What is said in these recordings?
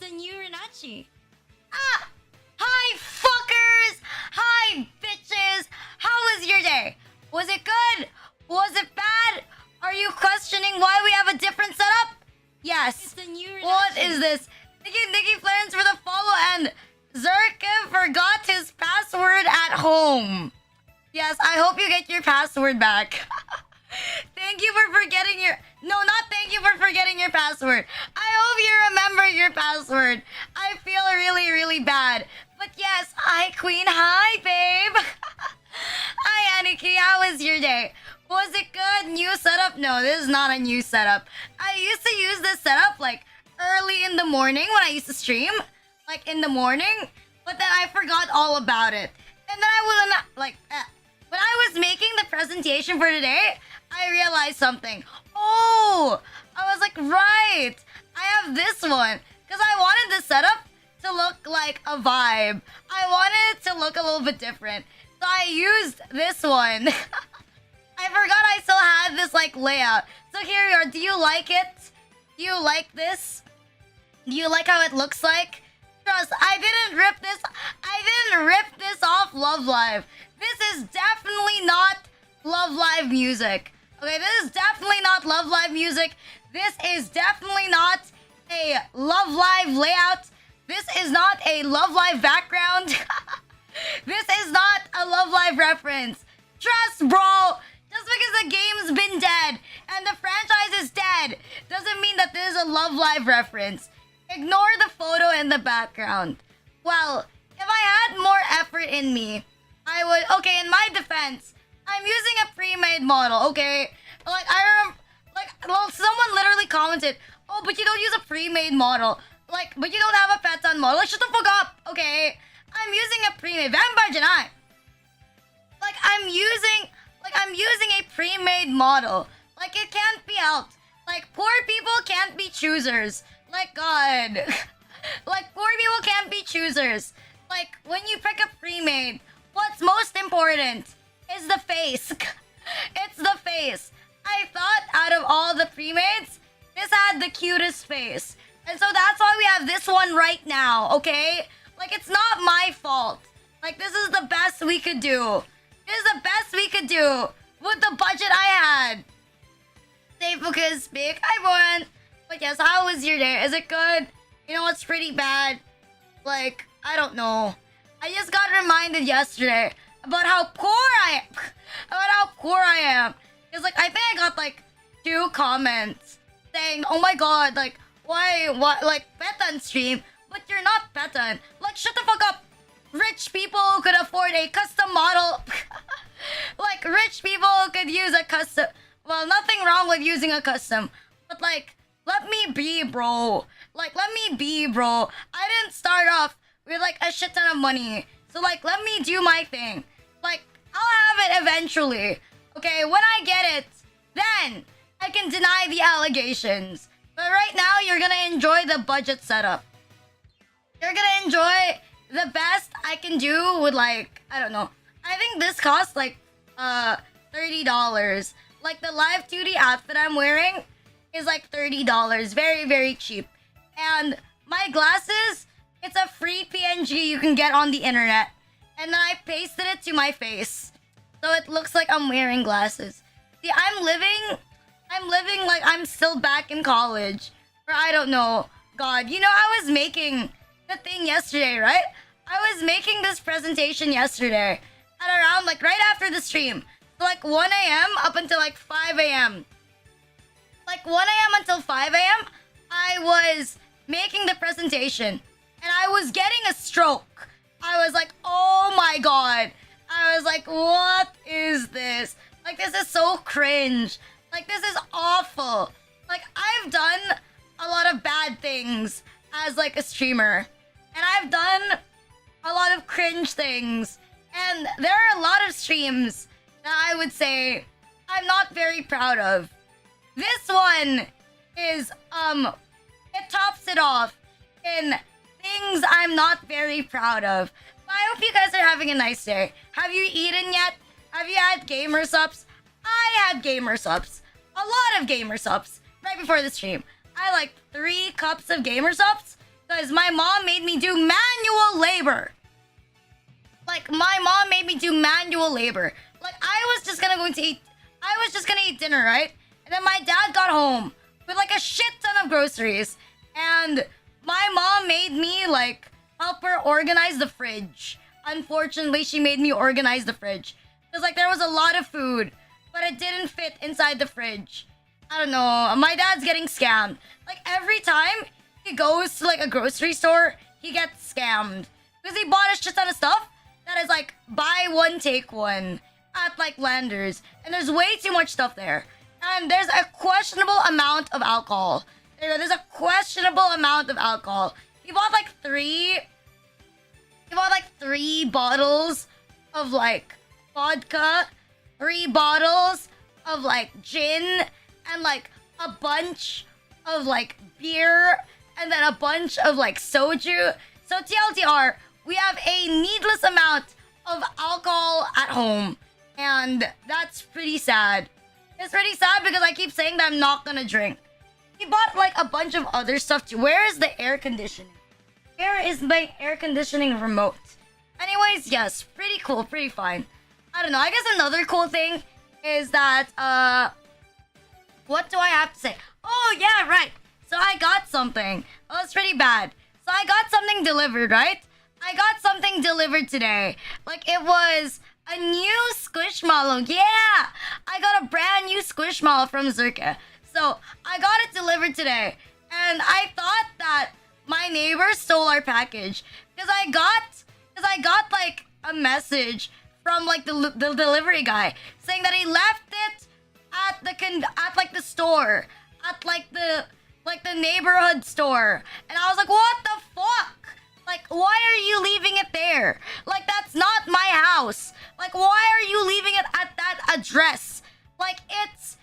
It's a new Renachi. Ah! Hi, fuckers! Hi, bitches! How was your day? Was it good? Was it bad? Are you questioning why we have a different setup? Yes. It's a new Renachi. What is this? Thank you, Nikki Florence, for the follow, and Zerkin forgot his password at home. Yes, I hope you get your password back. Thank you for forgetting your... No, not thank you for forgetting your password. I hope you remember your password. I feel really, really bad. But yes, hi, Queen. Hi, babe. Hi, Aniki. How was your day? Was it good? New setup? No, this is not a new setup. I used to use this setup, like, early in the morning when I used to stream. Like, in the morning. But then I forgot all about it. And then I wasn't, like... When I was making the presentation for today, I realized something. Oh, I was like, right. I have this one. Because I wanted the setup to look like a vibe. I wanted it to look a little bit different. So I used this one. I forgot I still had this like layout. So here we are. Do you like it? Do you like this? Do you like how it looks like? Trust, I didn't rip this off Love Live. This is definitely not Love Live music. Okay, this is definitely not Love Live music. This is definitely not a Love Live layout. This is not a Love Live background. This is not a Love Live reference. Trust, bro. Just because the game's been dead and the franchise is dead doesn't mean that this is a Love Live reference. Ignore the photo in the background. Well, if I had more effort in me, I would... Okay, in my defense, I'm using a pre-made model, okay? Like, I remember... Like, well, someone literally commented, oh, but you don't use a pre-made model. Like, but you don't have a Petan model. Like, shut the fuck up, okay? I'm using a pre-made... Vampire Janai! Like, I'm using a pre-made model. Like, it can't be helped. Like, poor people can't be choosers. Like, God. Like, poor people can't be choosers. Like, when you pick a pre-made, what's most important is the face. It's the face. I thought out of all the pre-mades, this had the cutest face. And so that's why we have this one right now, okay? Like, it's not my fault. Like, this is the best we could do. This is the best we could do with the budget I had. Safe because speak. I won. But yes, how was your day? Is it good? You know, it's pretty bad. Like, I don't know. I just got reminded yesterday about how poor I am. About how poor I am. Because, like, I think I got, like, 2 comments saying, oh my god, like, why, like, Petan stream, but you're not Petan. Like, shut the fuck up. Rich people who could afford a custom model. Like, rich people who could use a custom. Well, nothing wrong with using a custom. But, like, let me be, bro. Like, let me be, bro. I didn't start off with, like, a shit ton of money. So, like, let me do my thing. Like, I'll have it eventually. Okay, when I get it, then I can deny the allegations. But right now, you're gonna enjoy the budget setup. You're gonna enjoy the best I can do with, like, I don't know. I think this costs, like, $30. Like, the live 2D outfit I'm wearing is, like, $30. Very, very cheap. And my glasses, it's a free PNG you can get on the internet. And then I pasted it to my face. So it looks like I'm wearing glasses. See, I'm living like I'm still back in college. Or I don't know. God, you know, I was making the thing yesterday, right? I was making this presentation yesterday. At around, like, right after the stream. So, like, 1 a.m. up until, like, 5 a.m. Like, 1 a.m. until 5 a.m., I was making the presentation. And I was getting a stroke. I was like, oh my god. I was like, what is this? Like, this is so cringe. Like, this is awful. Like, I've done a lot of bad things as, like, a streamer. And I've done a lot of cringe things. And there are a lot of streams that I would say I'm not very proud of. This one is, it tops it off in things I'm not very proud of. But I hope you guys are having a nice day. Have you eaten yet? Have you had gamer subs? I had gamer subs. A lot of gamer subs right before the stream. I like 3 cups of gamer subs Because my mom made me do manual labor. Like, my mom made me do manual labor. Like, I was just gonna eat dinner, right? And then my dad got home with like a shit ton of groceries. And my mom made me like help her organize the fridge. Unfortunately, she made me organize the fridge. Because like there was a lot of food, but it didn't fit inside the fridge. I don't know. My dad's getting scammed. Like every time he goes to like a grocery store, he gets scammed. Because he bought a shit ton of stuff that is like buy one, take one at like Landers. And there's way too much stuff there. And there's a questionable amount of alcohol. There's a questionable amount of alcohol. He bought like three bottles of like vodka, 3 bottles of like gin, and like a bunch of like beer, and then a bunch of like soju. So TLDR, we have a needless amount of alcohol at home. And that's pretty sad. It's pretty sad because I keep saying that I'm not gonna drink. He bought like a bunch of other stuff too. Where is the air conditioning? Where is my air conditioning remote? Anyways, yes, pretty cool, pretty fine. I don't know. I guess another cool thing is that what do I have to say? Oh yeah, right. So I got something. Oh, it's pretty bad. So I got something delivered, right? I got something delivered today. Like it was a new Squishmallow. Yeah! I got a brand new Squishmallow from Zerka. So, I got it delivered today. And I thought that my neighbor stole our package. Because I got like a message from like the delivery guy saying that he left it at the store. At like the neighborhood store. And I was like, what the fuck? Like, why are you leaving it there? Like, that's not my house. Like, why are you leaving it at that address? Like, it's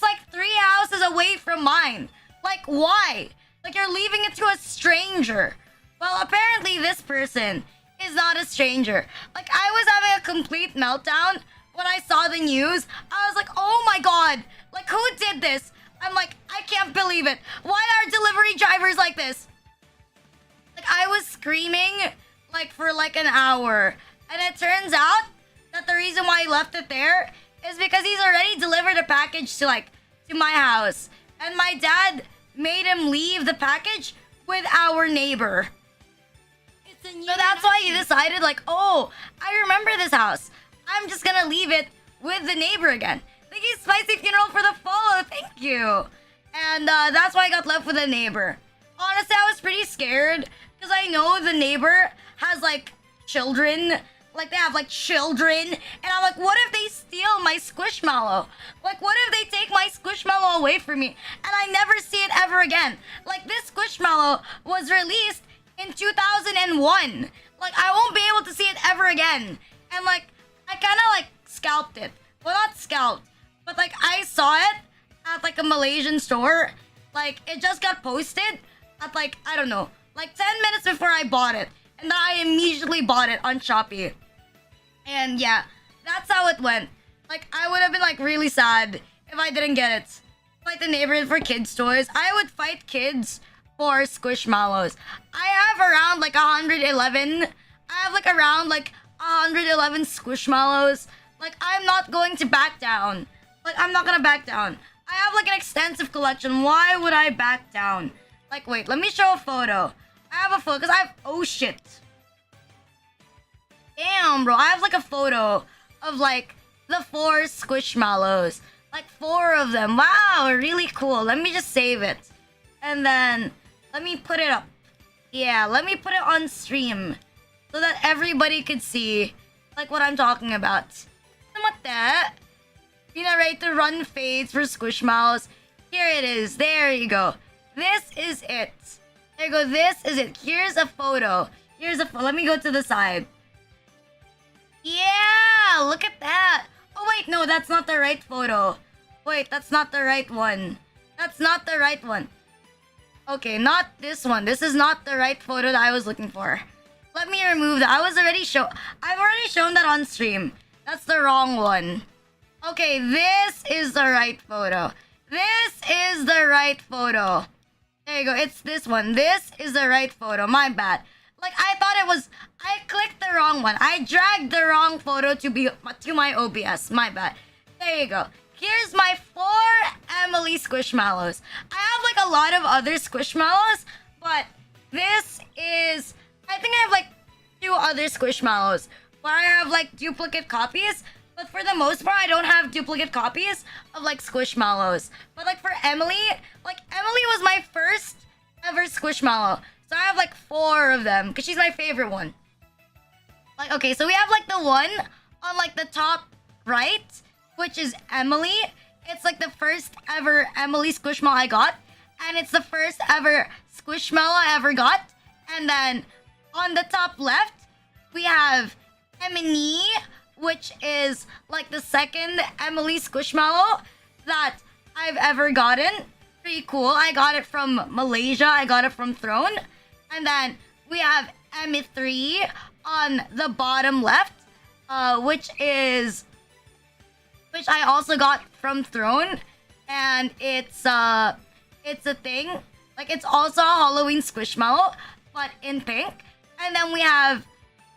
like 3 houses away from mine. Like, why? Like, you're leaving it to a stranger. Well, apparently this person is not a stranger. Like, I was having a complete meltdown when I saw the news. I was like, oh my god. Like, who did this? I'm like, I can't believe it. Why are delivery drivers like this? Like, I was screaming, like, for, like, an hour. And it turns out that the reason why he left it there is because he's already delivered a package to, like, to my house. And my dad made him leave the package with our neighbor. So that's why he decided, like, oh, I remember this house. I'm just gonna leave it with the neighbor again. Thank you, Spicy Funeral, for the follow. Thank you. And that's why I got left with a neighbor. Honestly, I was pretty scared because I know the neighbor has like children. Like they have like children. And I'm like, what if they steal my Squishmallow? Like, what if they take my Squishmallow away from me and I never see it ever again? Like, this Squishmallow was released in 2001. Like, I won't be able to see it ever again. And like, I kind of like scalped it. Well, not scalped, but like I saw it at like a Malaysian store. Like, it just got posted at like, I don't know, like 10 minutes before I bought it. And then I immediately bought it on Shopee. And yeah, that's how it went. Like, I would have been like really sad if I didn't get it. Fight the neighborhood for kids' toys. I would fight kids for Squishmallows. I have around like 111. I have like around like 111 Squishmallows. Like, I'm not going to back down. Like, I'm not gonna back down. I have like an extensive collection. Why would I back down? Like, wait, let me show a photo. I have a photo, because I have... Oh, shit. Damn, bro. I have, like, a photo of, like, the 4 Squishmallows. Like, 4 of them. Wow, really cool. Let me just save it. And then, let me put it up. Yeah, let me put it on stream. So that everybody could see, like, what I'm talking about. What that? You know, right? The run fades for Squishmallows. Here it is. There you go. This is it. There you go. This is it. Here's a photo. Here's a photo. Let me go to the side. Yeah, look at that. Oh, wait. No, that's not the right photo. Wait, that's not the right one. That's not the right one. Okay, not this one. This is not the right photo that I was looking for. Let me remove that. I've already shown that on stream. That's the wrong one. Okay, this is the right photo. This is the right photo. There you go. It's this one. This is the right photo. My bad. Like I thought it was. I clicked the wrong one. I dragged the wrong photo to my OBS. My bad. There you go. Here's my 4 Emily Squishmallows. I have like a lot of other Squishmallows, but this is. I think I have like 2 other Squishmallows where I have like duplicate copies. But for the most part, I don't have duplicate copies of like Squishmallows. But like for Emily, like Emily was my first ever Squishmallow. So I have like 4 of them because she's my favorite one. Like, okay, so we have like the one on like the top right, which is Emily. It's like the first ever Emily Squishmallow I got. And it's the first ever Squishmallow I ever got. And then on the top left, we have Emily, which is like the second Emily Squishmallow that I've ever gotten. Pretty cool. I got it from Malaysia. I got it from Throne. And then we have Emmy 3 on the bottom left, which I also got from Throne. And it's a thing. Like it's also a Halloween Squishmallow, but in pink. And then we have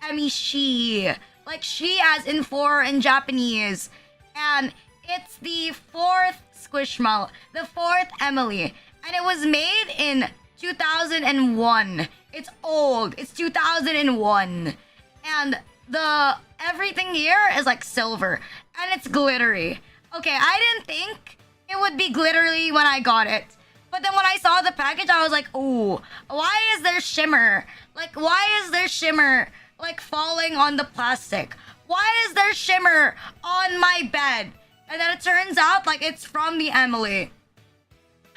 Emmy She. Like she as in 4 in Japanese. And it's the 4th Squishmallow. The 4th Emily. And it was made in 2001. It's old. It's 2001. And the everything here is like silver. And it's glittery. Okay, I didn't think it would be glittery when I got it. But then when I saw the package, I was like, ooh, why is there shimmer? Like, why is there shimmer? Like falling on the plastic. Why is there shimmer on my bed? And then it turns out like it's from the Emily.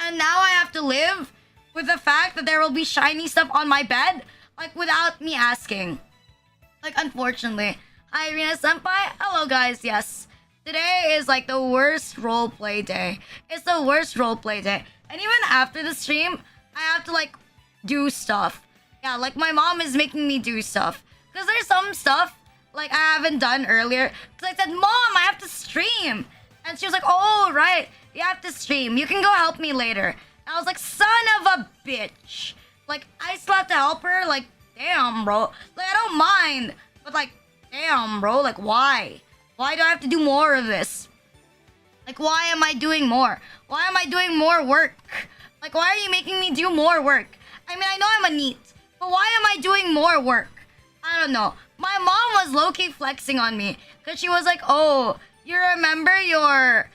And now I have to live with the fact that there will be shiny stuff on my bed, like without me asking. Like unfortunately. Hi Rina Senpai. Hello guys, yes. Today is like the worst roleplay day. It's the worst roleplay day. And even after the stream, I have to like do stuff. Yeah, like my mom is making me do stuff. Because there's some stuff like I haven't done earlier. Because I said, Mom, I have to stream. And she was like, oh, right. You have to stream. You can go help me later. And I was like, son of a bitch. Like, I still have to help her. Like, damn, bro. Like, I don't mind. But like, damn, bro. Like, why? Why do I have to do more of this? Like, why am I doing more? Why am I doing more work? Like, why are you making me do more work? I mean, I know I'm a NEET. But why am I doing more work? I don't know. My mom was low-key flexing on me because she was like, "Oh, you remember your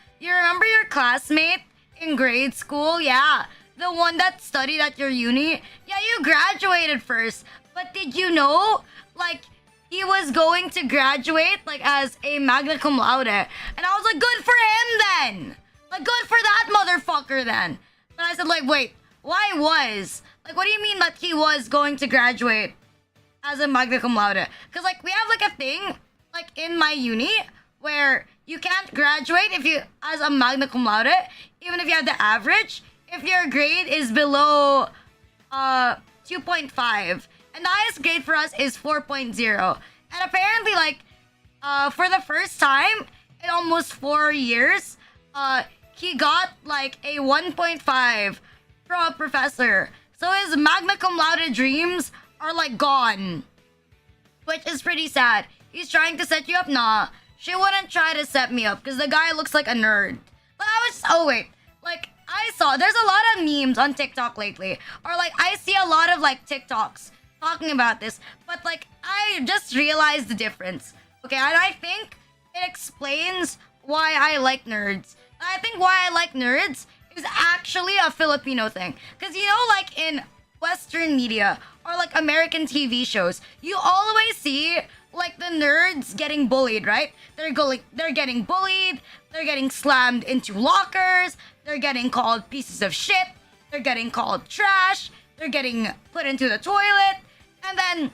classmate in grade school? Yeah, the one that studied at your uni. Yeah, you graduated first. But did you know, like, he was going to graduate like as a magna cum laude?" And I was like, "Good for him then. Like, good for that motherfucker then." But I said, like, wait, why was? Like, what do you mean that he was going to graduate as a magna cum laude? Because like we have like a thing like in my uni where you can't graduate if you as a magna cum laude, even if you have the average, if your grade is below 2.5. And the highest grade for us is 4.0. And apparently like for the first time in almost 4 years, he got like a 1.5 from a professor. So his magna cum laude dreams are like gone, which is pretty sad. He's trying to set you up. Nah, she wouldn't try to set me up because the guy looks like a nerd. But I was just, oh wait, like I saw there's a lot of memes on TikTok lately, or like I see a lot of like TikToks talking about this, but like I just realized the difference. Okay, and I think it explains why I like nerds. I think why I like nerds is actually a Filipino thing. Because, you know, like in Western media or like American TV shows, you always see like the nerds getting bullied, right? They're getting bullied, they're getting slammed into lockers, they're getting called pieces of shit, they're getting called trash, they're getting put into the toilet. And then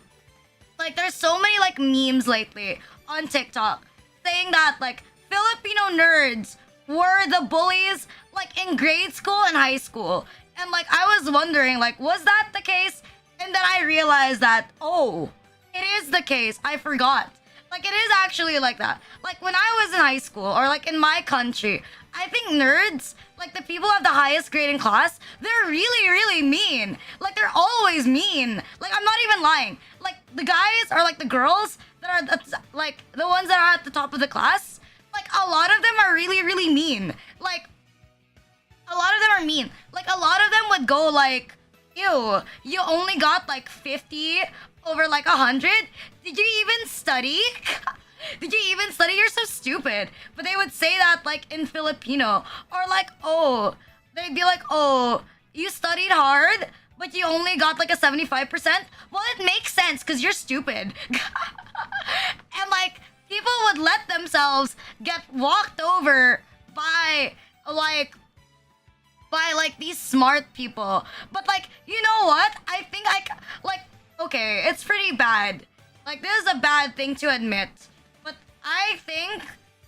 like there's so many like memes lately on TikTok saying that like Filipino nerds were the bullies like in grade school and high school. And like I was wondering like was that the case? And then I realized that oh, it is the case. I forgot. Like it is actually like that. Like when I was in high school or like in my country, I think nerds, like the people at the highest grade in class, they're really, really mean. Like they're always mean. Like I'm not even lying. Like the guys or like the girls that are like the ones that are at the top of the class, like a lot of them are really, really mean. Like a lot of them are mean. Like a lot of them would go like, ew, you only got like 50 over like 100? Did you even study? Did you even study? You're so stupid. But they would say that like in Filipino. Or like, oh, they'd be like, oh, you studied hard, but you only got like a 75%? Well, it makes sense because you're stupid. And like, people would let themselves get walked over by like these smart people. But like, you know what? I think like, okay, it's pretty bad. Like this is a bad thing to admit. But I think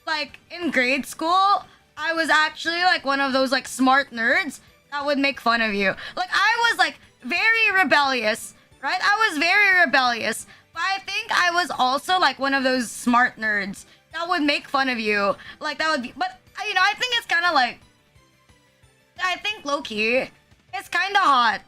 like in grade school, I was actually like one of those like smart nerds that would make fun of you. Like I was like very rebellious, right? I was very rebellious. But I think I was also like one of those smart nerds that would make fun of you. Like that would be, but you know, I think it's kind of like, I think low-key, it's kind of hot.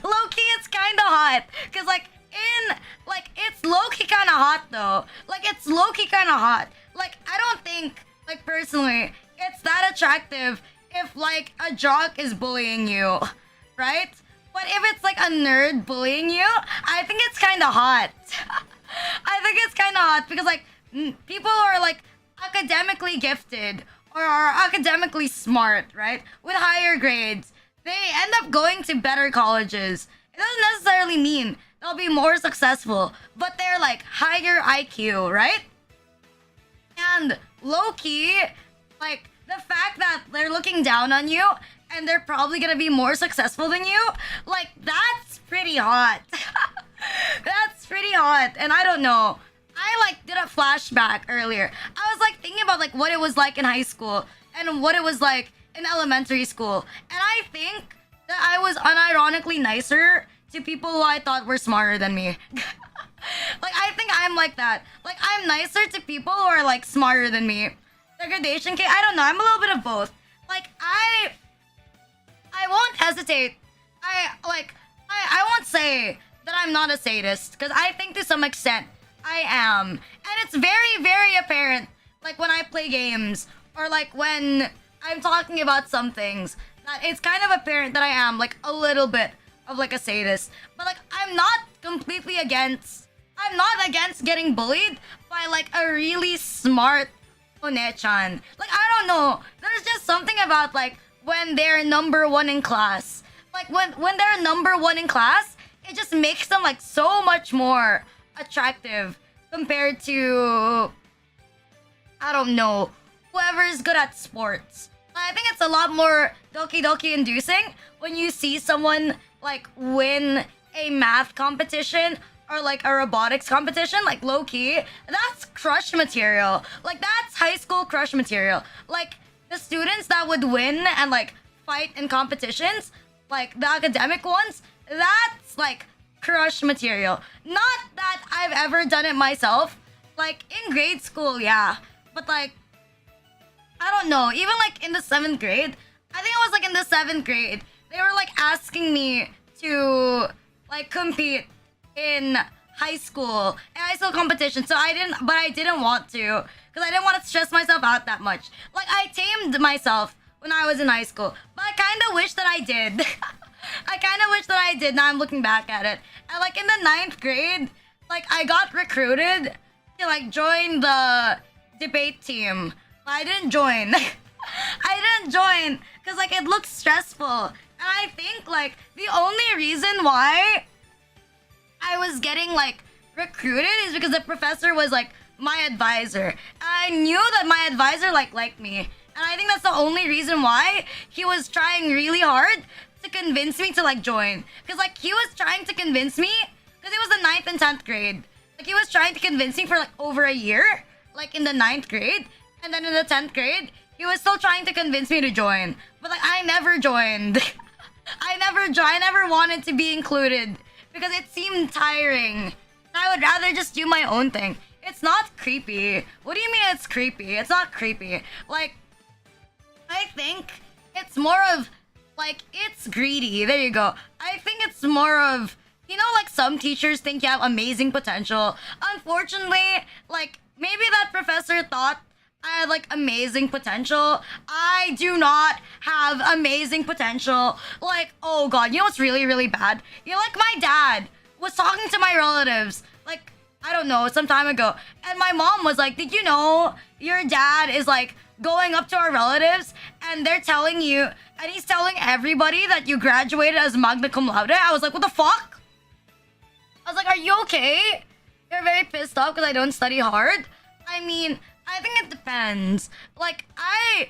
Low-key, it's kind of hot. Because, like, it's low-key kind of hot, though. Like, it's low-key kind of hot. Like, I don't think, like, personally, it's that attractive if, like, a jock is bullying you, right? But if it's, like, a nerd bullying you, I think it's kind of hot. I think it's kind of hot because, like, people who are, like, academically gifted or are academically smart, right? With higher grades, they end up going to better colleges. It doesn't necessarily mean they'll be more successful, but they're like higher IQ, right? And low-key, like the fact that they're looking down on you and they're probably gonna be more successful than you, like that's pretty hot. That's pretty hot. And I don't know. I like did a flashback earlier. I was like thinking about like what it was like in high school and what it was like in elementary school. And I think that I was unironically nicer to people who I thought were smarter than me. Like I think I'm like that. Like I'm nicer to people who are like smarter than me. Degradation case, I don't know. I'm a little bit of both. Like I won't hesitate. I won't say that I'm not a sadist because I think to some extent I am. And it's very, very apparent, like when I play games or like when I'm talking about some things, that it's kind of apparent that I am like a little bit of like a sadist. But like I'm not against getting bullied by like a really smart onechan. Like I don't know. There's just something about like when they're number one in class. Like when they're number one in class, it just makes them like so much more attractive compared to, I don't know, whoever's good at sports. I think it's a lot more doki doki inducing when you see someone like win a math competition or like a robotics competition, like low key. That's crush material. Like that's high school crush material. Like the students that would win and like fight in competitions, like the academic ones, that's like crush material. Not that I've ever done it myself. Like in grade school, yeah. But like, I don't know. Even like in the 7th grade, I think it was like in the 7th grade, they were like asking me to like compete in high school competition. So I didn't want to because I didn't want to stress myself out that much. Like I tamed myself when I was in high school, but I kind of wish that I did. I kind of wish that I did. Now I'm looking back at it. And like in the 9th grade, like I got recruited to like join the debate team. But I didn't join. I didn't join because like it looks stressful. And I think like the only reason why I was getting like recruited is because the professor was like my advisor. I knew that my advisor like liked me. And I think that's the only reason why he was trying really hard to convince me to like join. Because like he was trying to convince me, because it was the 9th and 10th grade. Like he was trying to convince me for like over a year, like in the 9th grade. And then in the 10th grade, he was still trying to convince me to join. But like I never joined. I never wanted to be included because it seemed tiring. I would rather just do my own thing. It's not creepy. What do you mean it's creepy? It's not creepy. Like, I think it's more of, like, it's greedy. There you go. I think it's more of, you know, like some teachers think you have amazing potential. Unfortunately, like, maybe that professor thought I had, like, amazing potential. I do not have amazing potential. Like, oh god, you know what's really, really bad? You know, like, my dad was talking to my relatives, like, I don't know, some time ago. And my mom was like, did you know your dad is, like, going up to our relatives and they're telling you, and he's telling everybody that you graduated as magna cum laude? I was like, what the fuck? I was like, are you okay? You're very pissed off because I don't study hard? I mean, I think it depends. Like, I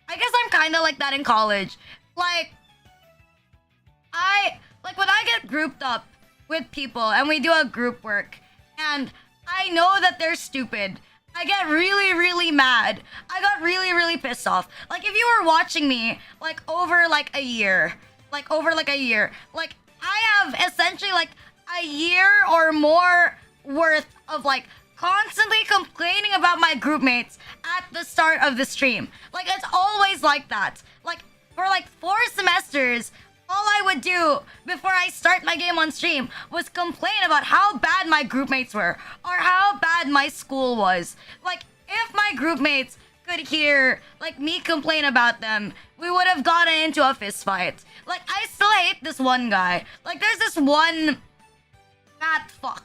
guess I'm kind of like that in college. Like, when I get grouped up with people and we do a group work and I know that they're stupid, I get really, really mad. I got really, really pissed off. Like, if you were watching me, like, over, like, a year. Like, I have essentially, like, a year or more worth of, like, constantly complaining about my group mates at the start of the stream. Like, it's always like that. Like, for, like, 4 semesters, all I would do before I start my game on stream was complain about how bad my group mates were or how bad my school was. Like, if my group mates could hear, like, me complain about them, we would have gotten into a fist fight. Like, I still hate this one guy. Like, there's this one fat fuck.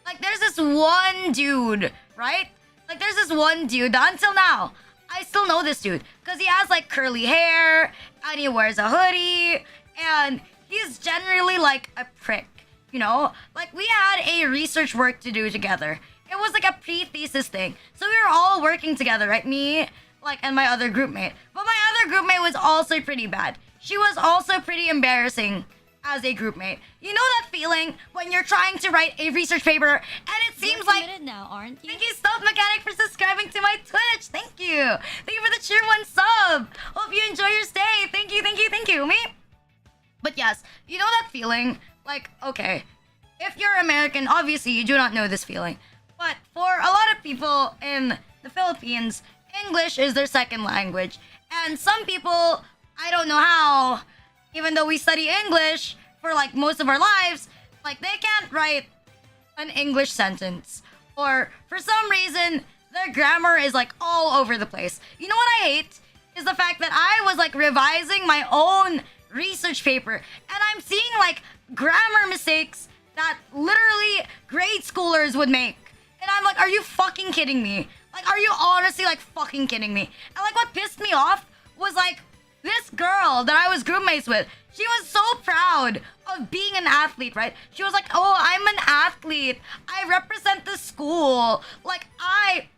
Like, there's this one dude, right? Like, there's this one dude that until now, I still know this dude. Because he has, like, curly hair, and he wears a hoodie, and he's generally, like, a prick, you know? Like, we had a research work to do together. It was, like, a pre-thesis thing. So we were all working together, right? Me, like, and my other group mate. But my other group mate was also pretty bad. She was also pretty embarrassing as a group mate. You know that feeling when you're trying to write a research paper and it seems like... You're now, aren't you? Thank you, Stealth Mechanic, for subscribing to my Twitch. Thank you. Thank you for the tier 1 sub. Hope you enjoy your stay. Thank you, thank you, thank you. Me? But yes, you know that feeling? Like, okay, if you're American, obviously you do not know this feeling. But for a lot of people in the Philippines, English is their second language. And some people, I don't know how, even though we study English for, like, most of our lives, like, they can't write an English sentence. Or, for some reason, their grammar is, like, all over the place. You know what I hate? Is the fact that I was, like, revising my own research paper, and I'm seeing, like, grammar mistakes that literally grade schoolers would make. And I'm like, are you fucking kidding me? Like, are you honestly, like, fucking kidding me? And, like, what pissed me off was, like, this girl that I was group mates with, she was so proud of being an athlete, right? She was like, oh, I'm an athlete. I represent the school. Like, I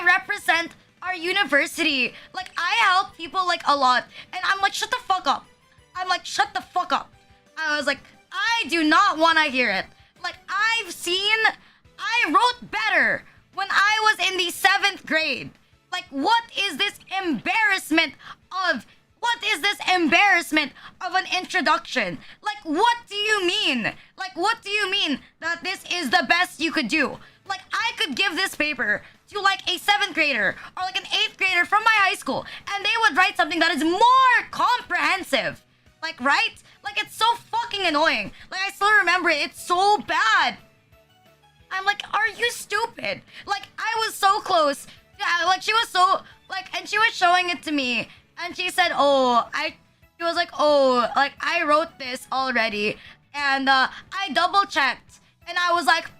represent our university. Like, I help people, like, a lot. And I'm like, shut the fuck up. I'm like, shut the fuck up. I was like, I do not want to hear it. Like, I wrote better when I was in the 7th grade. Like, what is this embarrassment of an introduction? Like, what do you mean? Like, what do you mean that this is the best you could do? Like, I could give this paper to, like, a 7th grader or, like, an 8th grader from my high school, and they would write something that is more comprehensive. Like, right? Like, it's so fucking annoying. Like, I still remember it. It's so bad. I'm like, are you stupid? Like, I was so close. Yeah, like, she was so, like, and she was showing it to me, and she said, she was like, oh, like, I wrote this already, and I double checked, and I was like,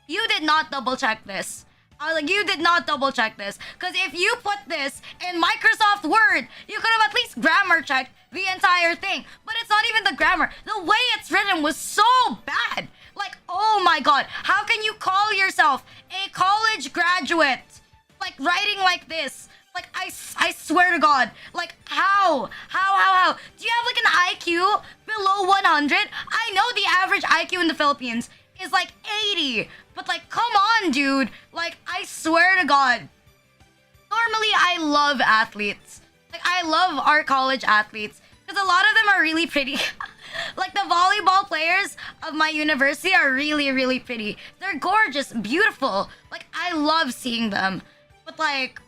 you did not double check this. I was like, you did not double check this, because if you put this in Microsoft Word, you could have at least grammar checked the entire thing. But it's not even the grammar. The way it's written was so bad. Like, oh my god, how can you call yourself a college graduate, like, writing like this? Like, I swear to God, like, how? Do you have, like, an IQ below 100? I know the average IQ in the Philippines is, like, 80. But, like, come on, dude. Like, I swear to God. Normally, I love athletes. Like, I love our college athletes. Because a lot of them are really pretty. Like the volleyball players of my university are really, really pretty. They're gorgeous, beautiful. Like I love seeing them. But like,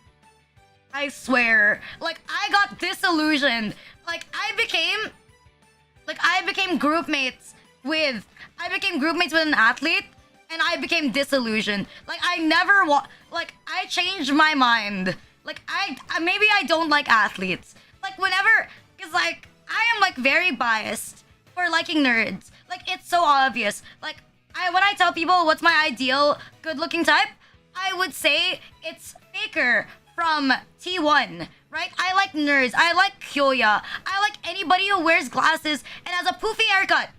I swear, like I got disillusioned. I became group mates with an athlete, and I became disillusioned. Like I never like I changed my mind. Like maybe I don't like athletes. Like whenever, cause like I am like very biased for liking nerds. Like it's so obvious. Like when I tell people what's my ideal good-looking type, I would say it's Faker from T1, right? I like nerds. I like Kyoya. I like anybody who wears glasses and has a poofy haircut.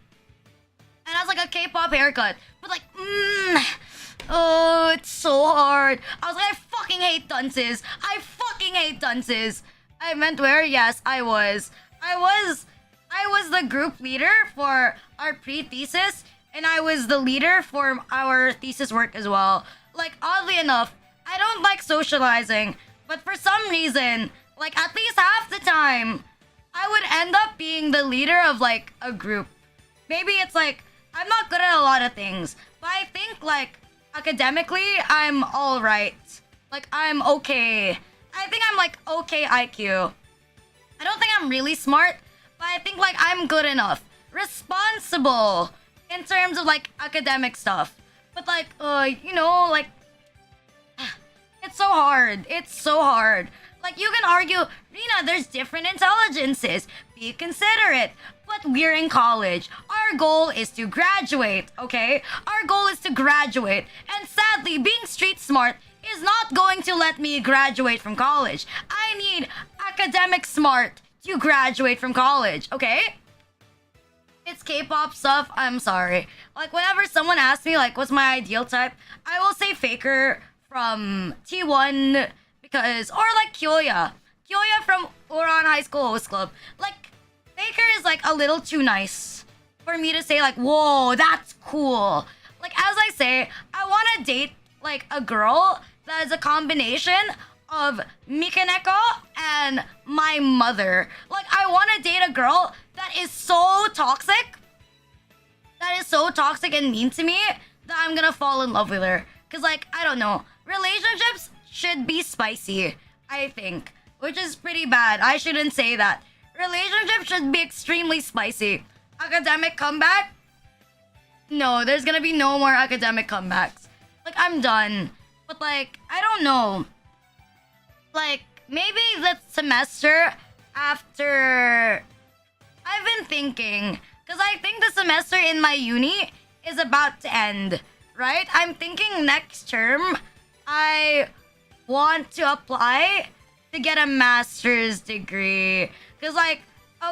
And has like a K-pop haircut. But like, oh, it's so hard. I was like, I fucking hate dunces. I fucking hate dunces. I meant where? Yes, I was. I was the group leader for our pre-thesis, and I was the leader for our thesis work as well. Like, oddly enough, I don't like socializing, but for some reason, like at least half the time, I would end up being the leader of like a group. Maybe it's like, I'm not good at a lot of things, but I think like academically, I'm alright. Like, I'm okay. I think I'm like okay IQ. I don't think I'm really smart, but I think like I'm good enough. Responsible in terms of like academic stuff. But like, you know, like, it's so hard. It's so hard. Like, you can argue, Rina, there's different intelligences. Be considerate. But we're in college. Our goal is to graduate, okay? Our goal is to graduate. And sadly, being street smart is not going to let me graduate from college. I need academic smart to graduate from college, okay? It's K-pop stuff. I'm sorry. Like, whenever someone asks me, like, what's my ideal type, I will say Faker from T1 because, or like Kyoya. Kyoya from Oran High School Host Club. Like, Faker is like a little too nice for me to say like, whoa, that's cool. Like, as I say, I want to date like a girl that is a combination of Mikaneko and my mother. Like, I want to date a girl that is so toxic. That is so toxic and mean to me that I'm gonna fall in love with her. Cause like, I don't know. Relationships should be spicy, I think. Which is pretty bad. I shouldn't say that. Relationships should be extremely spicy. Academic comeback? No, there's gonna be no more academic comebacks. Like, I'm done. But like, I don't know. Like, maybe the semester after... I've been thinking. Because I think the semester in my uni is about to end. Right? I'm thinking next term, I want to apply to get a master's degree. Because like,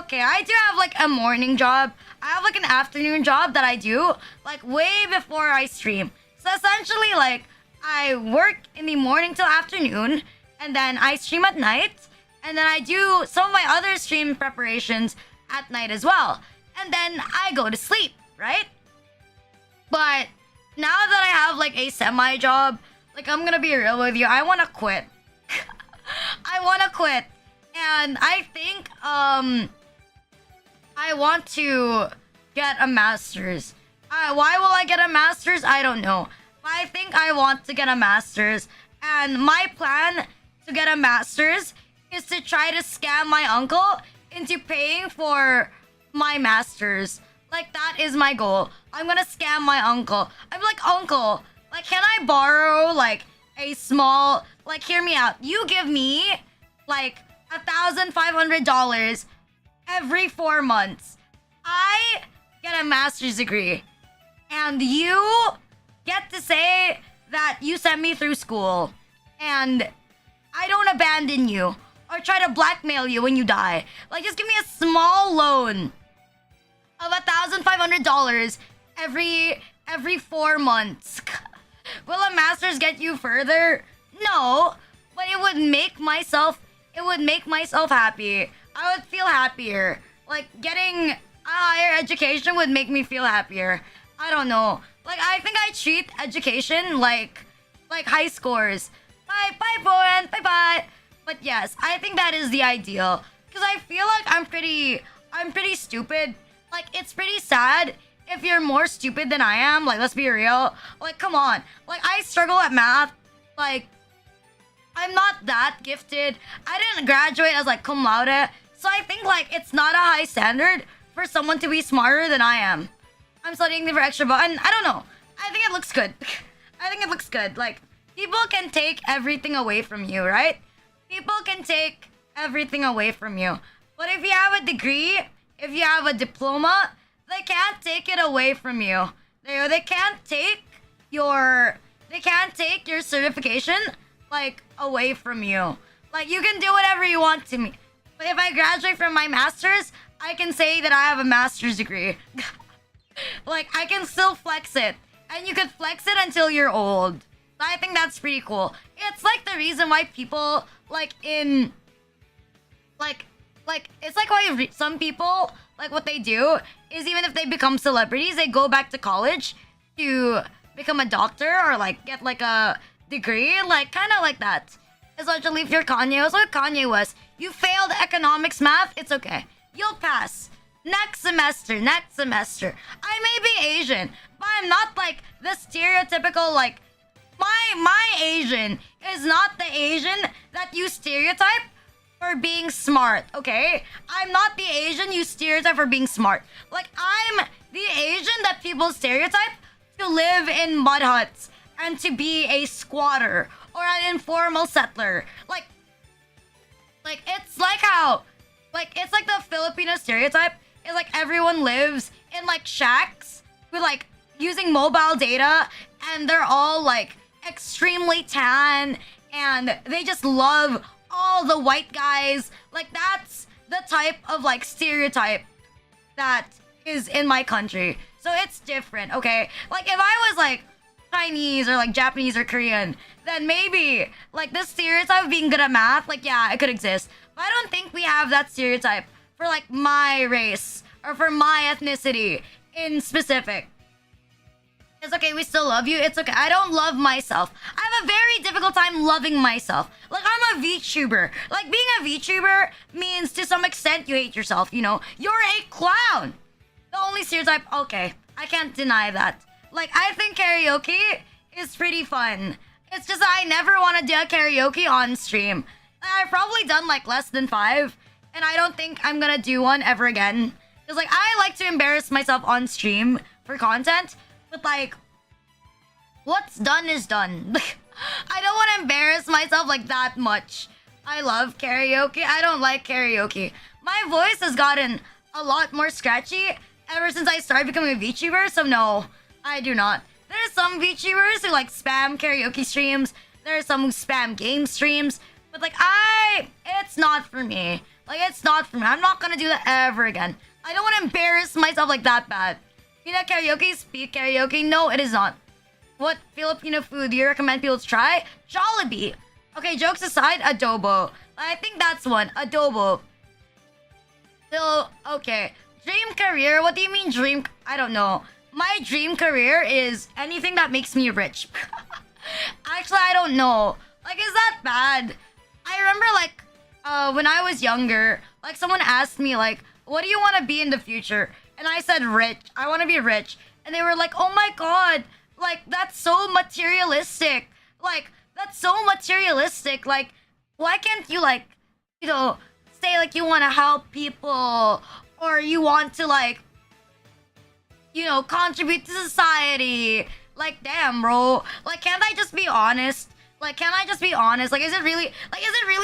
okay, I do have like a morning job. I have like an afternoon job that I do like way before I stream. So essentially like, I work in the morning till afternoon, and then I stream at night, and then I do some of my other stream preparations at night as well. And then I go to sleep, right? But now that I have like a semi job, like I'm gonna be real with you, I wanna quit. I wanna quit. And I think I want to get a master's. Why will I get a master's? I don't know. But I think I want to get a master's. And my plan to get a master's is to try to scam my uncle into paying for my master's. Like, that is my goal. I'm gonna scam my uncle. I'm like, uncle, like, can I borrow like a small, like, hear me out. You give me like $1,500 every 4 months. I get a master's degree. And you get to say that you sent me through school. And I don't abandon you or try to blackmail you when you die. Like, just give me a small loan of $1,500 every 4 months. Will a master's get you further? No, but it would make myself happy. I would feel happier. Like, getting a higher education would make me feel happier. I don't know. Like, I think I treat education like high scores. Bye, boy, bye. But yes, I think that is the ideal. Because I feel like I'm pretty stupid Like, it's pretty sad if you're more stupid than I am. Like, let's be real. Like, come on. Like, I struggle at math. Like, I'm not that gifted. I didn't graduate as like cum laude. So I think like it's not a high standard for someone to be smarter than I am. I'm studying for extra, but I don't know. I think it looks good. I think it looks good. Like, people can take everything away from you, right? People can take everything away from you. But if you have a degree, if you have a diploma, they can't take it away from you. They can't take your certification like away from you. Like, you can do whatever you want to me. But if I graduate from my master's, I can say that I have a master's degree. Like, I can still flex it. And you could flex it until you're old. So I think that's pretty cool. It's like the reason why people like in like it's like why some people like what they do is even if they become celebrities, they go back to college to become a doctor or like get like a degree, like kind of like that. Essentially, if you're Kanye, that's what Kanye was. You failed economics math, it's okay. You'll pass. Next semester. I may be Asian, but I'm not like the stereotypical like my Asian is not the Asian that you stereotype for being smart, okay? I'm not the Asian you stereotype for being smart. Like, I'm the Asian that people stereotype to live in mud huts and to be a squatter or an informal settler. Like it's like how, like, it's like the Filipino stereotype is like everyone lives in like shacks with like using mobile data and they're all like extremely tan and they just love all the white guys. Like, that's the type of like stereotype that is in my country. So it's different, okay? Like, if I was like Chinese or like Japanese or Korean, then maybe like this stereotype of being good at math, like, yeah, it could exist. But I don't think we have that stereotype for like my race or for my ethnicity in specific. It's okay, we still love you. It's okay. I don't love myself. I have a very difficult time loving myself. Like, I'm a VTuber. Like, being a VTuber means to some extent you hate yourself, you know? You're a clown. The only stereotype, okay, I can't deny that. Like, I think karaoke is pretty fun. It's just that I never want to do a karaoke on stream. I've probably done like less than 5, and I don't think I'm gonna do one ever again. Because like, I like to embarrass myself on stream for content. But like, what's done is done. I don't want to embarrass myself like that much. I love karaoke. I don't like karaoke. My voice has gotten a lot more scratchy ever since I started becoming a VTuber. So no, I do not. There's some VTubers who like spam karaoke streams. There's some who spam game streams. But like, it's not for me. Like, it's not for me. I'm not gonna do that ever again. I don't want to embarrass myself like that bad. Filipino karaoke, speed karaoke? No, it is not. What Filipino food do you recommend people to try? Jollibee. Okay, jokes aside, adobo. I think that's one. Adobo. So, okay. Dream career? What do you mean dream? I don't know. My dream career is anything that makes me rich. Actually, I don't know. Like, is that bad? I remember, like, when I was younger, like, someone asked me, like, what do you want to be in the future? And I said rich. I want to be rich. And they were like, oh my god. Like, that's so materialistic. Like, that's so materialistic. Like, why can't you, like, you know, say, like, you want to help people. Or you want to, like, you know, contribute to society. Like, damn, bro. Like, can't I just be honest? Like, can I just be honest? Like, is it really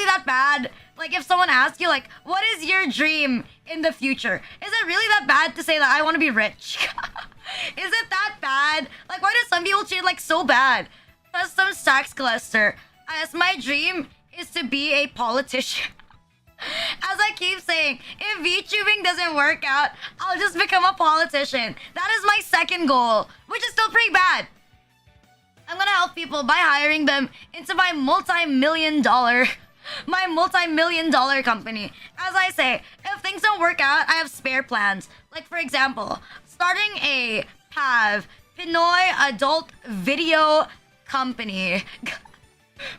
that bad? Like, if someone asks you, like, what is your dream in the future? Is it really that bad to say that I want to be rich? Is it that bad? Like, why do some people treat it, like, so bad? Custom tax collector. As my dream is to be a politician. As I keep saying, if VTubing doesn't work out, I'll just become a politician. That is my second goal, which is still pretty bad. I'm gonna help people by hiring them into my multi-million dollar company. As I say, if things don't work out, I have spare plans. Like, for example, starting a PAV, Pinoy Adult Video Company.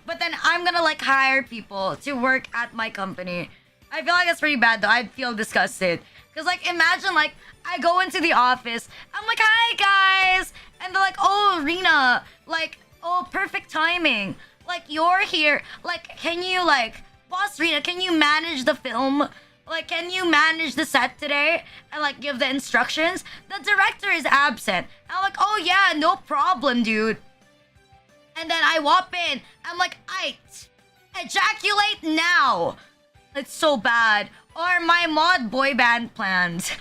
But then I'm gonna, like, hire people to work at my company. I feel like that's pretty bad, though. I'd feel disgusted. Cause like imagine like I go into the office, I'm like, hi guys, and they're like, oh Rina, like, oh perfect timing, like you're here, like can you like, boss Rina, can you manage the film? Like, can you manage the set today? And like give the instructions. The director is absent. I'm like, oh yeah, no problem, dude. And then I walk in. I'm like, ejaculate now. It's so bad. Or my mod boy band plans.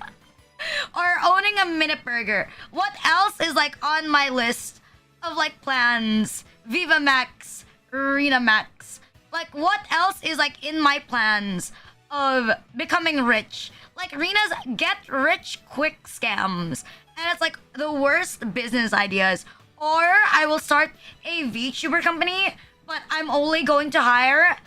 Or owning a minute burger. What else is like on my list of like plans? Viva Max, Rena Max. Like what else is like in my plans of becoming rich? Like Rena's get rich quick scams. And it's like the worst business ideas. Or I will start a VTuber company, but I'm only going to hire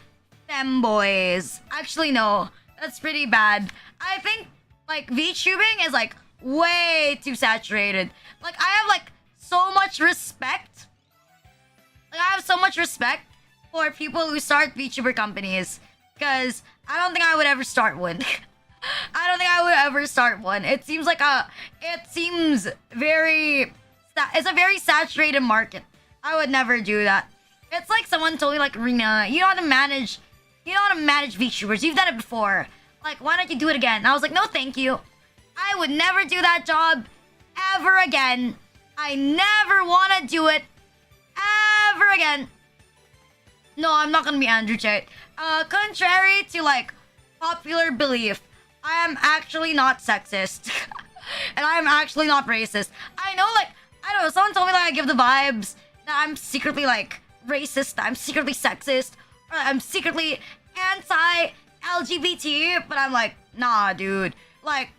femboys. Actually, no. That's pretty bad. I think like VTubing is like way too saturated. Like I have like so much respect. Like I have so much respect for people who start VTuber companies. Because I don't think I would ever start one. I don't think I would ever start one. It seems like it's a very saturated market. I would never do that. It's like someone told me like, Rina, you know how to manage VTubers. You've done it before. Like, why don't you do it again? And I was like, no, thank you. I would never do that job ever again. I never want to do it ever again. No, I'm not gonna be Andrew Tate. Contrary to like popular belief, I am actually not sexist. And I am actually not racist. I know, like, I don't know, someone told me like I give the vibes that I'm secretly like racist, I'm secretly sexist, or I'm secretly anti-LGBT, but I'm like, nah, dude. Like,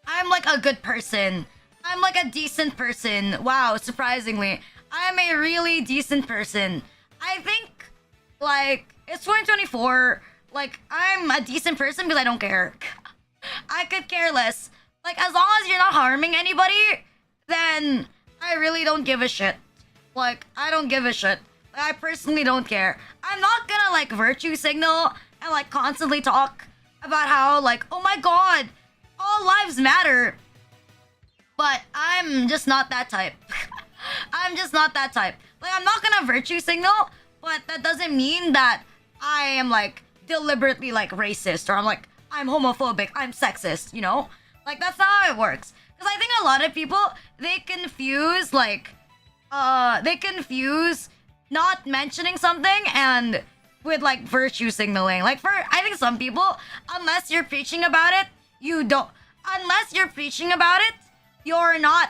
I'm like a good person. I'm like a decent person. Wow, surprisingly. I am a really decent person. I think, like, it's 2024. Like, I'm a decent person because I don't care. I could care less. Like, as long as you're not harming anybody, then I really don't give a shit. Like, I don't give a shit. Like, I personally don't care. I'm not gonna, like, virtue signal and, like, constantly talk about how, like, oh my god, all lives matter. But I'm just not that type. I'm just not that type. Like, I'm not gonna virtue signal, but that doesn't mean that I am, like, deliberately, like, racist, or I'm homophobic, I'm sexist, you know? Like, that's not how it works. Because I think a lot of people, they confuse, like, they confuse not mentioning something and with, like, virtue signaling. Like, I think some people, unless you're preaching about it, unless you're preaching about it, you're not,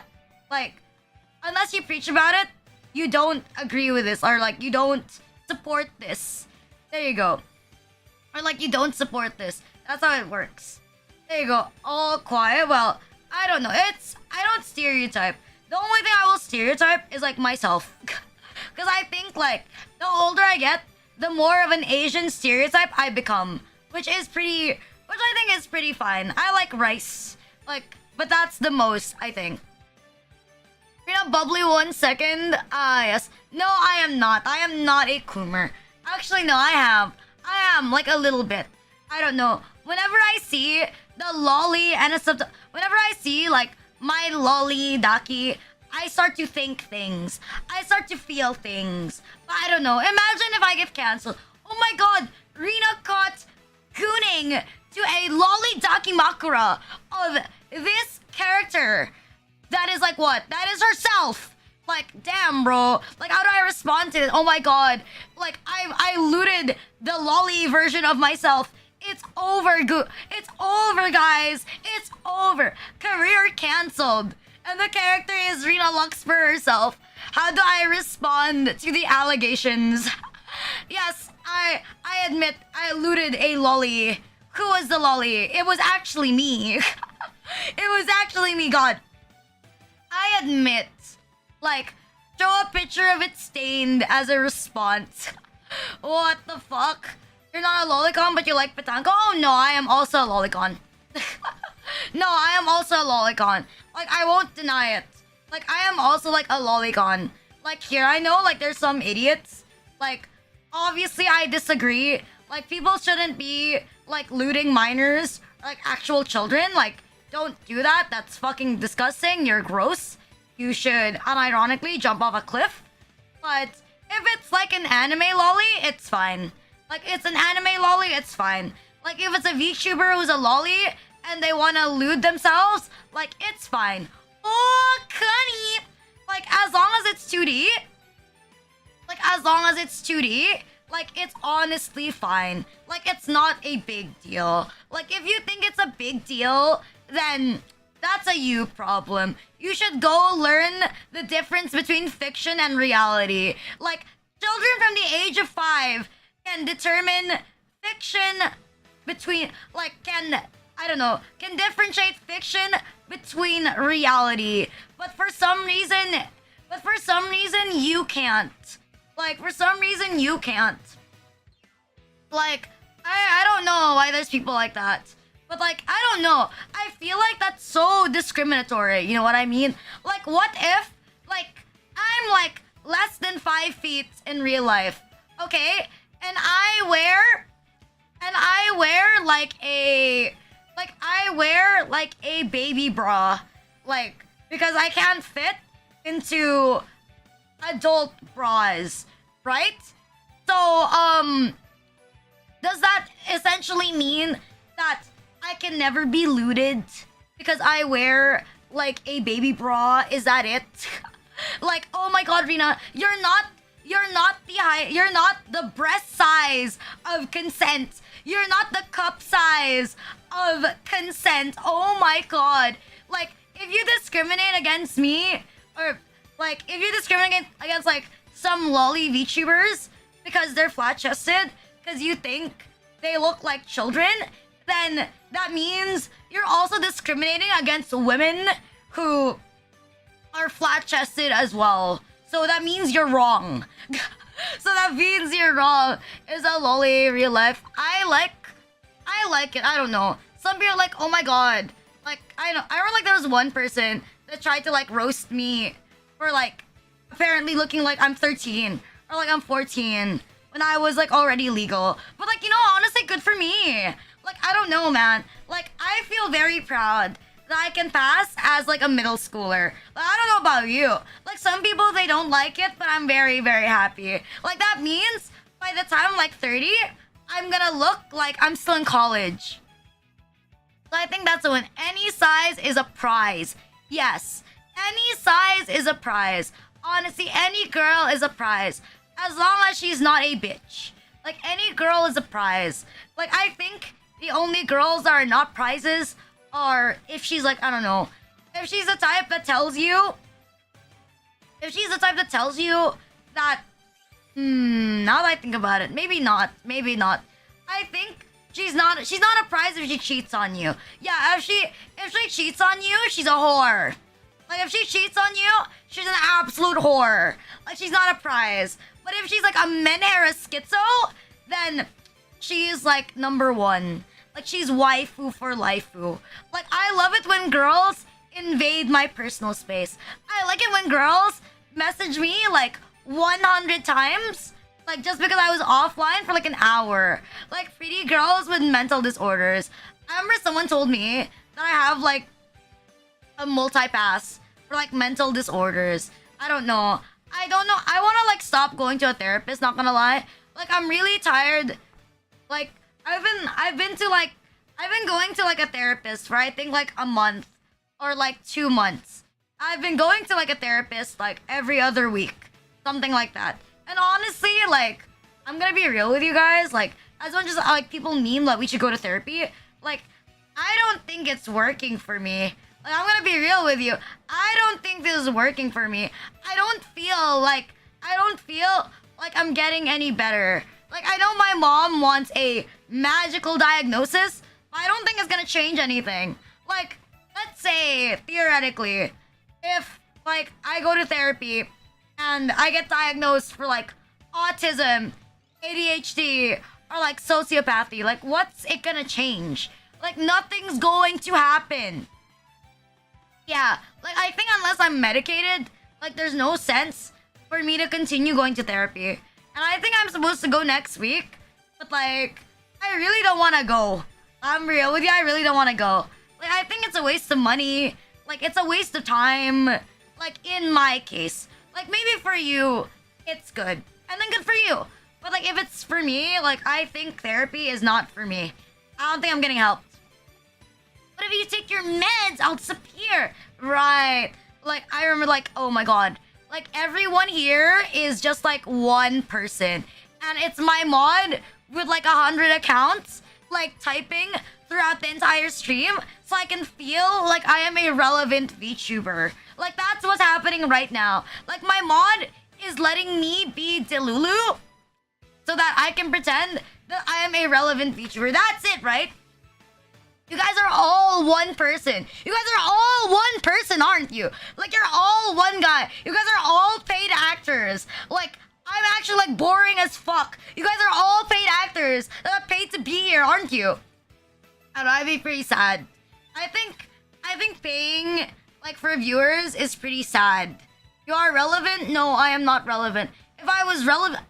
like, unless you preach about it, you don't agree with this, or, like, you don't support this. There you go. Or, like, you don't support this. That's how it works. There you go. All quiet. Well, I don't know. I don't stereotype. The only thing I will stereotype is, like, myself. Because I think, like, the older I get, the more of an Asian stereotype I become. Which I think is pretty fine. I like rice. Like, but that's the most, I think. Rina bubbly 1 second. Yes. No, I am not. I am not a coomer. Actually, no, I am, like, a little bit. I don't know. Whenever I see the lolly and whenever I see, like, my lolly daki, I start to think things. I start to feel things. But I don't know. Imagine if I get cancelled. Oh my god, Rina caught gooning to a lolly daki makura of this character. That is like what? That is herself. Like, damn, bro. Like, how do I respond to it? Oh my god. Like, I looted the lolly version of myself. It's over, it's over, guys. It's over. Career cancelled. And the character is Rina Lucsper herself. How do I respond to the allegations? Yes, I admit I looted a lolly. Who was the lolly? It was actually me. It was actually me, god. I admit, like, show a picture of it stained as a response. What the fuck? You're not a lolicon, but you like petanque? Oh no, I am also a lolicon. No, I am also a lolicon. Like, I won't deny it. Like, I am also, like, a lolicon. Like, here, I know, like, there's some idiots. Like, obviously, I disagree. Like, people shouldn't be, like, looting minors, like, actual children. Like, don't do that. That's fucking disgusting. You're gross. You should, unironically, jump off a cliff. But if it's, like, an anime lolly, it's fine. Like, it's an anime lolly, it's fine. Like, if it's a VTuber who's a lolly and they want to lewd themselves, like, it's fine. Oh, Connie! Like, as long as it's 2D, like, as long as it's 2D, like, it's honestly fine. Like, it's not a big deal. Like, if you think it's a big deal, then that's a you problem. You should go learn the difference between fiction and reality. Like, children from the age of 5 can determine fiction between, like, can differentiate fiction between reality. But for some reason, you can't. Like, for some reason, you can't. Like, I don't know why there's people like that. But, like, I don't know. I feel like that's so discriminatory. You know what I mean? Like, what if, like, I'm, like, less than 5 feet in real life, okay? And I wear, like, a baby bra. Like, because I can't fit into adult bras, right? So, does that essentially mean that I can never be looted because I wear, like, a baby bra? Is that it? Like, oh my god, Rina, you're not the breast size of consent. You're not the cup size of consent. Oh my god. Like, if you discriminate against me, or, like, if you discriminate against, like, some lolly VTubers because they're flat-chested, because you think they look like children, then that means you're also discriminating against women who are flat-chested as well. So that means you're wrong. So that means you're wrong. Is a lolly real life? I like it. I don't know. Some people are like, oh my god. Like, I remember, like, there was one person that tried to, like, roast me for, like, apparently looking like I'm 13 or like I'm 14 when I was, like, already legal. But, like, you know, honestly, good for me. Like, I don't know, man. Like, I feel very proud that I can pass as, like, a middle schooler. Like, I don't know about you. Like, some people, they don't like it, but I'm very, very happy. Like, that means by the time I'm, like, 30, I'm gonna look like I'm still in college. So I think that's when any size is a prize. Yes, any size is a prize. Honestly, any girl is a prize. As long as she's not a bitch. Like, any girl is a prize. Like, I think the only girls that are not prizes are if she's, like, I don't know. If she's the type that tells you... If she's the type that tells you that... now that I think about it, maybe not. Maybe not. I think she's not a prize if she cheats on you. Yeah, if she cheats on you, she's a whore. Like, if she cheats on you, she's an absolute whore. Like, she's not a prize. But if she's, like, a menhera schizo, then she's, like, number 1. Like, she's waifu for lifeu. Like, I love it when girls invade my personal space. I like it when girls message me, like, 100 times. Like, just because I was offline for, like, an hour. Like, pretty girls with mental disorders. I remember someone told me that I have, like, a multi-pass for, like, mental disorders. I don't know. I want to, like, stop going to a therapist, not gonna lie. Like, I'm really tired. Like, I've been going to, like, a therapist for, I think, like, a month or, like, 2 months. I've been going to, like, a therapist, like, every other week. Something like that. And honestly, like, I'm gonna be real with you guys. Like, as much as, like, people meme that we should go to therapy, like, I don't think it's working for me. Like, I'm gonna be real with you. I don't think this is working for me. I don't feel like I'm getting any better. Like, I know my mom wants a magical diagnosis, but I don't think it's gonna change anything. Like, let's say, theoretically, if, like, I go to therapy and I get diagnosed for, like, autism, ADHD, or, like, sociopathy, like, what's it gonna change? Like, nothing's going to happen. Yeah, like, I think unless I'm medicated, like, there's no sense for me to continue going to therapy. And I think I'm supposed to go next week. But like, I really don't want to go. I'm real with you. I really don't want to go. Like, I think it's a waste of money. Like, it's a waste of time. Like, in my case. Like, maybe for you, it's good. And then good for you. But like, if it's for me, like, I think therapy is not for me. I don't think I'm getting helped. But if you take your meds, I'll disappear. Right. Like, I remember, like, oh my god. Like, everyone here is just like one person. And it's my mod with like 100 accounts, like, typing throughout the entire stream. So I can feel like I am a relevant VTuber. Like, that's what's happening right now. Like, my mod is letting me be Delulu so that I can pretend that I am a relevant VTuber. That's it, right? You guys are all one person. You guys are all one person, aren't you? Like, you're all one guy. You guys are all paid actors. Like, I'm actually, like, boring as fuck. You guys are all paid actors that are paid to be here, aren't you? And I'd be pretty sad. I think paying, like, for viewers is pretty sad. You are relevant? No, I am not relevant. If I was relevant...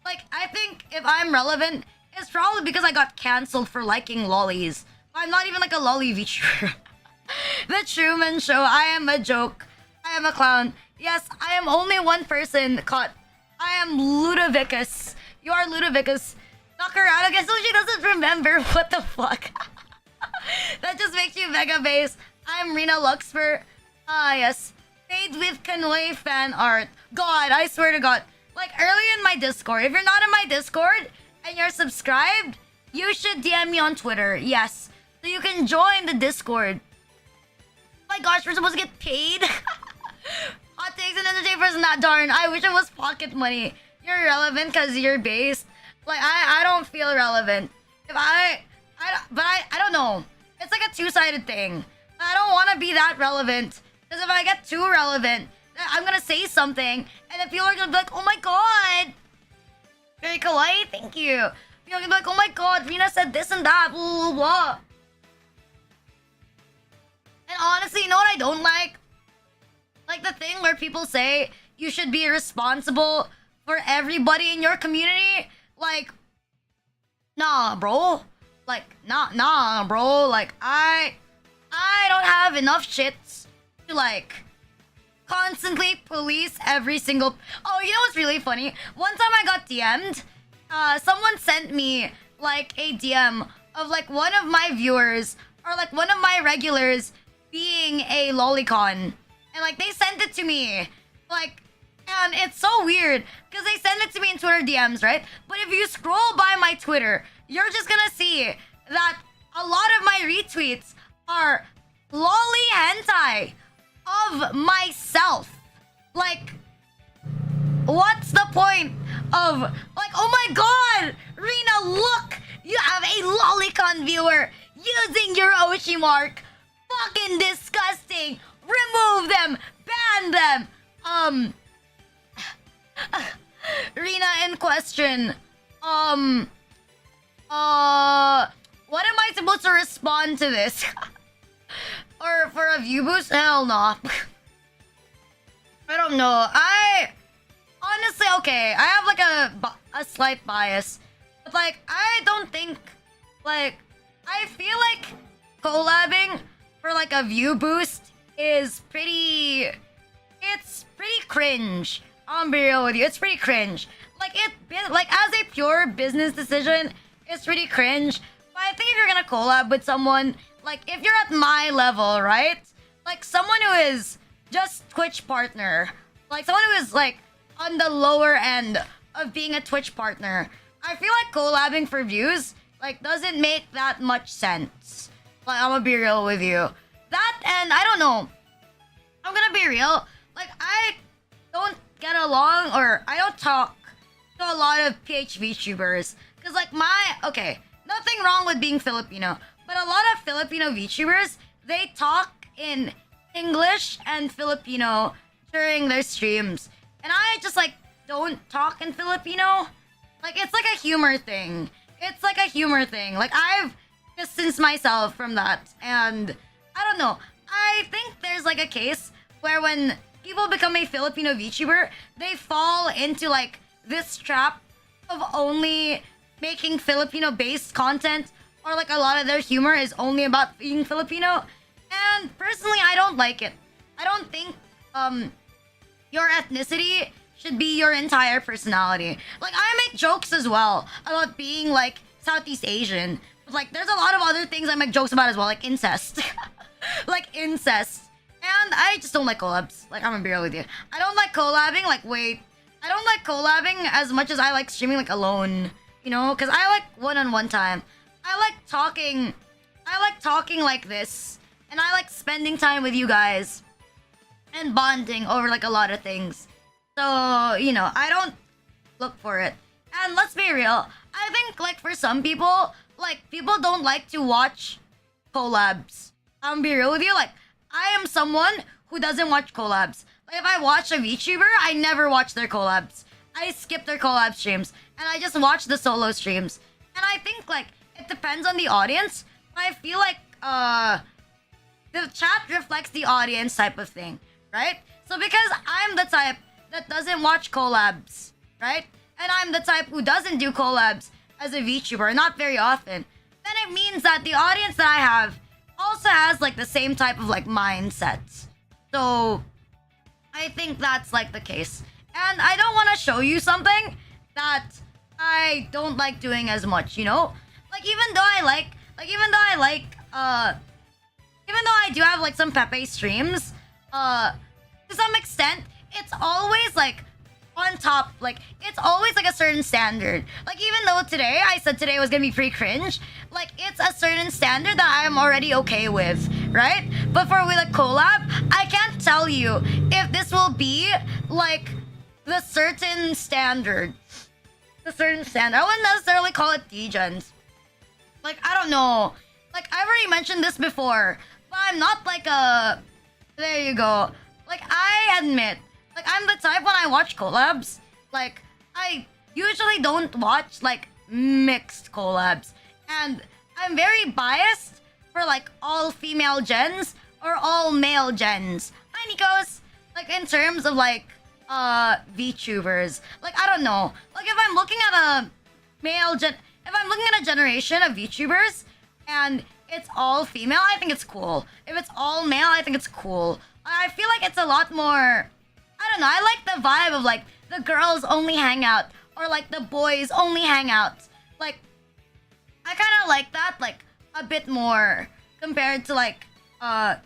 Like, I think if I'm relevant, it's probably because I got cancelled for liking lollies. I'm not even like a lolly VTuber. The Truman Show. I am a joke. I am a clown. Yes, I am only one person caught. I am Ludovicus. You are Ludovicus. Knock her out again so she doesn't remember. What the fuck? That just makes you mega base. I'm Rina Lucsper. Ah, yes. Paid with Kanoi fan art. God, I swear to God. Like, early in my Discord. If you're not in my Discord and you're subscribed, you should DM me on Twitter. Yes. So you can join the Discord. Oh my gosh, we're supposed to get paid? Hot takes and entertainers, not darn. I wish it was pocket money. You're relevant because you're based. Like, I don't feel relevant. If I don't know. It's like a two-sided thing. I don't want to be that relevant. Because if I get too relevant, I'm going to say something. And then people are going to be like, oh my god. Very kawaii, thank you. People are going to be like, oh my god, Rina said this and that, blah, blah, blah. And honestly, you know what I don't like? Like the thing where people say you should be responsible for everybody in your community. Like, nah, bro. Like, nah, bro. Like, I don't have enough shits to, like, constantly police every single... Oh, you know what's really funny? One time I got DM'd. Someone sent me, like, a DM of, like, one of my viewers or, like, one of my regulars being a lolicon. And, like, they sent it to me. Like, and it's so weird because they send it to me in Twitter DMs, right? But if you scroll by my Twitter, you're just gonna see that a lot of my retweets are lolly hentai of myself. Like, what's the point of, like, oh my god, Rina, look, you have a lolicon viewer using your Oshi mark. Fucking disgusting. Remove them. Ban them. Rina in question. What am I supposed to respond to this? Or for a view boost? Hell no. I don't know. Honestly, okay, I have like a slight bias. But like, I don't think, like, I feel like collabing for like a view boost is pretty... It's pretty cringe. I'll be real with you. It's pretty cringe. Like, as a pure business decision, it's pretty cringe. But I think if you're gonna collab with someone, like, if you're at my level, right? Like, someone who is just Twitch partner. Like, someone who is, like, on the lower end of being a Twitch partner. I feel like collabing for views, like, doesn't make that much sense. Like, I'm gonna be real with you. That, and I don't know. I'm gonna be real. Like, I don't get along, or I don't talk to a lot of PH VTubers. Because, like, okay, nothing wrong with being Filipino. But a lot of Filipino VTubers, they talk in English and Filipino during their streams. And I just, like, don't talk in Filipino. Like, it's like a humor thing. It's like a humor thing. Like, I've distanced myself from that. And I don't know. I think there's, like, a case where when people become a Filipino VTuber, they fall into, like, this trap of only making Filipino-based content, or like a lot of their humor is only about being Filipino. And personally, I don't like it. I don't think your ethnicity should be your entire personality. Like, I make jokes as well about being like Southeast Asian. But like, there's a lot of other things I make jokes about as well, like incest. Like incest. And I just don't like collabs. Like, I'm gonna be real with you. I don't like collabing. Like, wait. I don't like collabing as much as I like streaming like alone. You know? Because I like one-on-one time. I like talking. I like talking like this. And I like spending time with you guys. And bonding over like a lot of things. So, you know, I don't look for it. And let's be real. I think like for some people, like people don't like to watch collabs. I'm gonna be real with you. Like, I am someone who doesn't watch collabs. Like, if I watch a VTuber, I never watch their collabs. I skip their collab streams. And I just watch the solo streams. And I think, like, it depends on the audience. I feel like, the chat reflects the audience type of thing, right? So because I'm the type that doesn't watch collabs, right? And I'm the type who doesn't do collabs as a VTuber, not very often, then it means that the audience that I have also has like the same type of like mindsets. So I think that's like the case. And I don't want to show you something that I don't like doing as much, you know? Like even though I do have like some Pepe streams, to some extent, it's always like on top, like it's always like a certain standard. Like even though today I said today was gonna be pretty cringe, like it's a certain standard that I'm already okay with, right? But for with a collab, I can't tell you if this will be like the certain standard. The certain standard. I wouldn't necessarily call it degens. Like I don't know. Like I've already mentioned this before, but I'm not like a. There you go. Like I admit. Like, I'm the type when I watch collabs, like, I usually don't watch, like, mixed collabs. And I'm very biased for, like, all-female gens or all-male gens. Hi, Nikos! Like, in terms of, like, VTubers. Like, I don't know. Like, if I'm looking at if I'm looking at a generation of VTubers, and it's all female, I think it's cool. If it's all male, I think it's cool. I feel like it's a lot more... I don't know, I like the vibe of like the girls only hang out or like the boys only hang out. Like I kind of like that like a bit more compared to like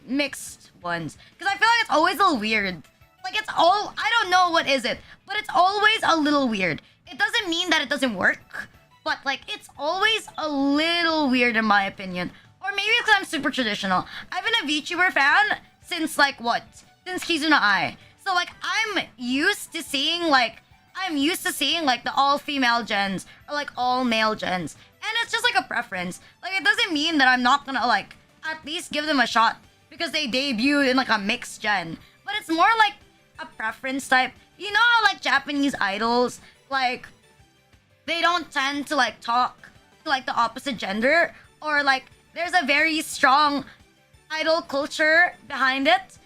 mixed ones, because I feel like it's always a little weird. Like it's all, I don't know what is it, but it's always a little weird. It doesn't mean that it doesn't work, but like it's always a little weird in my opinion. Or maybe it's because I'm super traditional. I've been a VTuber fan since like what? Since Kizuna Ai. So like I'm used to seeing like the all-female gens or like all-male gens. And it's just like a preference. Like it doesn't mean that I'm not gonna like at least give them a shot because they debuted in like a mixed gen. But it's more like a preference type. You know how like Japanese idols, like they don't tend to like talk to like the opposite gender, or like there's a very strong idol culture behind it.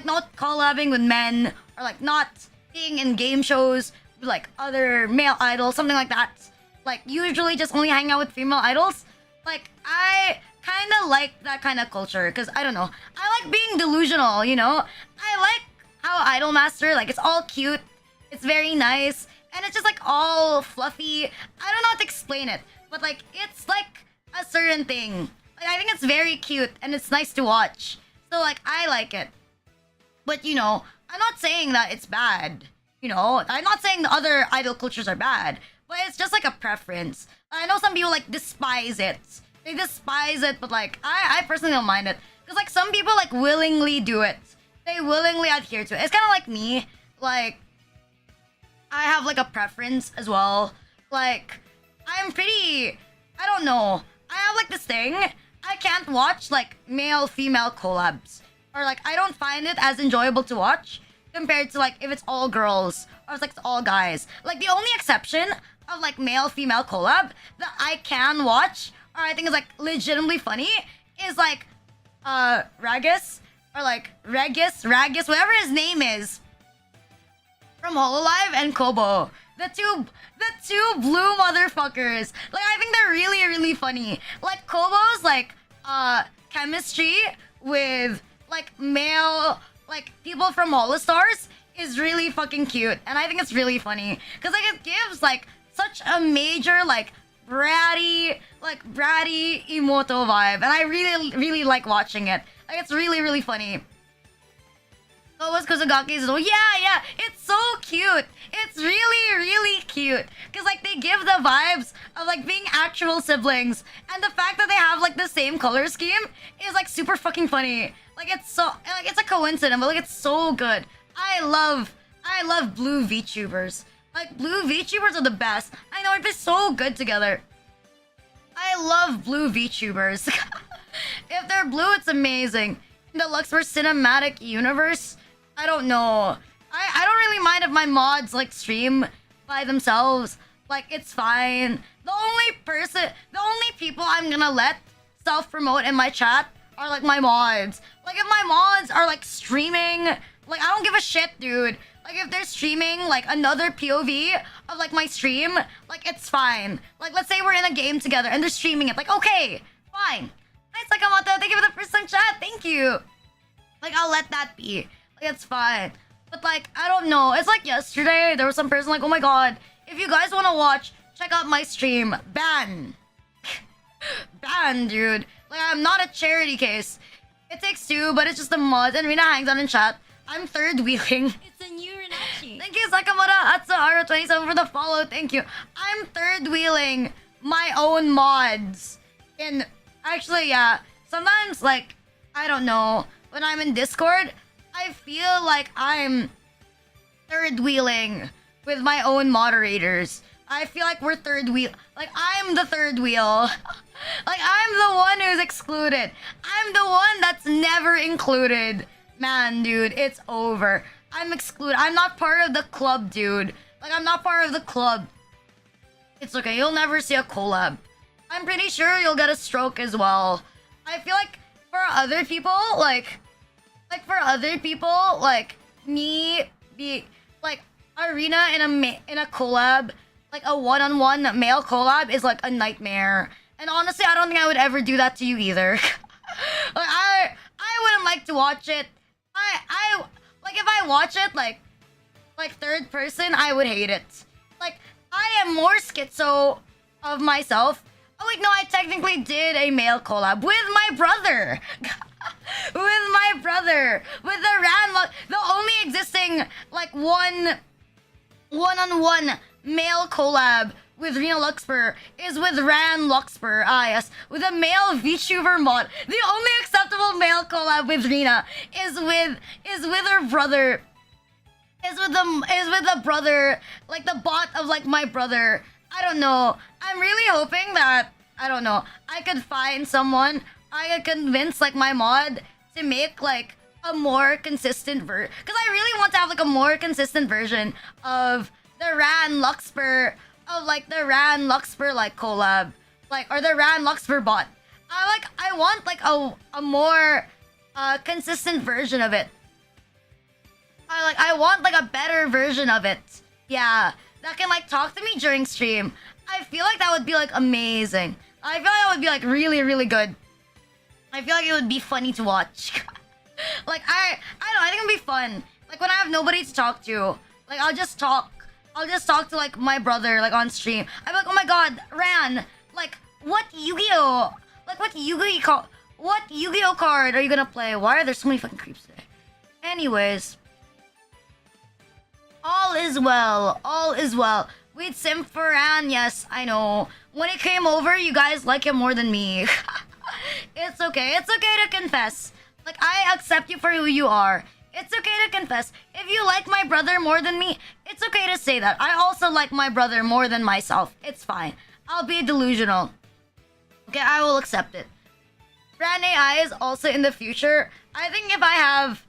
Not collabing with men, or like not being in game shows with like other male idols, something like that. Like usually just only hang out with female idols. Like I kind of like that kind of culture because I don't know. I like being delusional, you know? I like how Idol Master, like it's all cute. It's very nice. And it's just like all fluffy. I don't know how to explain it. But like it's like a certain thing. Like I think it's very cute and it's nice to watch. So like I like it. But you know, I'm not saying that it's bad. You know, I'm not saying the other idol cultures are bad. But it's just like a preference. I know some people like despise it. They despise it, but like I personally don't mind it. Because like some people like willingly do it. They willingly adhere to it. It's kind of like me. Like I have like a preference as well. Like I'm pretty, I don't know. I have like this thing. I can't watch like male-female collabs. Or like I don't find it as enjoyable to watch compared to like if it's all girls or it's like it's all guys. Like the only exception of like male-female collab that I can watch or I think is like legitimately funny is like Ragus or like Regis, whatever his name is, from Hololive and Kobo. the two blue motherfuckers. Like I think they're really really funny. Like Kobo's like chemistry with like male like people from Holostars is really fucking cute, and I think it's really funny because like it gives like such a major like bratty emoto vibe, and I really really like watching it. Like it's really really funny. Oh, was Kuzugaki's yeah, it's so cute. It's really, really cute. Cause like they give the vibes of like being actual siblings. And the fact that they have like the same color scheme is like super fucking funny. Like it's so like it's a coincidence, but like it's so good. I love blue VTubers. Like blue VTubers are the best. I know they're so good together. I love blue VTubers. If they're blue, it's amazing. In the Lucsper cinematic universe, I don't know. I don't really mind if my mods like stream by themselves. Like it's fine. The only people I'm gonna let self-promote in my chat are like my mods. Like if my mods are like streaming, like I don't give a shit, dude. Like if they're streaming like another POV of like my stream, like it's fine. Like let's say we're in a game together and they're streaming it. Like okay, fine. Nice, like thank you for the first time chat. Thank you. Like I'll let that be. Like it's fine. But like I don't know. It's like yesterday there was some person like, oh my god, if you guys want to watch, check out my stream. Ban. Ban, dude. Like I'm not a charity case. It takes two, but it's just the mods, and Rina hangs out in chat. I'm third wheeling. It's a new Renachi. Thank you, Sakamura Atsuhara27 for the follow. Thank you. I'm third wheeling my own mods. In actually, yeah. Sometimes like I don't know. When I'm in Discord, I feel like I'm third wheeling with my own moderators. I feel like we're third wheel. Like I'm the third wheel. Like I'm the one who's excluded. I'm the one that's never included. Man, dude, it's over. I'm excluded. I'm not part of the club, dude. Like I'm not part of the club. It's okay. You'll never see a collab. I'm pretty sure you'll get a stroke as well. I feel like for other people, like me be like Arena in a collab, like a one-on-one male collab is like a nightmare. And honestly, I don't think I would ever do that to you either. Like I wouldn't like to watch it. I like if I watch it like third person, I would hate it. Like I am more schizo of myself. Oh wait, no, I technically did a male collab with my brother. With the the only existing like one-on-one male collab with Rina Lucsper is with Rina Lucsper. Ah yes, with a male VTuber mod. The only acceptable male collab with Rina is with her brother. Is with the brother, like the bot of like my brother. I don't know. I'm really hoping that I don't know. I could find someone. I could convince like my mod to make like a more consistent version, because I really want to have like a more consistent version of the Rina Lucsper like collab, like or the Rina Lucsper bot. I want like a more consistent version of it. I want like a better version of it. Yeah, that can like talk to me during stream. I feel like that would be like amazing. I feel like that would be like really really good. I feel like it would be funny to watch. Like I don't know, I think it'd be fun. Like when I have nobody to talk to, like I'll just talk to like my brother like on stream. I'm like, oh my god, Ran, like what Yu-Gi-Oh, like what Yu-Gi-Oh card are you gonna play? Why are there so many fucking creeps today? Anyways, all is well. All is well. We'd sim for Ran, yes, I know. When he came over, you guys like him more than me. It's okay. It's okay to confess. Like, I accept you for who you are. It's okay to confess. If you like my brother more than me, it's okay to say that. I also like my brother more than myself. It's fine. I'll be delusional. Okay, I will accept it. Ran AI is also in the future. I think if I have...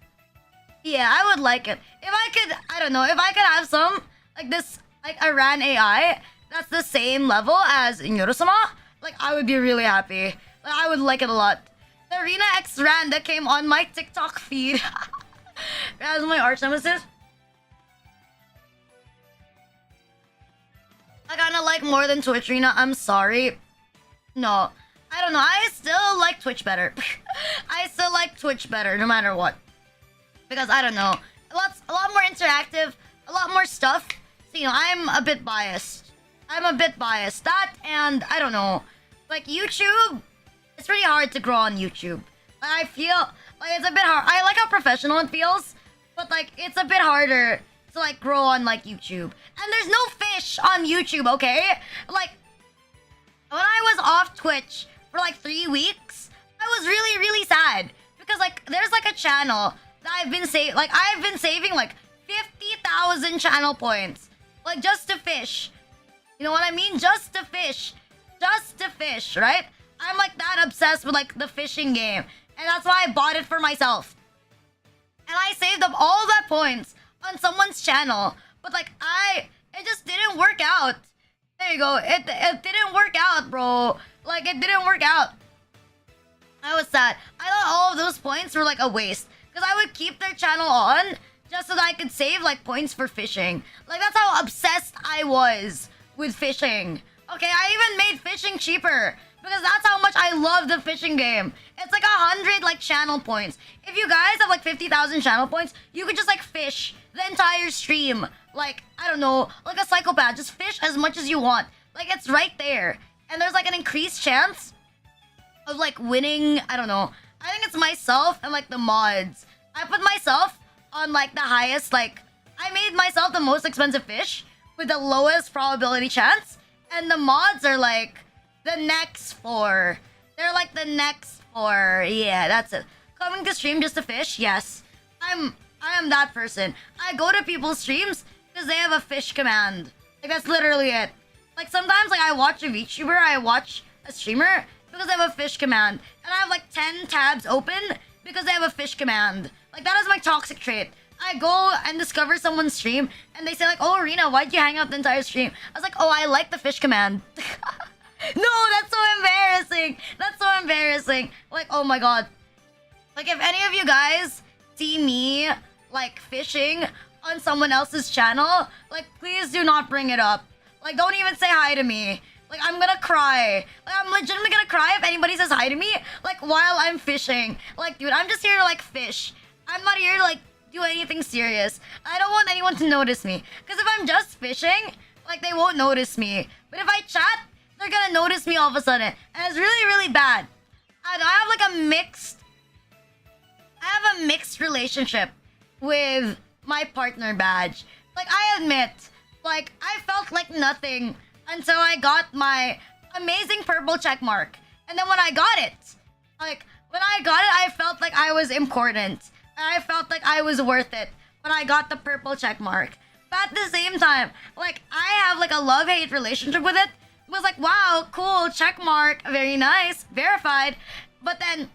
Yeah, I would like it. If I could... I don't know. If I could have some... Like this... Like a Ran AI that's the same level as Nyoro-sama, like I would be really happy. Like, I would like it a lot. The Rina X Ran that came on my TikTok feed. As my arch nemesis. I kinda like more than Twitch, Rina. I'm sorry. No. I don't know. I still like Twitch better. I still like Twitch better, no matter what. Because, I don't know. A lot more interactive. A lot more stuff. So, I'm a bit biased. That, and, I don't know. Like, YouTube, it's pretty hard to grow on YouTube. I feel like it's a bit hard. I like how professional it feels. But, like, it's a bit harder to, like, grow on, like, YouTube. And there's no fish on YouTube, okay? Like, when I was off Twitch for like 3 weeks, I was really, really sad. Because like there's like a channel that I've been saving like 50,000 channel points. Like just to fish. You know what I mean? Just to fish. Just to fish, right? I'm like that obsessed with like the fishing game. And that's why I bought it for myself. And I saved up all that points on someone's channel. But like it just didn't work out. There you go. It didn't work out, bro. Like, it didn't work out. I was sad. I thought all of those points were, like, a waste. Because I would keep their channel on just so that I could save, like, points for fishing. Like, that's how obsessed I was with fishing. Okay, I even made fishing cheaper. Because that's how much I love the fishing game. It's like 100, like, channel points. If you guys have, like, 50,000 channel points, you could just, like, fish the entire stream. Like, I don't know, like a psychopath. Just fish as much as you want. Like, it's right there. And there's, like, an increased chance of, like, winning. I don't know. I think it's myself and, like, the mods. I put myself on, like, the highest, like... I made myself the most expensive fish with the lowest probability chance. And the mods are, like, the next 4. They're, like, the next 4. Yeah, that's it. Coming to stream just to fish? Yes. I am that person. I go to people's streams because they have a fish command. Like, that's literally it. Like, sometimes, like, I watch a VTuber, I watch a streamer because they have a fish command. And I have, like, 10 tabs open because they have a fish command. Like, that is my toxic trait. I go and discover someone's stream, and they say, like, oh, Rina, why'd you hang out the entire stream? I was like, oh, I like the fish command. No, that's so embarrassing. That's so embarrassing. Like, oh my god. Like, if any of you guys see me, like, fishing on someone else's channel, like, please do not bring it up. Like, don't even say hi to me. Like, I'm gonna cry. Like, I'm legitimately gonna cry if anybody says hi to me, like, while I'm fishing. Like, dude, I'm just here to, like, fish. I'm not here to, like, do anything serious. I don't want anyone to notice me. Because if I'm just fishing, like, they won't notice me. But if I chat, they're gonna notice me all of a sudden. And it's really, really bad. I have, like, I have a mixed relationship with my partner badge. Like, I admit, like, I felt like nothing until I got my amazing purple check mark. And then when I got it, like, I felt like I was important. And I felt like I was worth it when I got the purple check mark. But at the same time, like, I have, like, a love-hate relationship with it. It was like, wow, cool, check mark, very nice, verified. But then,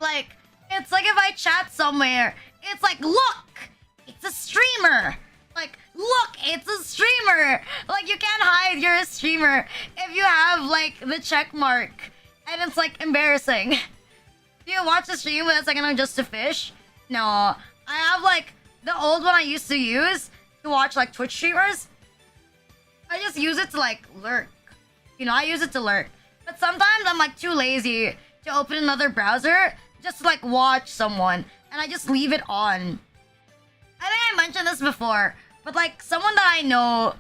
like, it's like if I chat somewhere, it's like, look, it's a streamer. Like, look, it's a streamer. Like, you can't hide you're a streamer if you have, like, the check mark. And it's, like, embarrassing. Do you watch the stream with a second on just to fish? No. I have, like, the old one I used to use to watch, like, Twitch streamers. I just use it to, like, lurk. You know, I use it to lurk. But sometimes I'm, like, too lazy to open another browser just to, like, watch someone. And I just leave it on. I think I mentioned this before. But, like, someone that I know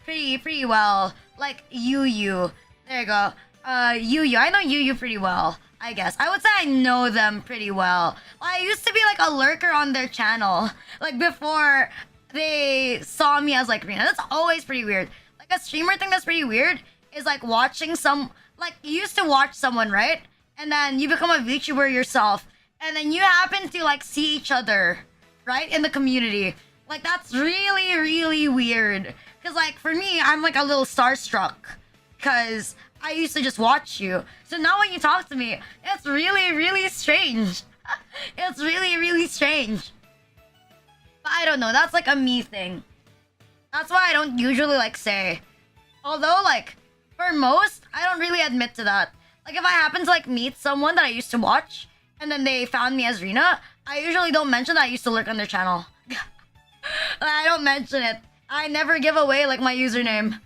pretty well. Like, Yu. There you go. Yu. I know Yu pretty well, I guess. I would say I know them pretty well. I used to be, like, a lurker on their channel. Like, before they saw me as, like, Rina. That's always pretty weird. Like, a streamer thing that's pretty weird is, like, watching some... Like, you used to watch someone, right? And then you become a VTuber yourself. And then you happen to, like, see each other, right? In the community. Like, that's really, really weird. Because, like, for me, I'm, like, a little starstruck. Because I used to just watch you. So now when you talk to me, it's really, really strange. It's really, really strange. But I don't know. That's, like, a me thing. That's why I don't usually, like, say. Although, like, for most, I don't really admit to that. Like, if I happen to, like, meet someone that I used to watch, and then they found me as Rina, I usually don't mention that I used to lurk on their channel. I don't mention it. I never give away, like, my username.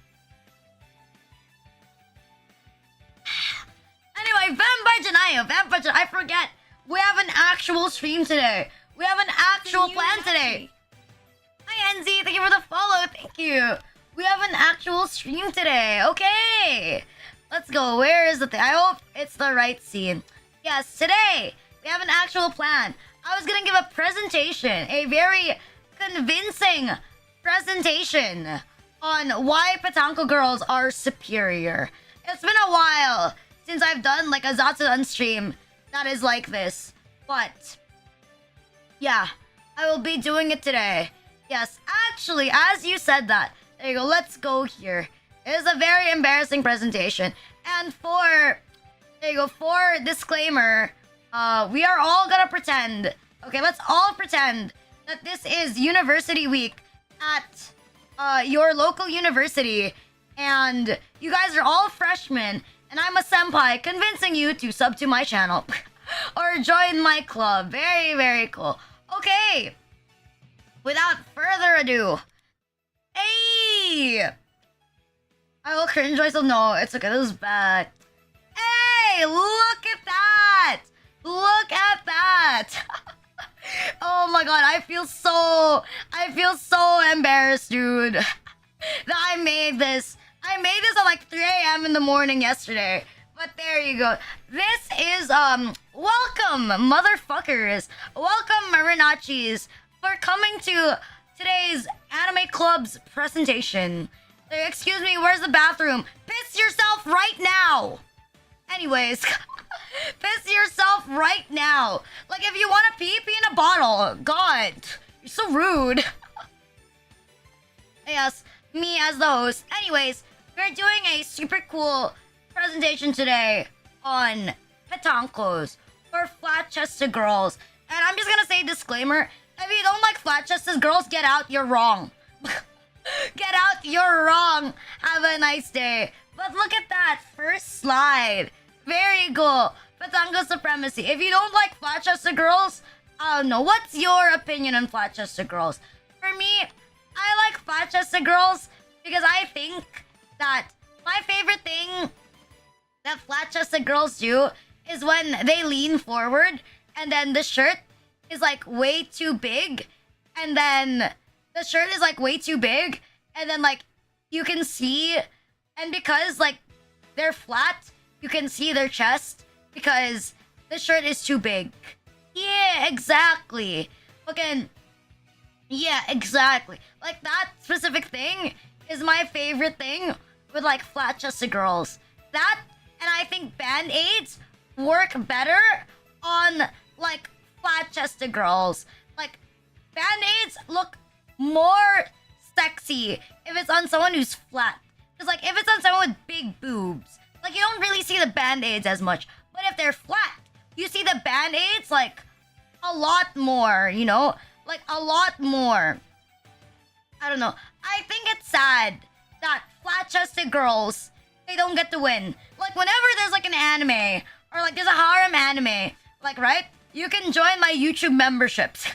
tayo. Vampire, I forget. We have an actual stream today. We have an actual plan today. Hi, NZ. Thank you for the follow. Thank you. We have an actual stream today. Okay. Let's go. Where is the thing? I hope it's the right scene. Yes, today we have an actual plan. I was gonna give a presentation, a very convincing presentation on why Patanko girls are superior. It's been a while since I've done like a Zatsudan stream that is like this. But yeah, I will be doing it today. Yes, actually, as you said that, there you go, let's go here. It is a very embarrassing presentation. And for, there you go, for disclaimer, we are all gonna pretend, okay, let's all pretend that this is University Week at your local university, and you guys are all freshmen, and I'm a senpai convincing you to sub to my channel or join my club. Very, very cool. Okay, without further ado, hey! I will cringe myself. No, it's okay. This is bad. Hey, look at that! Look at that! Oh my god, I feel so embarrassed, dude. That I made this. I made this at like 3 a.m. in the morning yesterday. But there you go. This is welcome, motherfuckers. Welcome, Marinachis, for coming to today's anime club's presentation. Excuse me, where's the bathroom? Piss yourself right now! Anyways, piss yourself right now. Like, if you want to pee, pee in a bottle. God, you're so rude. Yes, me as the host. Anyways, we're doing a super cool presentation today on petankos, or flat-chested girls. And I'm just gonna say disclaimer, if you don't like flat-chested girls, get out, you're wrong. Get out, you're wrong. Have a nice day. But look at that first slide. Very cool. Patango Supremacy. If you don't like flat-chested girls, I don't know. What's your opinion on flat-chested girls? For me, I like flat-chested girls because I think that my favorite thing that flat-chested girls do is when they lean forward and then the shirt is like way too big, and then the shirt is like way too big, and then like you can see, and because like they're flat, you can see their chest because the shirt is too big. Yeah, exactly. Okay. Yeah, exactly. Like that specific thing is my favorite thing with like flat-chested girls. That, and I think band-aids work better on like flat-chested girls. Like band-aids look more sexy if it's on someone who's flat. Because like if it's on someone with big boobs, like you don't really see the band-aids as much. But if they're flat, you see the band-aids like a lot more, you know? Like a lot more. I don't know. I think it's sad that flat-chested girls, they don't get to win. Like whenever there's like an anime, or like there's a harem anime, like right? You can join my YouTube memberships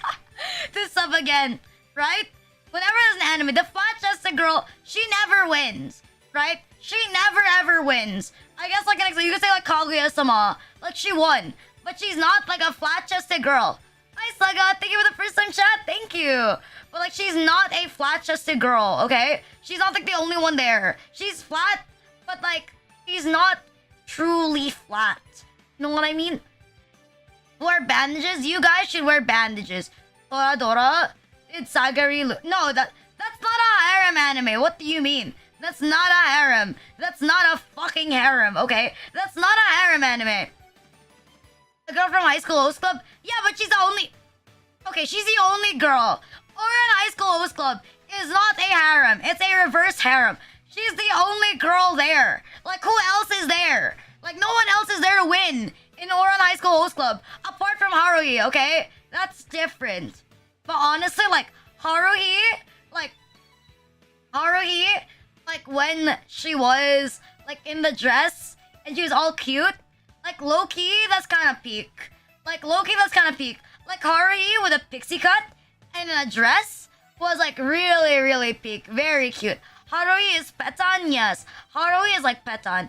to sub again, right? Whenever there's an anime, the flat-chested girl, she never wins, right? She never ever wins. I guess like you could say like Kaguya-sama, like she won, but she's not like a flat-chested girl. Hi Saga, thank you for the first time chat, thank you. But like she's not a flat-chested girl, okay? She's not like the only one there. She's flat, but like she's not truly flat. You know what I mean? Wear bandages? You guys should wear bandages. Dora Dora, it's Sagari. No, that's not a harem anime. What do you mean? That's not a harem. That's not a fucking harem, okay? That's not a harem anime. The girl from High School Host Club? Yeah, but she's the only... Okay, she's the only girl. Oran High School Host Club is not a harem. It's a reverse harem. She's the only girl there. Like, who else is there? Like, no one else is there to win in Oran High School Host Club, apart from Haruhi, okay? That's different. But honestly, like, Haruhi, like, when she was, like, in the dress, and she was all cute, like, low-key, that's kind of peak. Like, low-key, that's kind of peak. Like, Haruhi with a pixie cut and in a dress was, like, really, really peak. Very cute. Haruhi is petan, yes. Haruhi is, like, petan.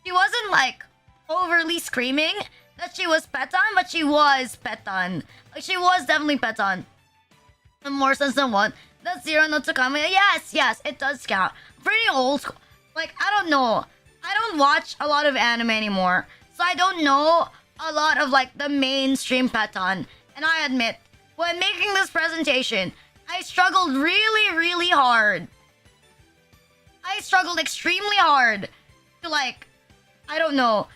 She wasn't, like, overly screaming that she was petan, but she was petan. Like, she was definitely petan. In more sense than one. That's Zero no Tsukami. Yes, it does count. Pretty old school. Like, I don't know. I don't watch a lot of anime anymore. So I don't know a lot of, like, the mainstream petan. And I admit, when making this presentation, I struggled really, really hard. I struggled extremely hard to, like, I don't know,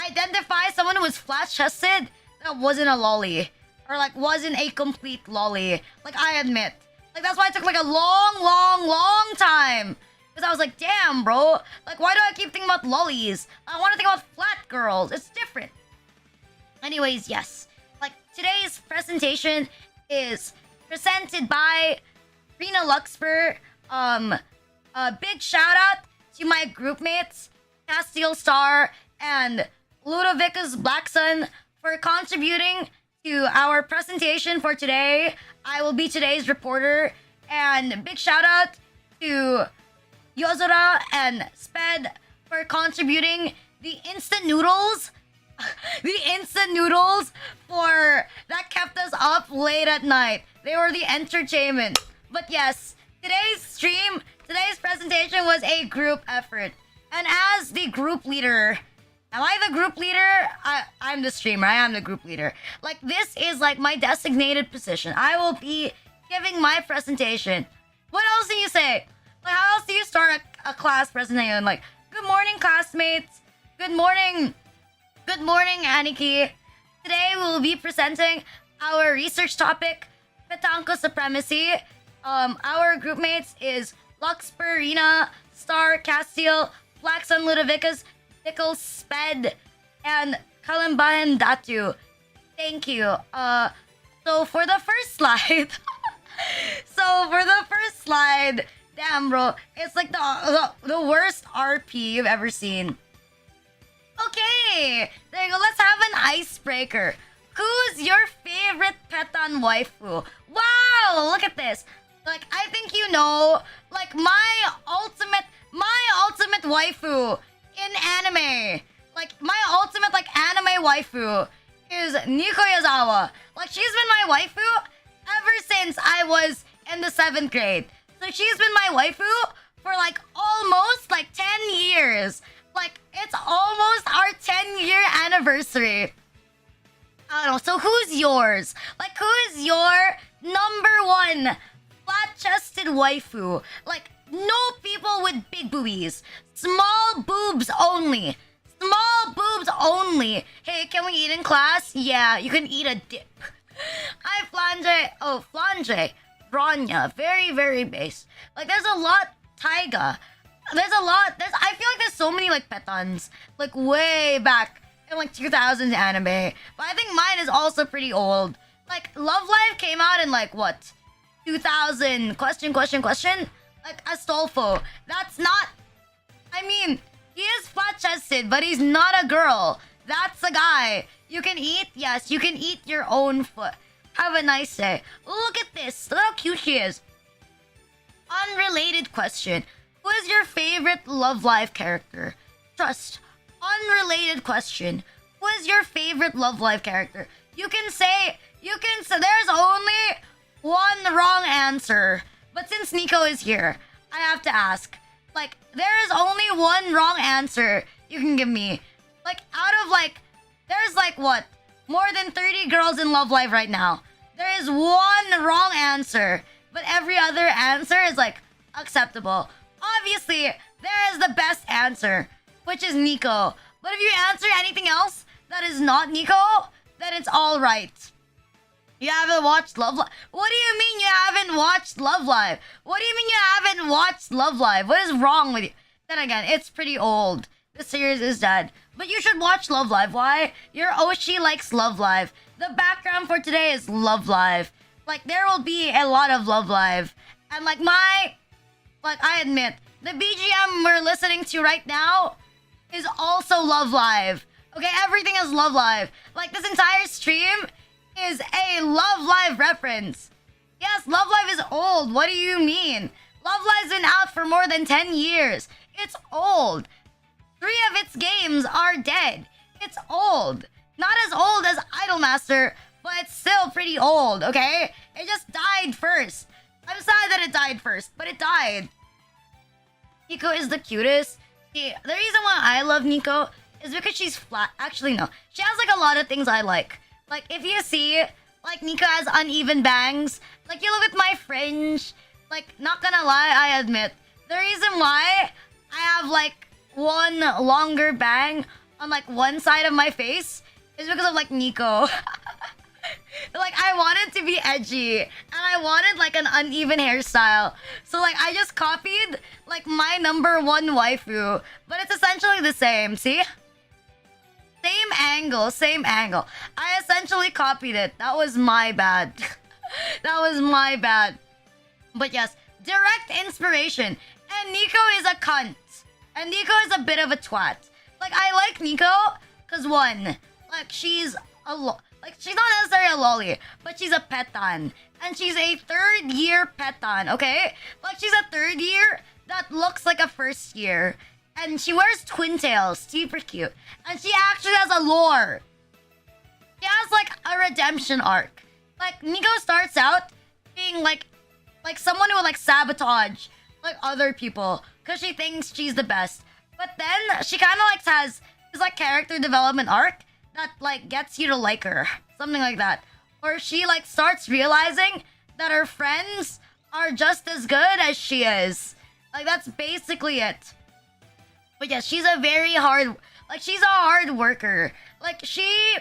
identify someone who was flat-chested that wasn't a lolly. Or, like, wasn't a complete lolly. Like, I admit. Like, that's why it took, like, a long time. Because I was like, damn, bro. Like, why do I keep thinking about lollies? I want to think about flat girls. It's different. Anyways, yes. Like, today's presentation is presented by Rina Lucsper. A big shout out to my group mates, Castile Star and Ludovicus Blackson, for contributing to our presentation for today. I will be today's reporter. And big shout out to Yozora and Sped for contributing the instant noodles. The instant noodles for that kept us up late at night. They were the entertainment. But yes, today's presentation was a group effort. And as the group leader, am I the group leader? I'm the streamer. I am the group leader. Like, this is like my designated position. I will be giving my presentation. What else do you say? Like, how else do you start a class presentation? Like, good morning, classmates. Good morning. Good morning, Aniki. Today we will be presenting our research topic, Petanco Supremacy. Our group mates is Lucsper, Rina, Star, Castile, Blackson, Ludovicus, Pickles, Sped, and Kalimbahan Datu. Thank you. So for the first slide, damn, bro, it's like the worst RP you've ever seen. Okay, there you go. Let's have an icebreaker. Who's your favorite petan waifu? Wow, look at this. Like, I think you know, like, my ultimate waifu in anime. Like, my ultimate, like, anime waifu is Nico Yazawa. Like, she's been my waifu ever since I was in the 7th grade. So she's been my waifu for, like, almost, like, 10 years. Like, it's almost our 10-year anniversary. I don't know. So who's yours? Like, who's your number one flat-chested waifu? Like, no people with big boobies. Small boobs only. Small boobs only. Hey, can we eat in class? Yeah, you can eat a dip. Hi, Flange. Oh, Flange. Bronya. Very, very base. Like, there's a lot. Taiga. There's a lot. I feel like there's so many, like, petons. Like, way back in, like, 2000s anime. But I think mine is also pretty old. Like, Love Live came out in, like, what? 2000. Question. Like, Astolfo. That's not... I mean, he is flat-chested, but he's not a girl. That's a guy. You can eat? Yes, you can eat your own foot. Have a nice day. Look at this. Look how cute she is. Unrelated question. Who is your favorite Love Live character? Just unrelated question. Who is your favorite Love Live character? You can say, there's only one wrong answer. But since Nico is here, I have to ask. Like, there is only one wrong answer you can give me. Like, out of, like, there's, like, what? More than 30 girls in Love Live right now. There is one wrong answer. But every other answer is, like, acceptable. Obviously, there is the best answer, which is Nico. But if you answer anything else that is not Nico, then it's all right. You haven't watched Love Live? What do you mean you haven't watched Love Live? What do you mean you haven't watched Love Live? What is wrong with you? Then again, it's pretty old. The series is dead. But you should watch Love Live. Why? Your Oshi likes Love Live. The background for today is Love Live. Like, there will be a lot of Love Live. And, like, I admit, the BGM we're listening to right now is also Love Live. Okay, everything is Love Live. Like, this entire stream is a Love Live reference. Yes, Love Live is old. What do you mean? Love Live's been out for more than 10 years. It's old. 3 of its games are dead. It's old. Not as old as Idolmaster, but it's still pretty old, okay? It just died first. I'm sad that it died first, but it died. Nico is the cutest. See, the reason why I love Nico is because she's flat. Actually, no. She has like a lot of things I like. Like, if you see, like, Nico has uneven bangs. Like, you look at my fringe. Like, not gonna lie, I admit. The reason why I have, like, one longer bang on, like, one side of my face is because of, like, Nico. Like, I wanted to be edgy. And I wanted, like, an uneven hairstyle. So, like, I just copied, like, my #1 waifu. But it's essentially the same, see? Same angle, same angle. I essentially copied it. That was my bad. That was my bad. But yes, direct inspiration. And Nico is a cunt. And Nico is a bit of a twat. Like, I like Nico because, one, like, she's she's not necessarily a lolly, but she's a petan. And she's a third-year petan, okay? Like, she's a third year that looks like a first year. And she wears twin tails, super cute. And she actually has a lore. She has, like, a redemption arc. Like, Nico starts out being, like someone who would, like, sabotage, like, other people. Because she thinks she's the best. But then, she kind of, like, has this, like, character development arc that, like, gets you to like her. Something like that. Or she, like, starts realizing that her friends are just as good as she is. Like, that's basically it. But yeah, she's a very hard... Like, she's a hard worker. Like, she,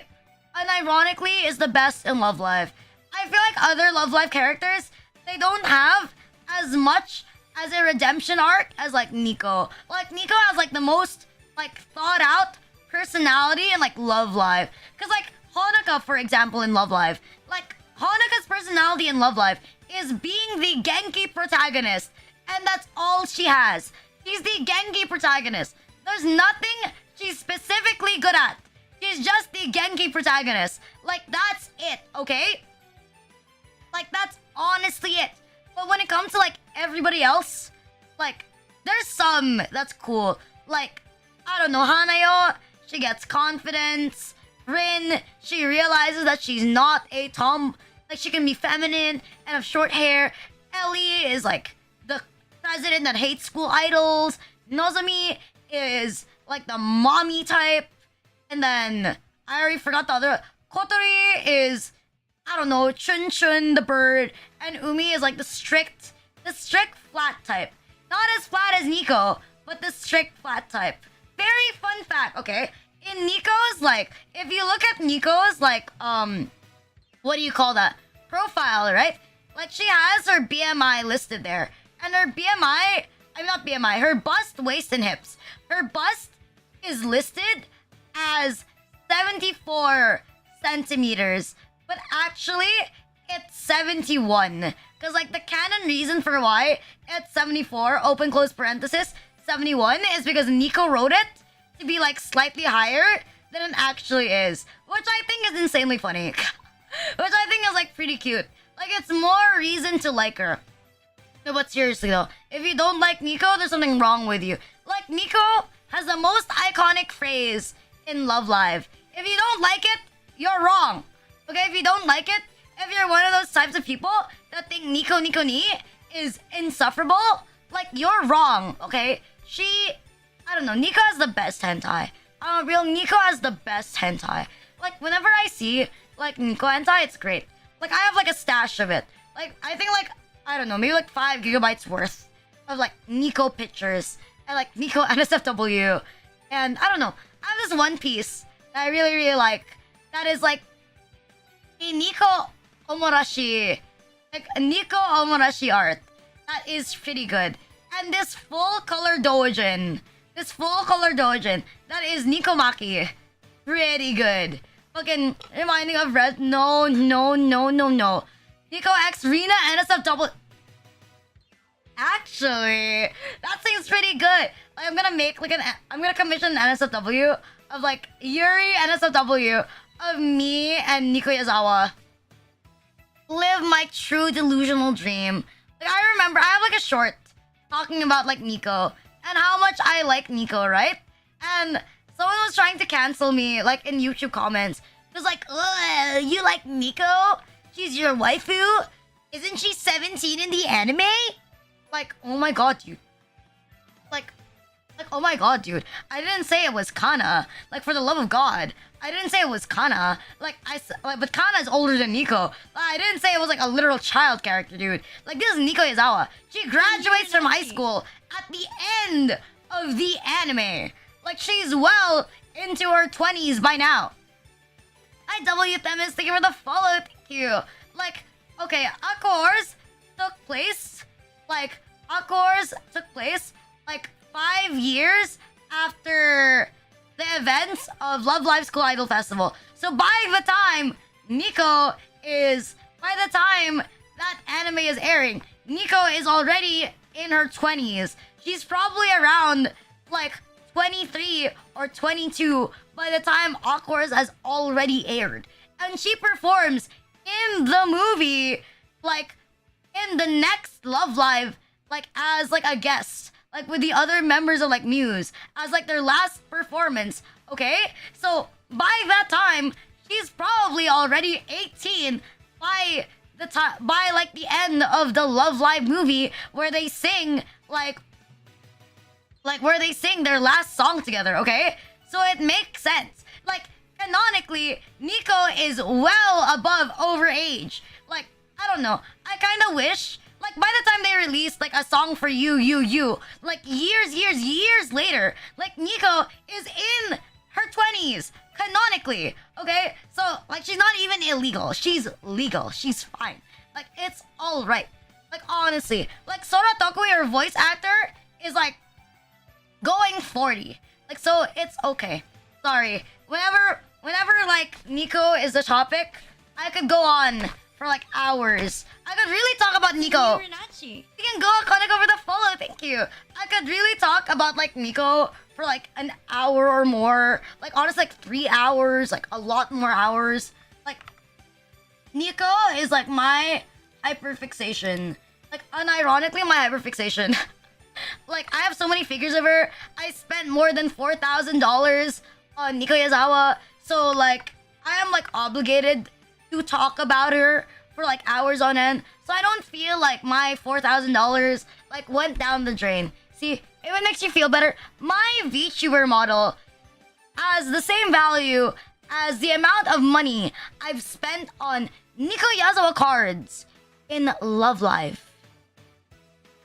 unironically, is the best in Love Live. I feel like other Love Live characters, they don't have as much as a redemption arc as, like, Nico. Like, Nico has, like, the most, like, thought-out personality in, like, Love Live. Because, like, Honoka, for example, in Love Live. Like, Honoka's personality in Love Live is being the Genki protagonist. And that's all she has. She's the Genki protagonist. There's nothing she's specifically good at. She's just the Genki protagonist. Like, that's it, okay? Like, that's honestly it. But when it comes to, like, everybody else, like, there's some that's cool. Like, I don't know, Hanayo, she gets confidence. Rin, she realizes that she's not a tom. Like, she can be feminine and have short hair. Ellie is, like, the president that hates school idols. Nozomi is like the mommy type. And then I already forgot the other. Kotori is, I don't know, Chun Chun the bird. And Umi is like the strict flat type. Not as flat as Nico, but the strict flat type. Very fun fact, okay? In Nico's, like, if you look at Nico's, like, what do you call that? Profile, right? Like, she has her BMI listed there. And her BMI, not BMI, her bust, waist, and hips. Her bust is listed as 74 centimeters. But actually, it's 71. Because, like, the canon reason for why it's 74, open close parenthesis, 71, is because Nico wrote it to be, like, slightly higher than it actually is. Which I think is insanely funny. Which I think is, like, pretty cute. Like, it's more reason to like her. No, but seriously though, if you don't like Nico, there's something wrong with you. Like, Nico has the most iconic phrase in Love Live. If you don't like it, you're wrong. Okay, if you don't like it, if you're one of those types of people that think Nico ni is insufferable, like, you're wrong, okay? I don't know, Nico has the best hentai. Nico has the best hentai. Like, whenever I see, like, Nico hentai, it's great. Like, I have, like, a stash of it. Like, I think, like, I don't know, maybe, like, 5 gigabytes worth of, like, Nico pictures. And, like, Nico NSFW. And, I don't know, I have this one piece that I really, really like. That is, like, a Nico Omorashi. Like, a Nico Omorashi art. That is pretty good. And this full color doujin. That is Nico Maki. Pretty good. Fucking reminding of Red. No. Nico X Rina NSFW. Actually, that seems pretty good. Like, I'm gonna commission an NSFW of, like, Yuri NSFW of me and Nico Yazawa. Live my true delusional dream. Like, I remember, I have, like, a short talking about, like, Nico and how much I like Nico, right? And someone was trying to cancel me, like, in YouTube comments. It was like, ugh, you like Nico? She's your waifu? Isn't she 17 in the anime? Like, oh my god, dude. Like, oh my god, dude. I didn't say it was Kana. Like, for the love of God. I didn't say it was Kana. But Kana is older than Nico. I didn't say it was like a literal child character, dude. Like, this is Nico Yazawa. She graduates from high school at the end of the anime. Like, she's well into her 20s by now. Hi, WFMS. Thank you for the follow. Thank you. Like, okay, Accords took place, like, 5 years after the events of Love Live School Idol Festival. So by the time that anime is airing, Nico is already in her 20s. She's probably around like 23 or 22 by the time Awkward has already aired. And she performs in the movie, like, in the next Love Live, like, as like a guest. Like, with the other members of, like, Muse, as, like, their last performance, okay? So, by that time, she's probably already 18 by the end of the Love Live movie, where they sing, where they sing their last song together, okay? So, it makes sense. Like, canonically, Nico is well above overage. Like, I don't know. I kind of wish... Like, by the time they released, like, a song for you, like, years later, like, Nico is in her 20s, canonically, okay? So, like, she's not even illegal. She's legal. She's fine. Like, it's alright. Like, honestly. Like, Sora Tokui, her voice actor, is, like, going 40. Like, so, it's okay. Sorry. Whenever, like, Nico is the topic, I could go on for like hours. I could really talk about Nico. You can go for the follow, thank you. I could really talk about like Nico for like an hour or more. Like honestly, like 3 hours, like a lot more hours. Like Nico is like my hyperfixation. Like unironically my hyperfixation. Like I have so many figures of her. I spent more than $4,000 on Nico Yazawa. So like I am like obligated to talk about her for like hours on end, so I don't feel like my $4,000 like went down the drain. See, if it makes you feel better, my VTuber model has the same value as the amount of money I've spent on Nico Yazawa cards in Love Live.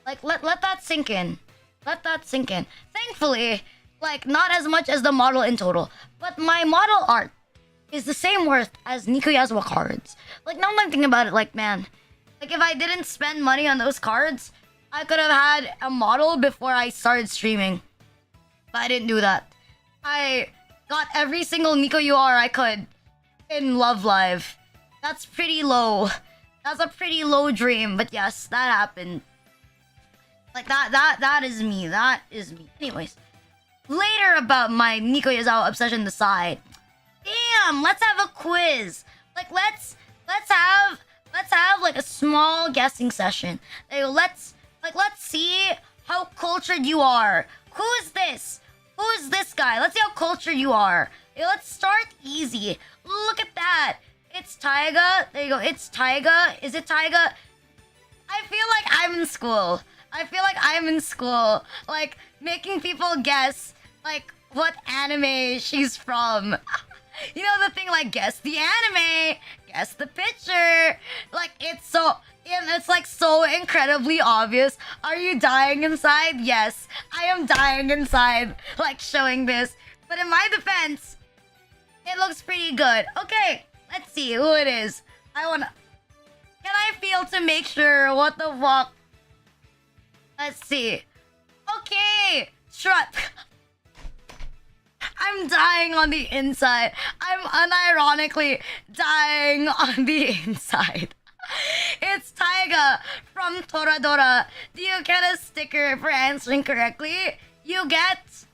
Like let that sink in. Let that sink in. Thankfully, like not as much as the model in total, but my model art is the same worth as Nico Yazawa cards. Like, now I'm thinking about it, like, man, like, if I didn't spend money on those cards, I could have had a model before I started streaming. But I didn't do that. I got every single Nico UR I could in Love Live. That's pretty low. That's a pretty low dream, but yes, that happened. Like, that is me. That is me. Anyways, later about my Nico Yazawa obsession aside, damn, let's have a quiz. Like let's have like a small guessing session. Let's see how cultured you are. Who's this? Who's this guy? Let's see how cultured you are. Let's start easy. Look at that. It's Taiga. There you go. It's Taiga. Is it Taiga? I feel like I'm in school. Like making people guess like what anime she's from. You know the thing, like, guess the anime, guess the picture. Like, it's like so incredibly obvious. Are you dying inside? Yes, I am dying inside, like, showing this. But in my defense, it looks pretty good. Okay, let's see who it is. Can I feel to make sure? What the fuck? Let's see. Okay, Strut. I'm dying on the inside. I'm unironically dying on the inside. It's Taiga from Toradora. Do you get a sticker for answering correctly? You get...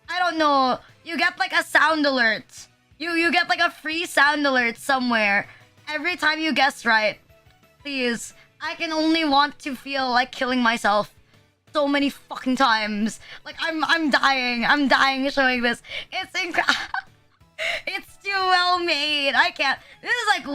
I don't know. You get like a sound alert. You get like a free sound alert somewhere every time you guess right. Please. I can only want to feel like killing myself so many fucking times. Like I'm dying. I'm dying showing this. It's it's too well made. I can't. This is like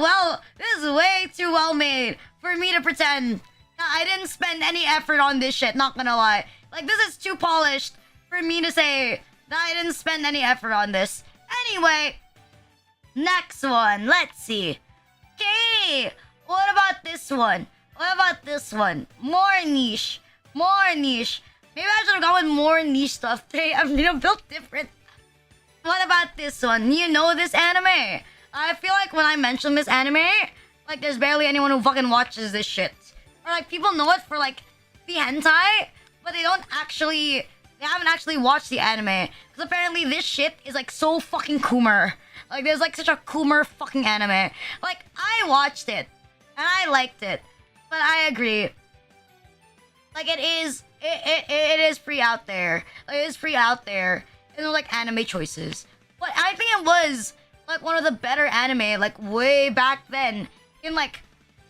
this is way too well made for me to pretend that I didn't spend any effort on this shit, not gonna lie. Like this is too polished for me to say that I didn't spend any effort on this. Anyway, next one. Let's see. Okay, what about this one? What about this one? More niche. More niche. Maybe I should have gone with more niche stuff today. I'm built different. What about this one? You know this anime? I feel like when I mention this anime, like there's barely anyone who fucking watches this shit. Or like people know it for like the hentai, but they haven't actually watched the anime. Because apparently this shit is like so fucking Coomer. Like there's like such a Coomer fucking anime. Like I watched it and I liked it, but I agree. Like it is pretty out there. Like it is pretty out there. And they're like anime choices. But I think it was like one of the better anime like way back then in like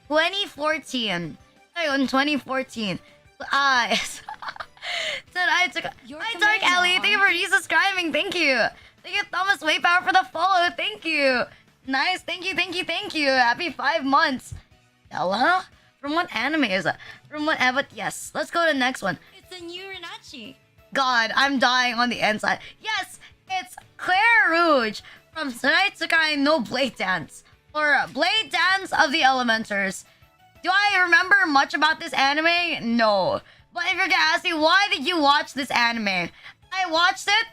2014. Like in 2014. Hi, Dark Ellie. Thank you for resubscribing. Thank you. Thank you, Thomas Waypower, for the follow. Thank you. Nice. Thank you. Happy 5 months. Ella? From what anime is that? From what? But yes. Let's go to the next one. It's a new Renachi. God, I'm dying on the inside. Yes, it's Claire Rouge from Tsukai no Blade Dance, or Blade Dance of the Elementers. Do I remember much about this anime? No. But if you're gonna ask me, why did you watch this anime? I watched it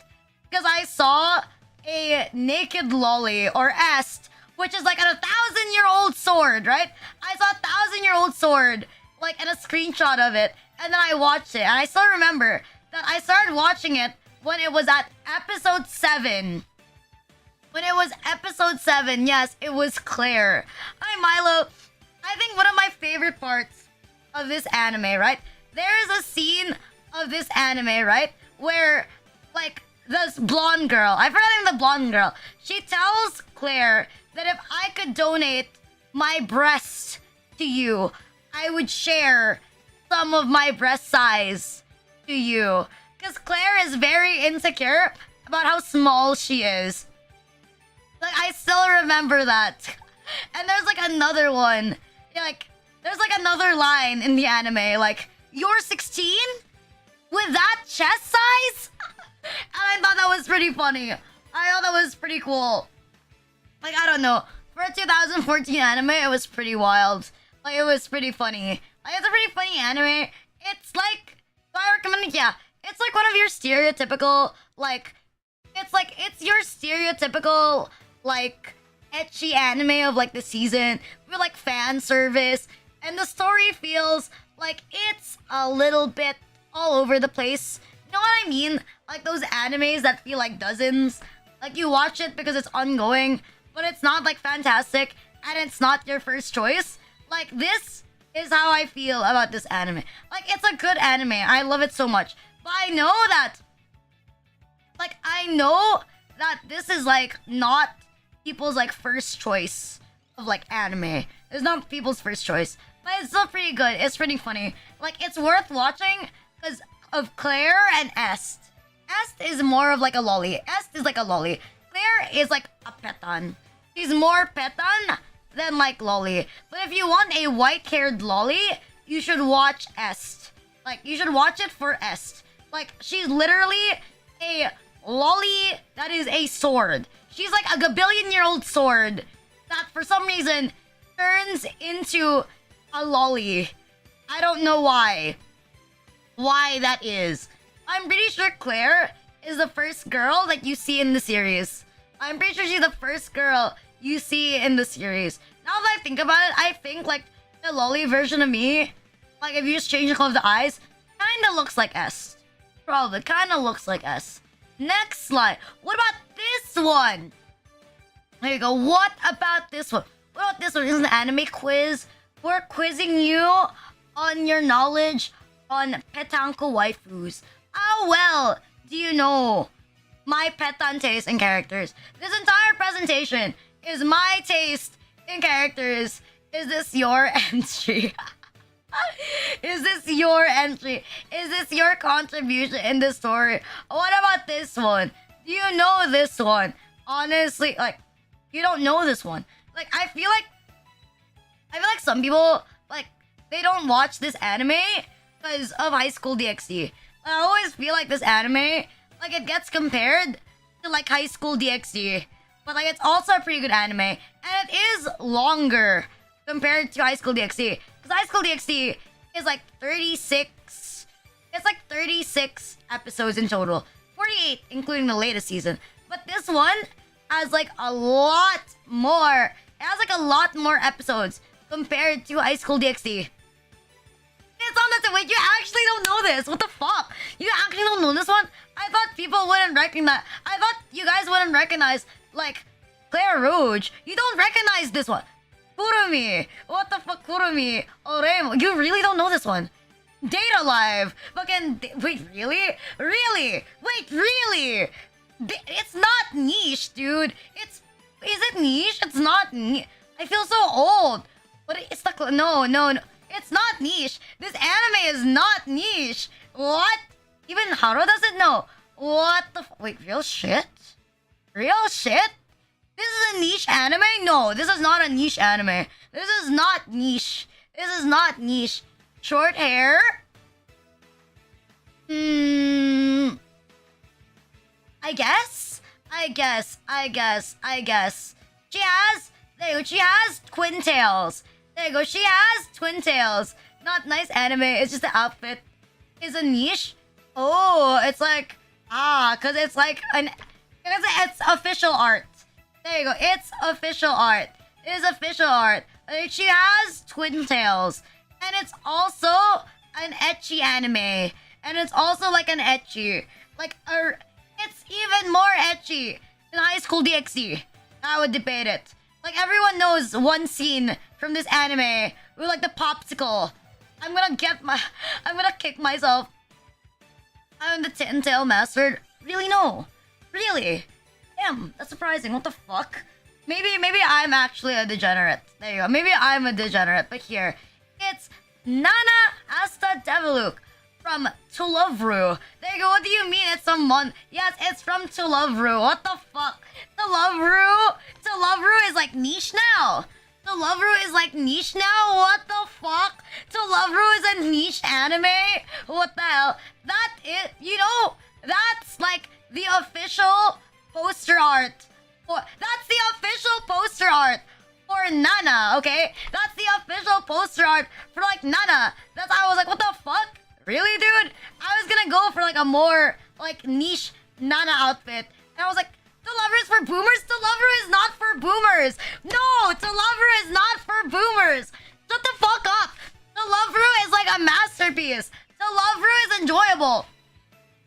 because I saw a naked lolly, or est, which is like a 1,000-year-old sword, right? I saw a 1,000-year-old sword, like, and a screenshot of it, and then I watched it, and I still remember that I started watching it when it was at episode 7. When it was episode 7, yes, it was Claire. Hi, Milo. I think one of my favorite parts of this anime, right? There's a scene of this anime, right? Where, like, this blonde girl, I forgot the name of the blonde girl. She tells Claire that if I could donate my breast to you, I would share some of my breast size to you. Because Claire is very insecure about how small she is. Like, I still remember that. And there's like another one. Yeah, like, there's like another line in the anime, like, you're 16? With that chest size? And I thought that was pretty funny. I thought that was pretty cool. Like, I don't know. For a 2014 anime, it was pretty wild. Like, it was pretty funny. Like, it's a pretty funny anime. It's like, so I recommend it, yeah. It's like one of your stereotypical, like, it's your stereotypical, like, ecchi anime of, like, the season. With, like, fan service. And the story feels like it's a little bit all over the place. You know what I mean? Like those animes that feel like dozens. Like you watch it because it's ongoing, but it's not like fantastic and it's not your first choice. Like this is how I feel about this anime. Like it's a good anime. I love it so much. But I know that this is like not people's like first choice of like anime. It's not people's first choice. But it's still pretty good. It's pretty funny. Like, it's worth watching because of Claire and Est. Est is more of like a lolly. Est is like a lolly. Claire is like a petan. She's more petan than like lolly. But if you want a white-haired lolly, you should watch Est. Like, you should watch it for Est. Like, she's literally a lolly that is a sword. She's like a gabillion-year-old sword that for some reason turns into a lolly. I don't know why. Why that is. I'm pretty sure Claire is the first girl that you see in the series. I'm pretty sure she's the first girl you see in the series. Now that I think about it, I think like the lolly version of me, like if you just change the color of the eyes, kinda looks like S. Probably kinda looks like S. Next slide. What about this one? There you go. What about this one? What about this one? This is an anime quiz. We're quizzing you on your knowledge on petanko waifus. How well do you know my petan taste in characters? This entire presentation is my taste in characters. Is this your entry? Is this your entry? Is this your contribution in the story? What about this one? Do you know this one? Honestly, like, you don't know this one. Like, I feel like some people, like, they don't watch this anime because of High School DxD. I always feel like this anime, like, it gets compared to, like, High School DxD. But, like, it's also a pretty good anime. And it is longer compared to High School DxD. Because High School DxD is, like, 36... It's, like, 36 episodes in total. 48, including the latest season. But this one has, like, a lot more. It has, like, a lot more episodes compared to High School DxD. It's on the... Wait, you actually don't know this? What the fuck? You actually don't know this one? I thought people wouldn't recognize... I thought you guys wouldn't recognize, like, Claire Rouge. You don't recognize this one. Kurumi. What the fuck, Kurumi? Oremo. You really don't know this one. Data Live. Fucking... Wait, really? Really? Wait, really? It's not niche, dude. It's... Is it niche? It's not niche. I feel so old. But it's the... No. It's not niche. This anime is not niche. What? Even Haro doesn't know. What the... Wait, real shit? Real shit? This is a niche anime? No, this is not a niche anime. This is not niche. This is not niche. Short hair? I guess. She has twin tails. There you go. She has twin tails. Not nice anime. It's just the outfit is a niche. Oh, it's like... because it's like an... Because it's official art. There you go. It's official art. It is official art. She has twin tails. And it's also an ecchi anime. And it's also like an ecchi. Like, it's even more ecchi than High School DxD. I would debate it. Like, everyone knows one scene from this anime with, like, the popsicle. I'm gonna kick myself. I'm the Tin Tail Master. Really? No. Really? Damn, that's surprising. What the fuck? Maybe I'm actually a degenerate. There you go. Maybe I'm a degenerate. But here, it's Nana Asta Deviluk from To Love Ru. There you go. What do you mean it's someone? Yes, it's from To Love Ru. What the fuck? To Love Ru is like niche now. To Love Ru is like niche now? What the fuck? To Love Ru is a niche anime? What the hell? That is, you know, that's like the official poster art. That's the official poster art for Nana, okay? That's the official poster art for, like, Nana. That's why I was like, what the fuck? Really, dude? I was gonna go for, like, a more, like, niche Nana outfit. And I was like, To Love Ru is for boomers? To Love Ru is not for boomers. No, To Love Ru is not for boomers. Shut the fuck up. To Love Ru is, like, a masterpiece. To Love Ru is enjoyable.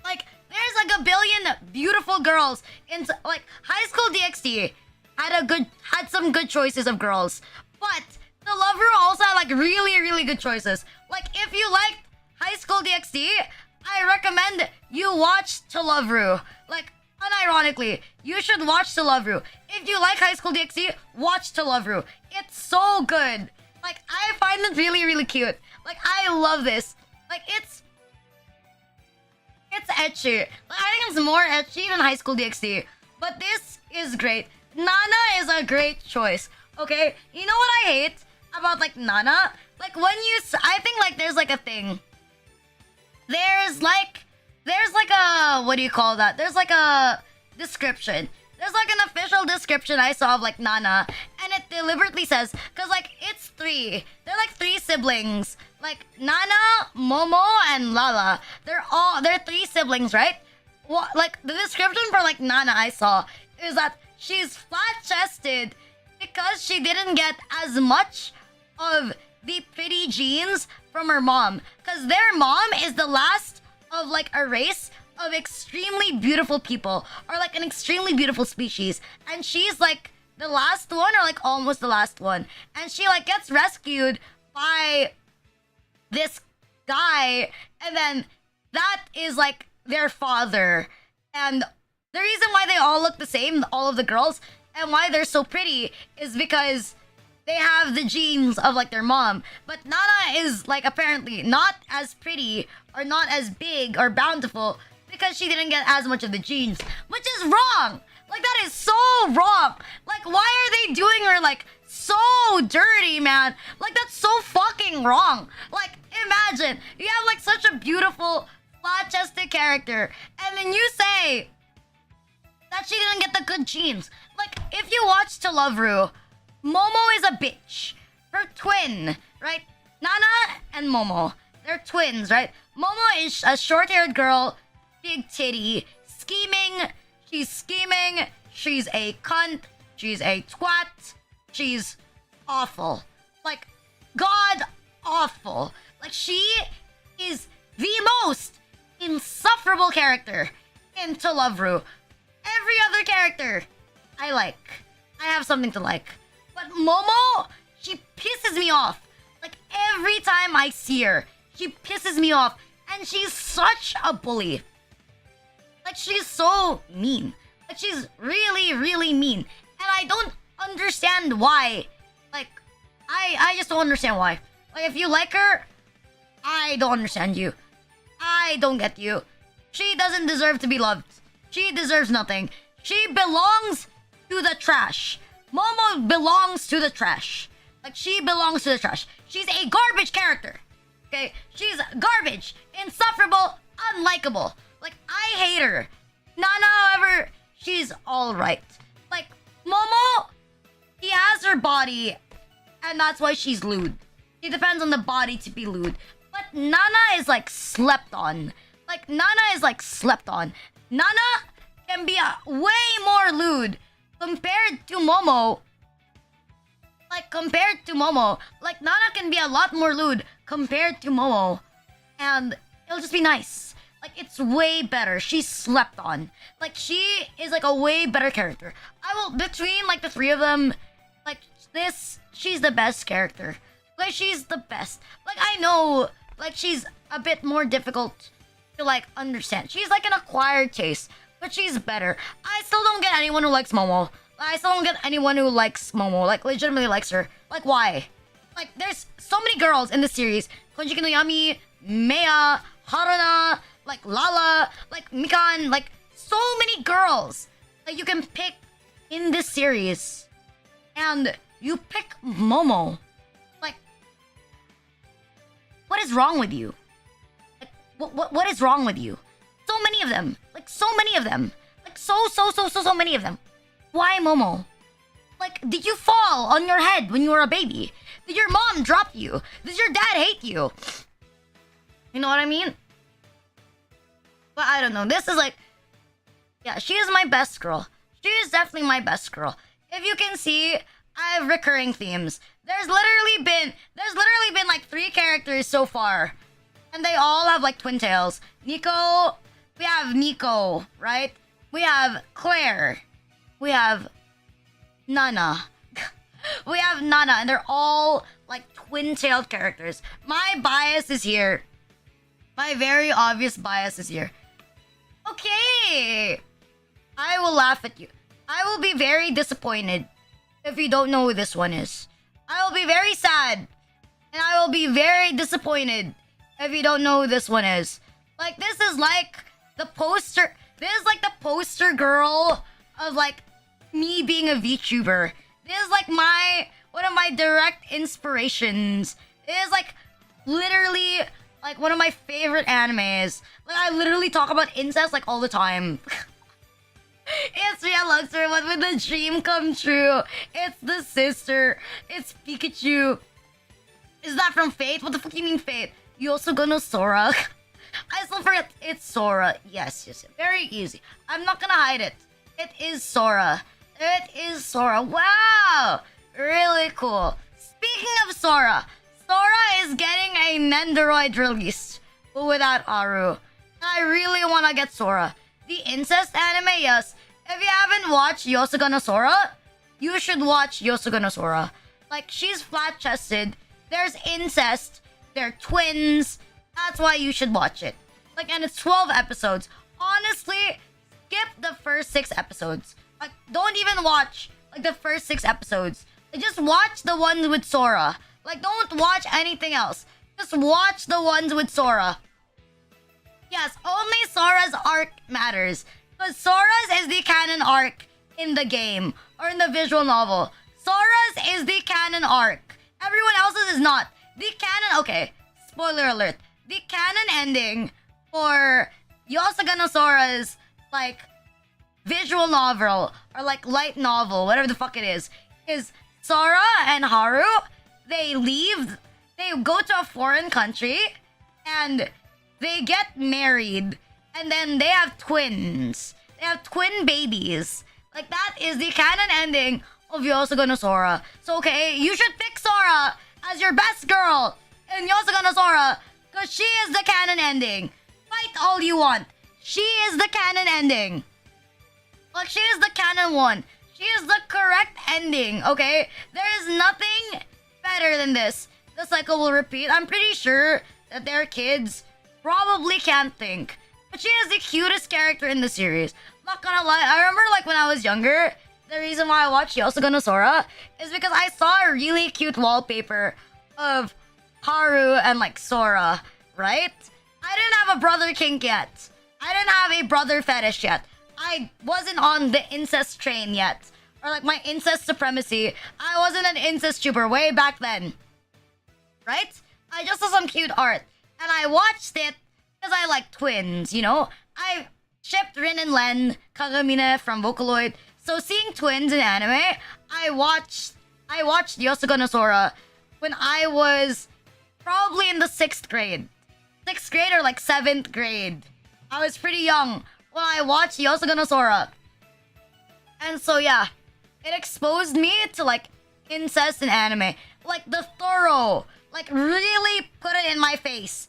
Like, there's like a billion beautiful girls in, like, High School DxD had some good choices of girls, but The Love Ru also had like really good choices. Like, if you liked High School DxD, I recommend you watch To Love Ru. Like, unironically, you should watch To Love Ru. If you like High School DxD, watch To Love Ru. It's so good. Like, I find it really cute. Like, I love this. Like, it's ecchi. I think it's more ecchi than High School DxD. But this is great. Nana is a great choice. Okay? You know what I hate about, like, Nana? Like, when you... I think, like, there's, like, a thing. There's like a... What do you call that? There's, like, a description. There's, like, an official description I saw of, like, Nana. And it deliberately says... Because, like, it's 3. They're, like, 3 siblings. Like, Nana, Momo, and Lala. They're 3 siblings, right? What, like, the description for, like, Nana I saw is that she's flat-chested because she didn't get as much of the pretty genes from her mom. Because their mom is the last of, like, a race of extremely beautiful people. Or, like, an extremely beautiful species. And she's, like, the last one, or, like, almost the last one. And she, like, gets rescued by this guy, and then that is like their father. And the reason why they all look the same, all of the girls, and why they're so pretty is because they have the genes of like their mom. But Nana is like apparently not as pretty or not as big or bountiful because she didn't get as much of the genes, which is wrong. Like that is so wrong. Like why are they doing her like so dirty, man? Like that's so fucking wrong. Like imagine you have like such a beautiful flat-chested character and then you say that she didn't get the good genes. Like if you watch To Love Ru, Momo is a bitch. Her twin, right? Nana and Momo, they're twins, right? Momo is a short-haired girl, big titty, scheming. She's scheming. She's a cunt. She's a twat. She's awful. Like, god awful. Like, she is the most insufferable character in To Love Ru. Every other character I like. I have something to like. But Momo, she pisses me off. Like, every time I see her, she pisses me off. And she's such a bully. Like, she's so mean. Like, she's really, really mean. And I don't understand why. Like, I just don't understand why. Like, if you like her, I don't understand you. I don't get you. She doesn't deserve to be loved. She deserves nothing. She belongs to the trash. Momo belongs to the trash. Like, she belongs to the trash. She's a garbage character. Okay? She's garbage. Insufferable. Unlikable. Like, I hate her. Nana, however, she's alright. Like, Momo, she has her body, and that's why she's lewd. She depends on the body to be lewd. But Nana is, like, slept on. Like, Nana is, like, slept on. Nana can be way more lewd compared to Momo. Like, compared to Momo. Like, Nana can be a lot more lewd compared to Momo. And it'll just be nice. Like, it's way better. She's slept on. Like, she is, like, a way better character. Between, like, the three of them, like, she's the best character. Like, she's the best. Like, I know, like, she's a bit more difficult to, like, understand. She's, like, an acquired taste, but she's better. I still don't get anyone who likes Momo. I still don't get anyone who likes Momo, like, legitimately likes her. Like, why? Like, there's so many girls in the series. Konjiki no Yami, Mea, Haruna, like, Lala, like, Mikan, like, so many girls that you can pick in this series. And you pick Momo. Like, what is wrong with you? Like, what is wrong with you? So many of them. Like, so many of them. Like, so many of them. Why Momo? Like, did you fall on your head when you were a baby? Did your mom drop you? Does your dad hate you? You know what I mean? But I don't know. This is like... Yeah, she is my best girl. She is definitely my best girl. If you can see, I have recurring themes. There's literally been like 3 characters so far. And they all have like twin tails. Nico... We have Nico, right? We have Claire. We have Nana. We have Nana, and they're all like twin-tailed characters. My bias is here. My very obvious bias is here. Okay. I will laugh at you. I will be very disappointed if you don't know who this one is. I will be very sad. And I will be very disappointed if you don't know who this one is. Like, this is like the poster... This is like the poster girl of like me being a VTuber. This is like one of my direct inspirations. It is like literally like one of my favorite animes. Like, I literally talk about incest like all the time. It's Rina Lucsper, what would the dream come true? It's the sister. It's Pikachu. Is that from Fate? What the fuck do you mean Fate? You also gonna Sora? I still forget. It's Sora. Yes. Very easy. I'm not gonna hide it. It is Sora. It is Sora. Wow! Really cool. Speaking of Sora, Sora is getting a Nendoroid released, but without Aru. I really wanna get Sora. The incest anime, yes. If you haven't watched Yosugana Sora, you should watch Yosugana Sora. Like, she's flat-chested. There's incest. They're twins. That's why you should watch it. Like, and it's 12 episodes. Honestly, skip the first 6 episodes. Like, don't even watch, like, the first 6 episodes. Just watch the ones with Sora. Like, don't watch anything else. Just watch the ones with Sora. Yes, only Sora's arc matters. Because Sora's is the canon arc in the game. Or in the visual novel. Sora's is the canon arc. Everyone else's is not. The canon... Okay, spoiler alert. The canon ending for Yosuga no Sora's, like, visual novel, or like light novel, whatever the fuck it is Sora and Haru, they leave, they go to a foreign country, and they get married, and then they have twins. They have twin babies. Like, that is the canon ending of Yosuga no Sora. So, okay, you should pick Sora as your best girl in Yosuga no Sora, because she is the canon ending. Fight all you want. She is the canon ending. Like, she is the canon one. She is the correct ending, okay? There is nothing better than this. The cycle will repeat. I'm pretty sure that their kids probably can't think. But she is the cutest character in the series. Not gonna lie, I remember, like, when I was younger, the reason why I watched Yosuga no Sora is because I saw a really cute wallpaper of Haru and, like, Sora, right? I didn't have a brother kink yet. I didn't have a brother fetish yet. I wasn't on the incest train yet. Or like my incest supremacy. I wasn't an incest tuber way back then. Right? I just saw some cute art. And I watched it because I like twins, you know? I shipped Rin and Len, Kagamine from Vocaloid. So seeing twins in anime, I watched Yosuga no Sora when I was probably in the 6th grade. 6th grade or like 7th grade. I was pretty young when I watched Yosuga no Sora. And so yeah, it exposed me to like incest in anime. Like the thorough, like really put it in my face.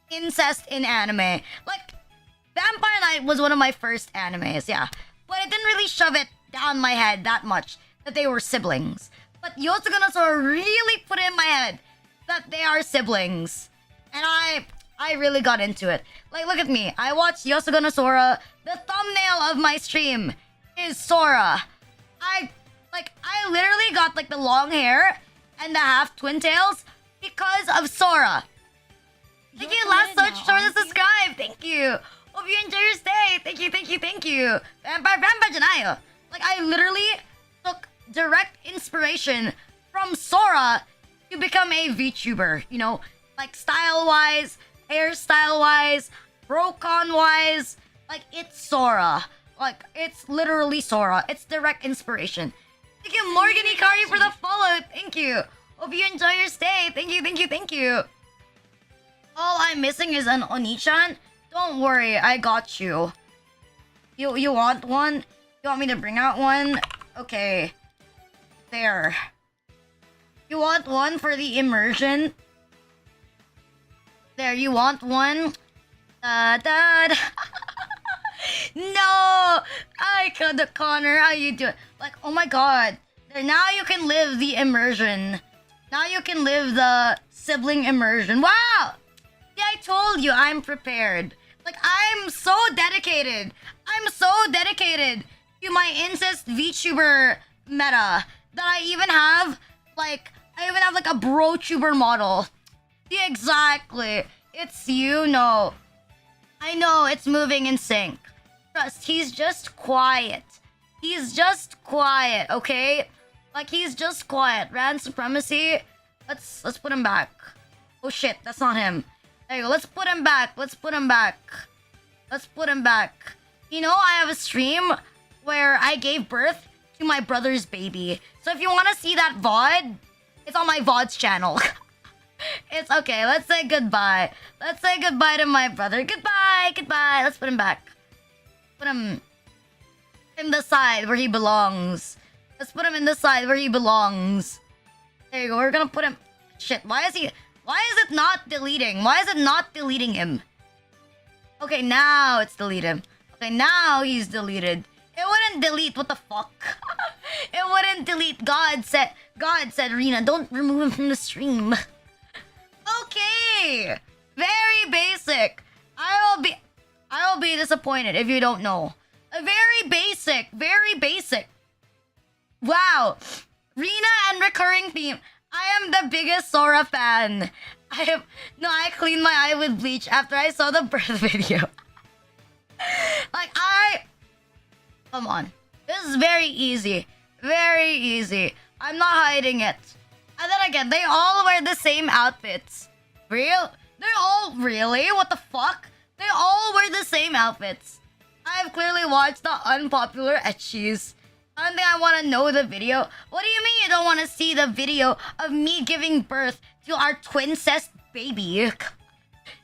Incest in anime. Like Vampire Knight was one of my first animes, yeah. But it didn't really shove it down my head that much that they were siblings. But Yosuga no Sora really put it in my head that they are siblings. And I really got into it. Like, look at me. I watched Yosuga no Sora. The thumbnail of my stream is Sora. I literally got, like, the long hair and the half twin tails because of Sora. Thank you, last such short to subscribe. Thank you. Hope you enjoy your stay. Thank you, thank you, thank you. Vampire janayo. Like, I literally took direct inspiration from Sora to become a VTuber. You know, like, style-wise, hairstyle-wise, Brocon-wise, like, it's Sora. Like, it's literally Sora. It's direct inspiration. Thank you, Morgan Ikari, for the follow. Thank you. Hope you enjoy your stay. Thank you, thank you, thank you. All I'm missing is an Onichan. Don't worry, I got you. You want one? You want me to bring out one? Okay. There. You want one for the immersion? There, you want one? Da da da. No! I cut the Connor. How you do it? Like, oh my god. There, now you can live the immersion. Now you can live the sibling immersion. Wow! Yeah, I told you I'm prepared. Like, I'm so dedicated. I'm so dedicated to my incest VTuber meta that I even have like a bro tuber model. Yeah, exactly. It's you, no. I know, it's moving in sync. Trust, he's just quiet. He's just quiet, okay? Like, he's just quiet. Ran Supremacy. Let's put him back. Oh shit, that's not him. There you go. Let's put him back. Let's put him back. Let's put him back. You know, I have a stream where I gave birth to my brother's baby. So if you want to see that VOD, it's on my VOD's channel. It's okay. Let's say goodbye. Let's say goodbye to my brother. Goodbye. Goodbye. Let's put him back. Put him in the side where he belongs. Let's put him in the side where he belongs. There you go. We're gonna put him... Shit. Why is it not deleting? Why is it not deleting him? Okay, now it's deleted. Okay, now he's deleted. It wouldn't delete. What the fuck? It wouldn't delete. God said, Rina, don't remove him from the stream. Okay. Very basic. I will be disappointed if you don't know. A very basic. Wow. Rina and recurring theme. I am the biggest Sora fan. I cleaned my eye with bleach after I saw the birth video. Come on. This is very easy. Very easy. I'm not hiding it. And then again, they all wear the same outfits. Real? They all really? What the fuck? They all wear the same outfits. I've clearly watched the unpopular ecchies. I don't think I want to know the video. What do you mean you don't want to see the video of me giving birth to our twin-cest baby?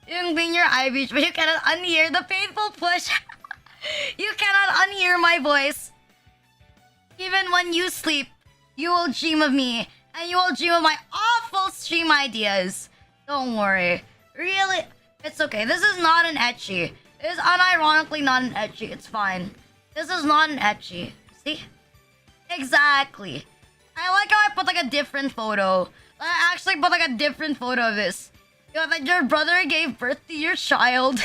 Yung being your eye beach, but you cannot unhear the painful push. You cannot unhear my voice. Even when you sleep, you will dream of me, and you will dream of my awful stream ideas. Don't worry. Really? It's okay. This is not an ecchi. It is unironically not an ecchi. It's fine. This is not an ecchi. See? Exactly. I like how I put like a different photo. I actually put like a different photo of this. That your brother gave birth to your child.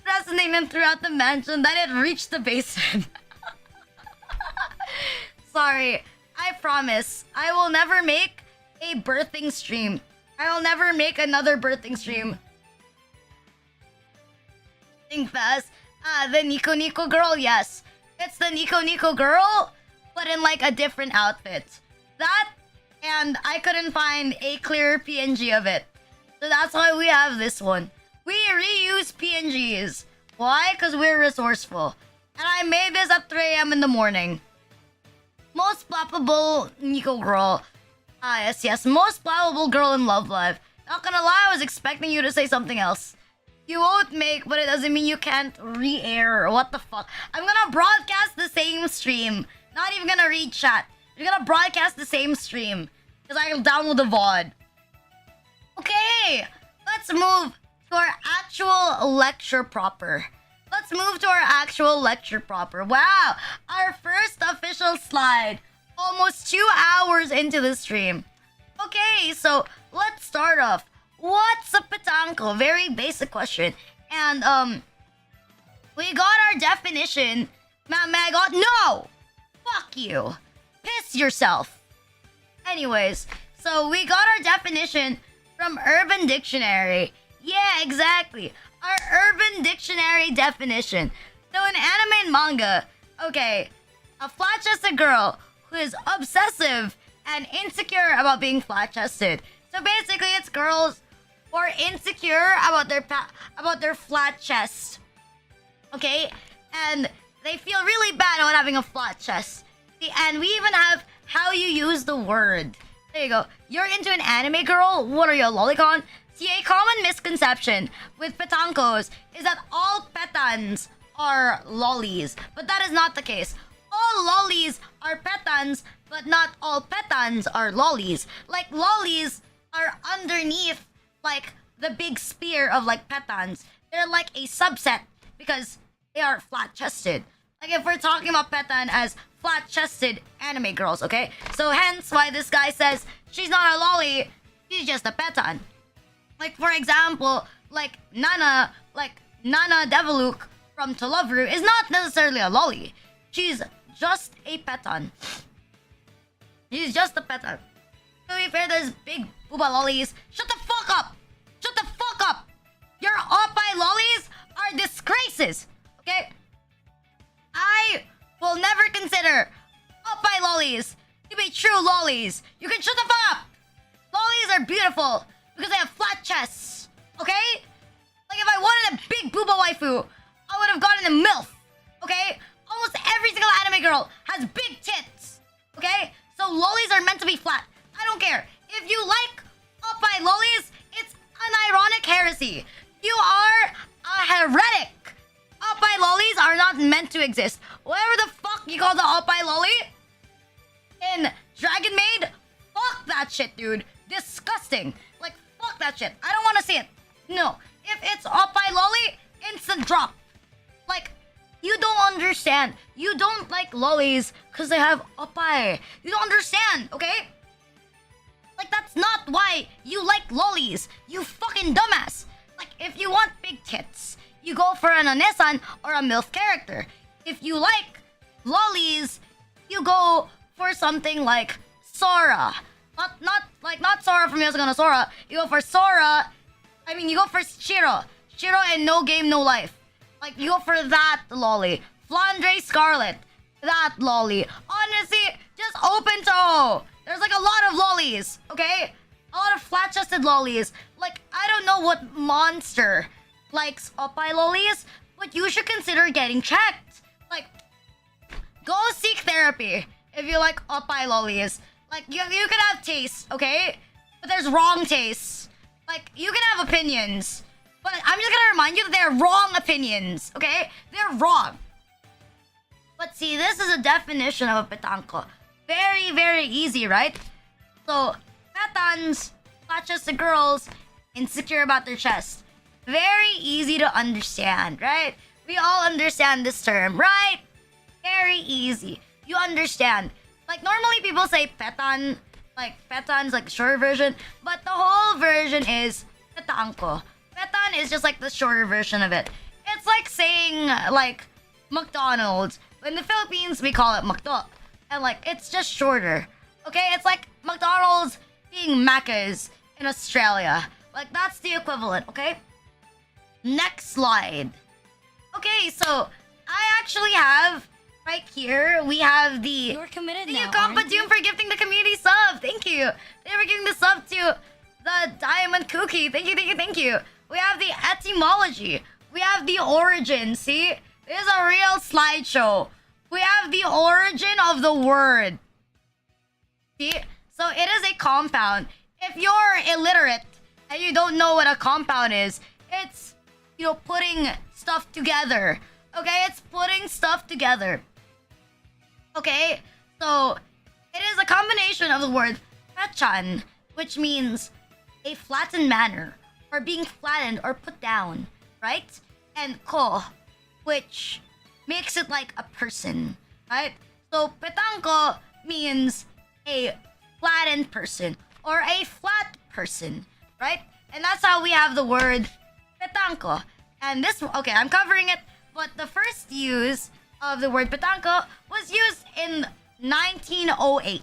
Resonating throughout the mansion, then it reached the basement. Sorry. I promise. I will never make a birthing stream. I will never make another birthing stream. Think fast. The Nico Nico girl, yes. It's the Nico Nico girl, but in like a different outfit. That, and I couldn't find a clear PNG of it. So that's why we have this one. We reuse PNGs. Why? Because we're resourceful. And I made this at 3 a.m. in the morning. Most ploppable Nico girl. Yes. Most ploppable girl in Love Live. Not gonna lie, I was expecting you to say something else. You won't make, but it doesn't mean you can't re-air. What the fuck? I'm gonna broadcast the same stream. Not even gonna read chat. You're gonna broadcast the same stream. Because I'll download the VOD. Okay, let's move to our actual lecture proper. Wow, our first official slide. Almost 2 hours into the stream. Okay, so let's start off. What's a petanco? Very basic question. And, we got our definition. No! Fuck you. Piss yourself. Anyways, so we got our definition from Urban Dictionary. Yeah, exactly. Our Urban Dictionary definition. So in anime and manga, okay, a flat-chested girl who is obsessive and insecure about being flat-chested. So basically, it's girls who are insecure about their flat chest. Okay? And they feel really bad about having a flat chest. And we even have how you use the word. There you go. You're into an anime girl? What are you, a lolicon? See, a common misconception with petancos is that all petans are lollies. But that is not the case. All lollies are petans, but not all petans are lollies. Like, lollies are underneath, like, the big spear of, like, petans. They're like a subset because they are flat-chested. Like, if we're talking about petan as flat-chested anime girls, okay? So hence why this guy says she's not a lolly, she's just a petan. Like, for example, like Nana Deviluk from To Love Ru is not necessarily a lolly. She's just a petan. She's just a petan. To be fair, there's big booba lollies. Shut the fuck up! Shut the fuck up! Your oppai lollies are disgraces, okay? I will never consider oppai lollies to be true lollies. You can shut the fuck up! Lollies are beautiful because they have flat chests, okay? Like, if I wanted a big booba waifu, I would have gotten a MILF, okay? Almost every single anime girl has big tits, okay? So lollies are meant to be flat. I don't care. If you like oppai lollies, it's an ironic heresy. You are a heretic. Oppai lollies are not meant to exist. Whatever the fuck you call the oppai lolly in Dragon Maid, fuck that shit, dude. Disgusting. Like, fuck that shit. I don't want to see it. No. If it's oppai lolly, instant drop. Like, you don't understand. You don't like lollies because they have oppai. You don't understand, okay? Like, that's not why you like lollies. You fucking dumbass. Like, if you want big tits, you go for an Onesan or a MILF character. If you like lollies, you go for something like Sora. Not Sora from Yosuke no Sora. You go for Sora. I mean, you go for Shiro. Shiro and No Game No Life. Like, you go for that lolly. Flandre Scarlet. That lolly. Honestly, just open toe. There's like a lot of lollies, okay? A lot of flat-chested lollies. Like, I don't know what monster likes oppai lollies, but you should consider getting checked. Like, go seek therapy if you like oppai lollies. Like, you can have taste, okay? But there's wrong tastes. Like, you can have opinions. But I'm just gonna remind you that they're wrong opinions, okay? They're wrong. But see, this is a definition of a petanco. Very, very easy, right? So, petans, flat-chested girls, insecure about their chest. Very easy to understand, right? We all understand this term, right? Very easy. You understand. Like, normally people say petan. Like, petan's like the shorter version. But the whole version is petanco. Petan is just like the shorter version of it. It's like saying, like, McDonald's. In the Philippines, we call it McDo. And, like, it's just shorter. Okay? It's like McDonald's being Macca's in Australia. Like, that's the equivalent, okay? Next slide. Okay, so I actually have right here, we have the You're committed now. Thank you, Compa Doom, for gifting the community sub. Thank you. Thank you for giving the sub to the Diamond Cookie. Thank you, thank you, thank you. We have the etymology. We have the origin. See? This is a real slideshow. We have the origin of the word. See? So it is a compound. If you're illiterate and you don't know what a compound is, it's, you know, putting stuff together. Okay? It's putting stuff together. Okay? So it is a combination of the word pechan, which means a flattened manner, or being flattened or put down, right? And ko, which makes it like a person, right? So petanco means a flattened person or a flat person, right? And that's how we have the word petanco. And this, okay, I'm covering it, but the first use of the word petanco was used in 1908.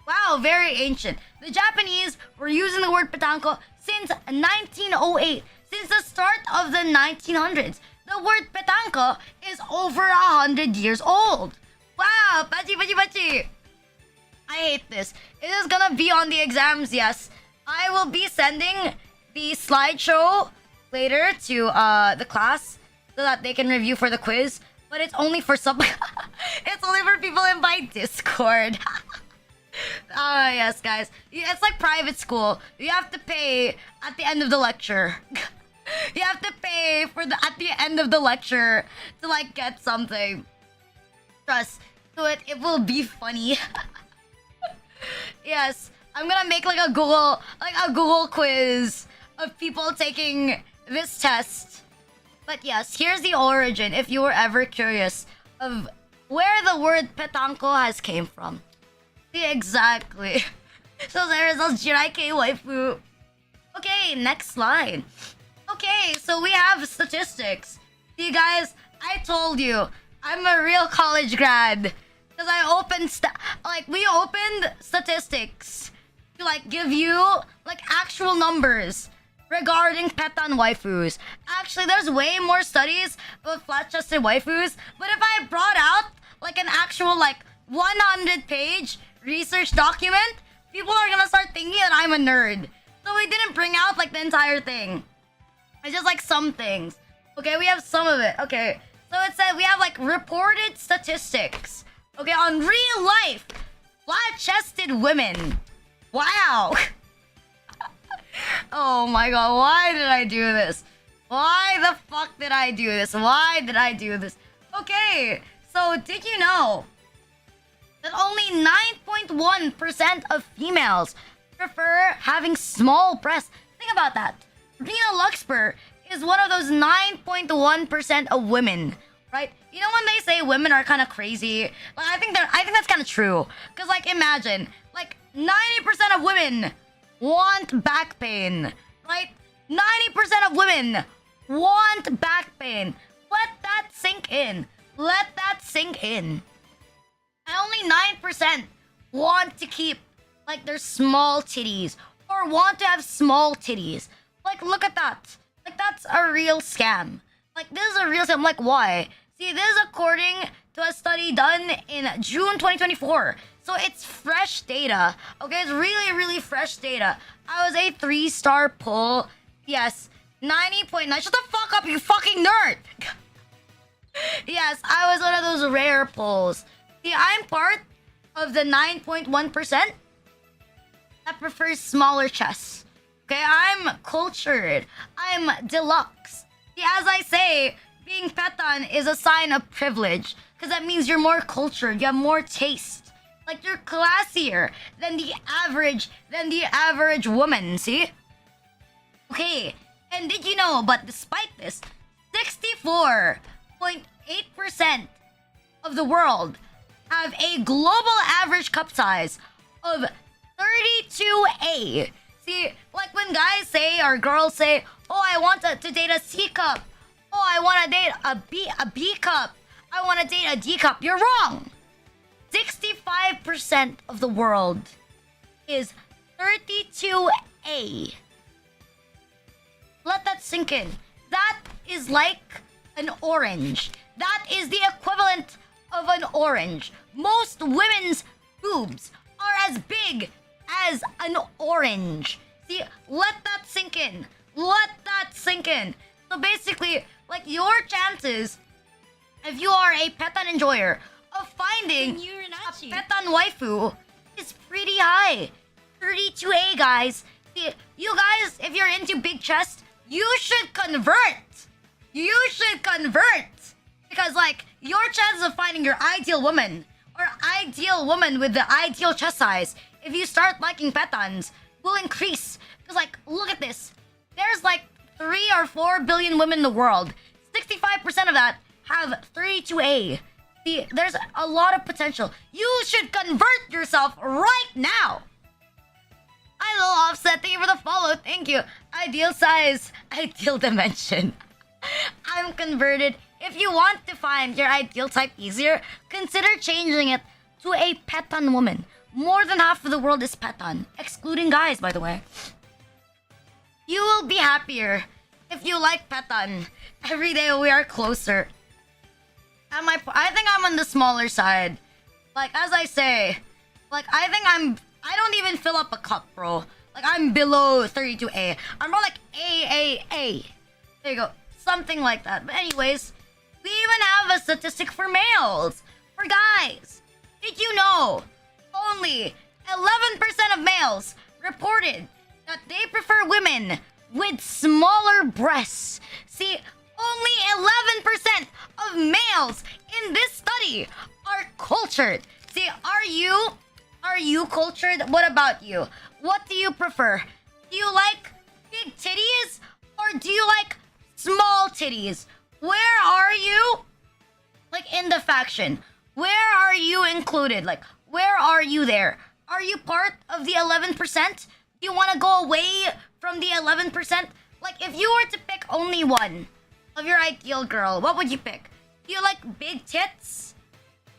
Wow, very ancient. The Japanese were using the word petanco since 1908, since the start of the 1900s. The word petanco is over 100 years old. Wow, pachi, pachi, pachi. I hate this. It is gonna be on the exams, yes. I will be sending the slideshow later to the class so that they can review for the quiz. But it's only for some... it's only for people in my Discord. Ah, yes, guys. It's like private school. You have to pay at the end of the lecture. You have to pay for the at the end of the lecture to like get something. Trust. So it will be funny. Yes, I'm gonna make like a Google quiz of people taking this test. But yes, here's the origin if you were ever curious of where the word petanco has came from. See, exactly. So there's those Jiraike waifu. Okay, next slide. Okay, so we have statistics. See, guys, I told you I'm a real college grad because I opened we opened statistics to like give you like actual numbers regarding petan waifus. Actually, there's way more studies about flat-chested waifus, but if I brought out like an actual like 100-page research document, people are gonna start thinking that I'm a nerd. So we didn't bring out like the entire thing. It's just like some things. Okay, we have some of it. Okay, so it said we have like reported statistics. Okay, on real life, flat-chested women. Wow. Oh my god, why did I do this? Why the fuck did I do this? Why did I do this? Okay, so did you know that only 9.1% of females prefer having small breasts? Think about that. Rina Lucsper is one of those 9.1% of women, right? You know when they say women are kind of crazy? Like, I think that's kind of true. Cause like imagine, like 90% of women want back pain, right? 90% of women want back pain. Let that sink in. Let that sink in. And only 9% want to keep like their small titties or want to have small titties. Like, look at that. Like, that's a real scam. Like, this is a real scam. Like, why? See, this is according to a study done in June 2024. So it's fresh data. Okay, it's really, really fresh data. I was a 3-star poll. Yes, 90.9. Shut the fuck up, you fucking nerd! Yes, I was one of those rare polls. See, I'm part of the 9.1% that prefers smaller chests. Okay, I'm cultured. I'm deluxe. See, as I say, being petan is a sign of privilege. Because that means you're more cultured, you have more taste. Like, you're classier than the average woman, see? Okay, and did you know, but despite this, 64.8% of the world have a global average cup size of 32A. See, like when guys say or girls say, oh, I want to date a C cup. Oh, I want to date a B cup. I want to date a D cup. You're wrong. 65% of the world is 32A. Let that sink in. That is like an orange. That is the equivalent of an orange. Most women's boobs are as big as an orange. See, let that sink in. Let that sink in. So basically, like, your chances, if you are a petan enjoyer, of finding a petan waifu is pretty high. 32A, guys. See, you guys, if you're into big chest, you should convert. You should convert. Because, like, your chances of finding your ideal woman or ideal woman with the ideal chest size, if you start liking petans, will increase. Because, like, look at this. There's, like, 3 or 4 billion women in the world. 65% of that have 32A. See, there's a lot of potential. You should convert yourself right now. I love Offset. Thank you for the follow. Thank you. Ideal size, ideal dimension. I'm converted. If you want to find your ideal type easier, consider changing it to a petan woman. More than half of the world is petan, excluding guys, by the way. You will be happier if you like petan. Every day we are closer. I think I'm on the smaller side. Like, as I say, like, I don't even fill up a cup, bro. Like, I'm below 32A. I'm more like AAA. There you go. Something like that. But anyways, we even have a statistic for males. For guys. Did you know only 11% of males reported that they prefer women with smaller breasts? See, only 11% of males in this study are cultured. See, are you cultured? What about you? What do you prefer? Do you like big titties or do you like small titties? Where are you? Like, in the faction. Where are you included? Like, where are you there? Are you part of the 11%? Do you want to go away from the 11%? Like, if you were to pick only one of your ideal girl, what would you pick? Do you like big tits?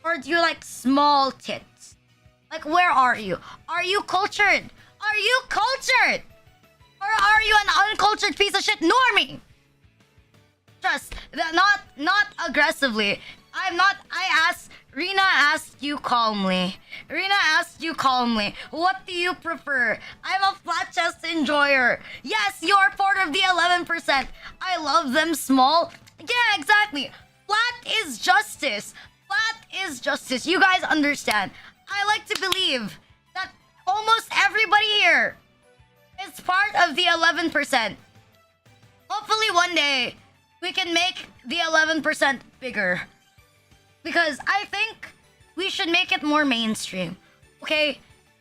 Or do you like small tits? Like, where are you? Are you cultured? Are you cultured? Or are you an uncultured piece of shit normie? Just that, not aggressively. Rina asked you calmly. Rina asked you calmly. What do you prefer? I'm a flat chest enjoyer. Yes, you're part of the 11%. I love them small. Yeah, exactly. Flat is justice. Flat is justice. You guys understand. I like to believe that almost everybody here is part of the 11%. Hopefully one day we can make the 11% bigger. Because I think we should make it more mainstream. Okay?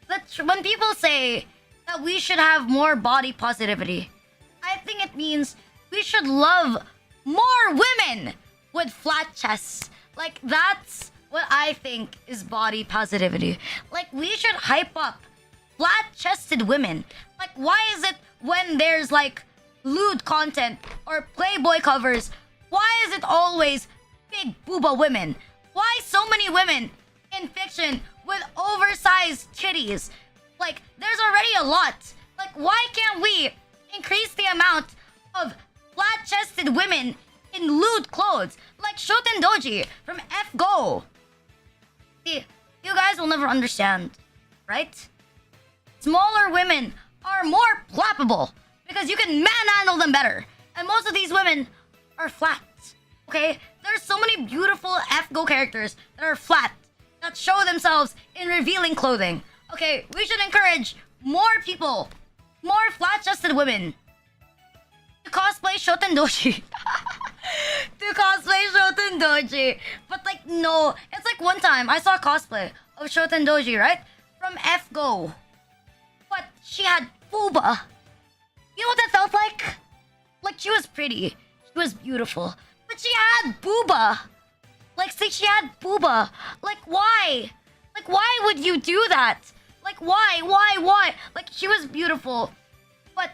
When people say that we should have more body positivity, I think it means we should love more women with flat chests. Like, that's what I think is body positivity. Like, we should hype up flat-chested women. Like, why is it when there's, like, lewd content or Playboy covers, why is it always big booba women? Why so many women in fiction with oversized titties. Like, there's already a lot. Like, why can't we increase the amount of flat-chested women in lewd clothes? Like Shoten Doji from F Go. See, you guys will never understand, right? Smaller women are more flappable because you can manhandle them better. And most of these women are flat, okay? There's so many beautiful F Go characters that are flat, that show themselves in revealing clothing. Okay, we should encourage more people, more flat-chested women to cosplay Shoten Doji. To cosplay Shoten Doji. But like, no. It's like one time I saw a cosplay of Shoten Doji, right? From F Go. But she had booba. You know what that felt like? Like, she was pretty. She was beautiful. But she had booba. Like, see, she had booba. Like, why? Like, why would you do that? Like, why? Like, she was beautiful. But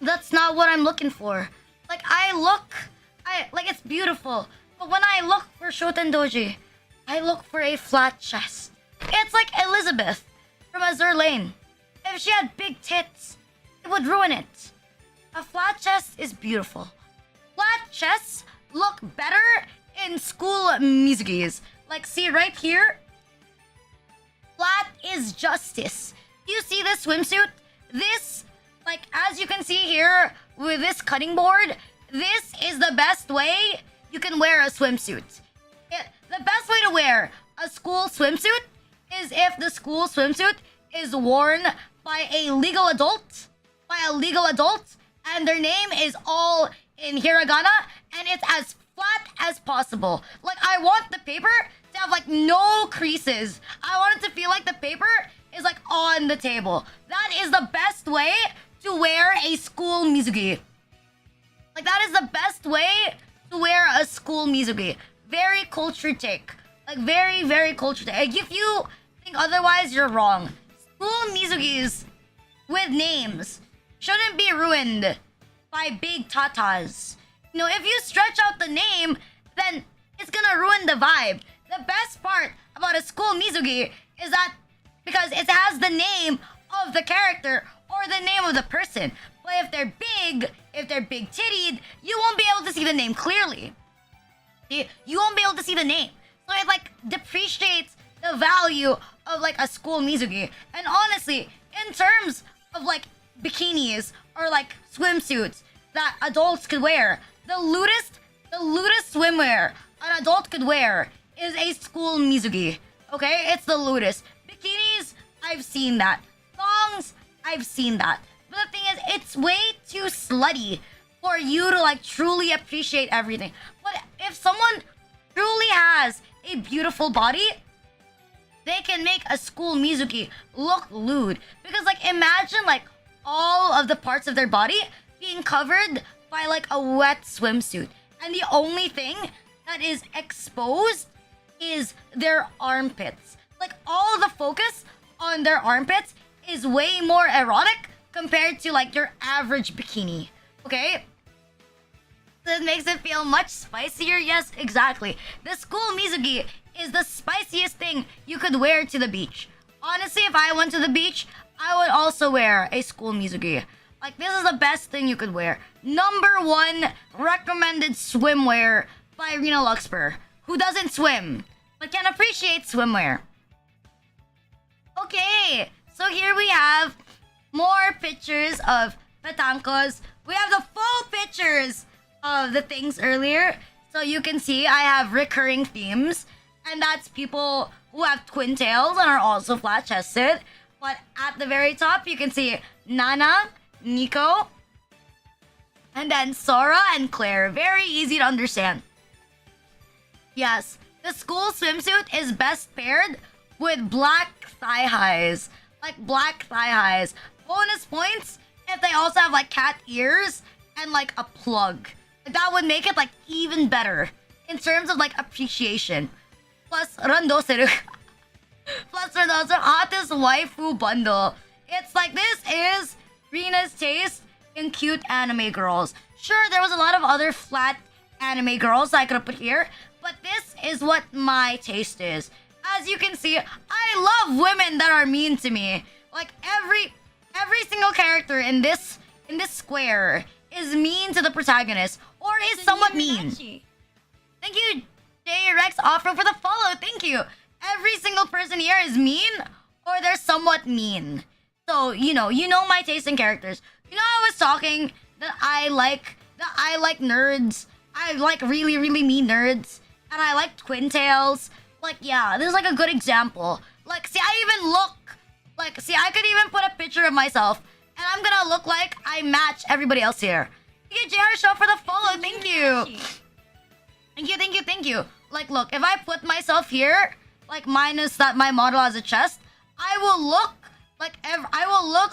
that's not what I'm looking for. Like, like, it's beautiful. But when I look for Shoten Doji, I look for a flat chest. It's like Elizabeth from Azur Lane. If she had big tits, it would ruin it. A flat chest is beautiful. Flat chests look better in school musicals. Like, see right here? Flat is justice. Do you see this swimsuit? This, like, as you can see here with this cutting board, this is the best way you can wear a swimsuit. The best way to wear a school swimsuit is if the school swimsuit is worn by a legal adult, and their name is all in hiragana, and it's as flat as possible. Like, I want the paper to have, like, no creases. I want it to feel like the paper is, like, on the table. That is the best way to wear a school mizugi. Like, that is the best way to wear a school mizugi. Very cultured take. Like, very, very cultured take. Like, if you think otherwise, you're wrong. School mizugis with names shouldn't be ruined by big tatas. You know, if you stretch out the name, then it's gonna ruin the vibe. The best part about a school mizugi is that because it has the name of the character or the name of the person. But if they're big tittied, you won't be able to see the name clearly. You won't be able to see the name. So it, like, depreciates the value of, like, a school mizugi. And honestly, in terms of, like, bikinis or, like, swimsuits that adults could wear, the lewdest swimwear an adult could wear is a school mizugi. Okay? It's the lewdest. Bikinis, I've seen that. Thongs, I've seen that. But the thing is, it's way too slutty for you to, like, truly appreciate everything. But if someone truly has a beautiful body, they can make a school mizuki look lewd. Because, like, imagine, like, all of the parts of their body being covered by, like, a wet swimsuit. And the only thing that is exposed is their armpits. Like, all the focus on their armpits is way more erotic compared to, like, your average bikini. Okay? So it makes it feel much spicier. Yes, exactly. The school mizugi is the spiciest thing you could wear to the beach. Honestly, if I went to the beach, I would also wear a school mizugi. Like, this is the best thing you could wear. #1 recommended swimwear by Rina Lucsper, who doesn't swim, but can appreciate swimwear. Okay, so here we have more pictures of petankos. We have the full pictures of the things earlier. So you can see I have recurring themes. And that's people who have twin tails and are also flat-chested. But at the very top, you can see Nana, Nico, and then Sora and Claire. Very easy to understand. Yes, the school swimsuit is best paired with black thigh highs. Like, black thigh highs. Bonus points if they also have, like, cat ears and, like, a plug. That would make it, like, even better in terms of, like, appreciation. Plus, Randoseru. Plus, Randoseru, hottest waifu bundle. It's like, this is Rina's taste in cute anime girls. Sure, there was a lot of other flat anime girls I could have put here, but this is what my taste is. As you can see, I love women that are mean to me. Like every single character in this square is mean to the protagonist or is somewhat mean. Thank you, J Rex Offro, for the follow. Thank you. Every single person here is mean or they're somewhat mean. So you know my taste in characters. You know, I was talking that I like nerds. I like really mean nerds, and I like twin tails. Like, yeah, this is like a good example. Like, see, I could even put a picture of myself, and I'm gonna look like I match everybody else here. Thank you, JR Show, for the follow. Thank you. Thank you. Like, look, if I put myself here, like minus that my model has a chest, I will look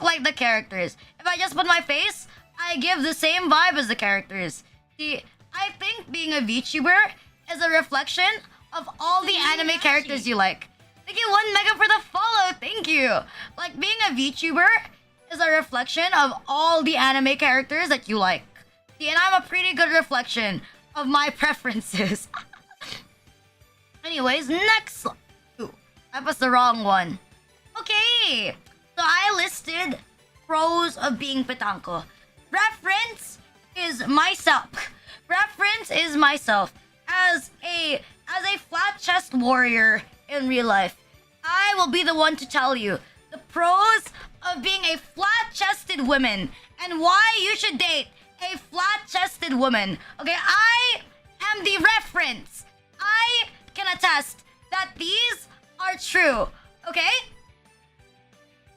like the characters. If I just put my face, I give the same vibe as the characters. See, I think being a VTuber is a reflection of all the anime characters you like. Thank you, 1 mega, for the follow. Thank you. Like, being a VTuber is a reflection of all the anime characters that you like. See, and I'm a pretty good reflection of my preferences. Anyways, next. Ooh, that was the wrong one. Okay, so I listed pros of being petanco. Preference is myself. As a flat chest warrior in real life, I will be the one to tell you the pros of being a flat-chested woman and why you should date a flat-chested woman. Okay, I am the reference. I can attest that these are true. Okay?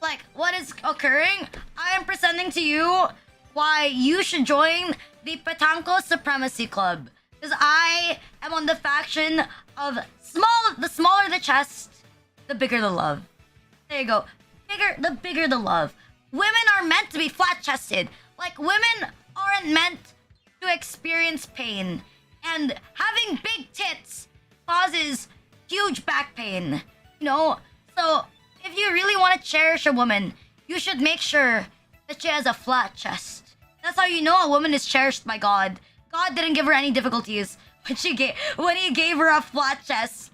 Like, what is occurring? I am presenting to you why you should join the Petanco Supremacy Club. Because I am on the faction of the smaller the chest, the bigger the love. There you go. The bigger the love. Women are meant to be flat-chested. Like, women aren't meant to experience pain. And having big tits causes huge back pain. You know? So, if you really want to cherish a woman, you should make sure that she has a flat chest. That's how you know a woman is cherished by God. God didn't give her any difficulties when he gave her a flat chest.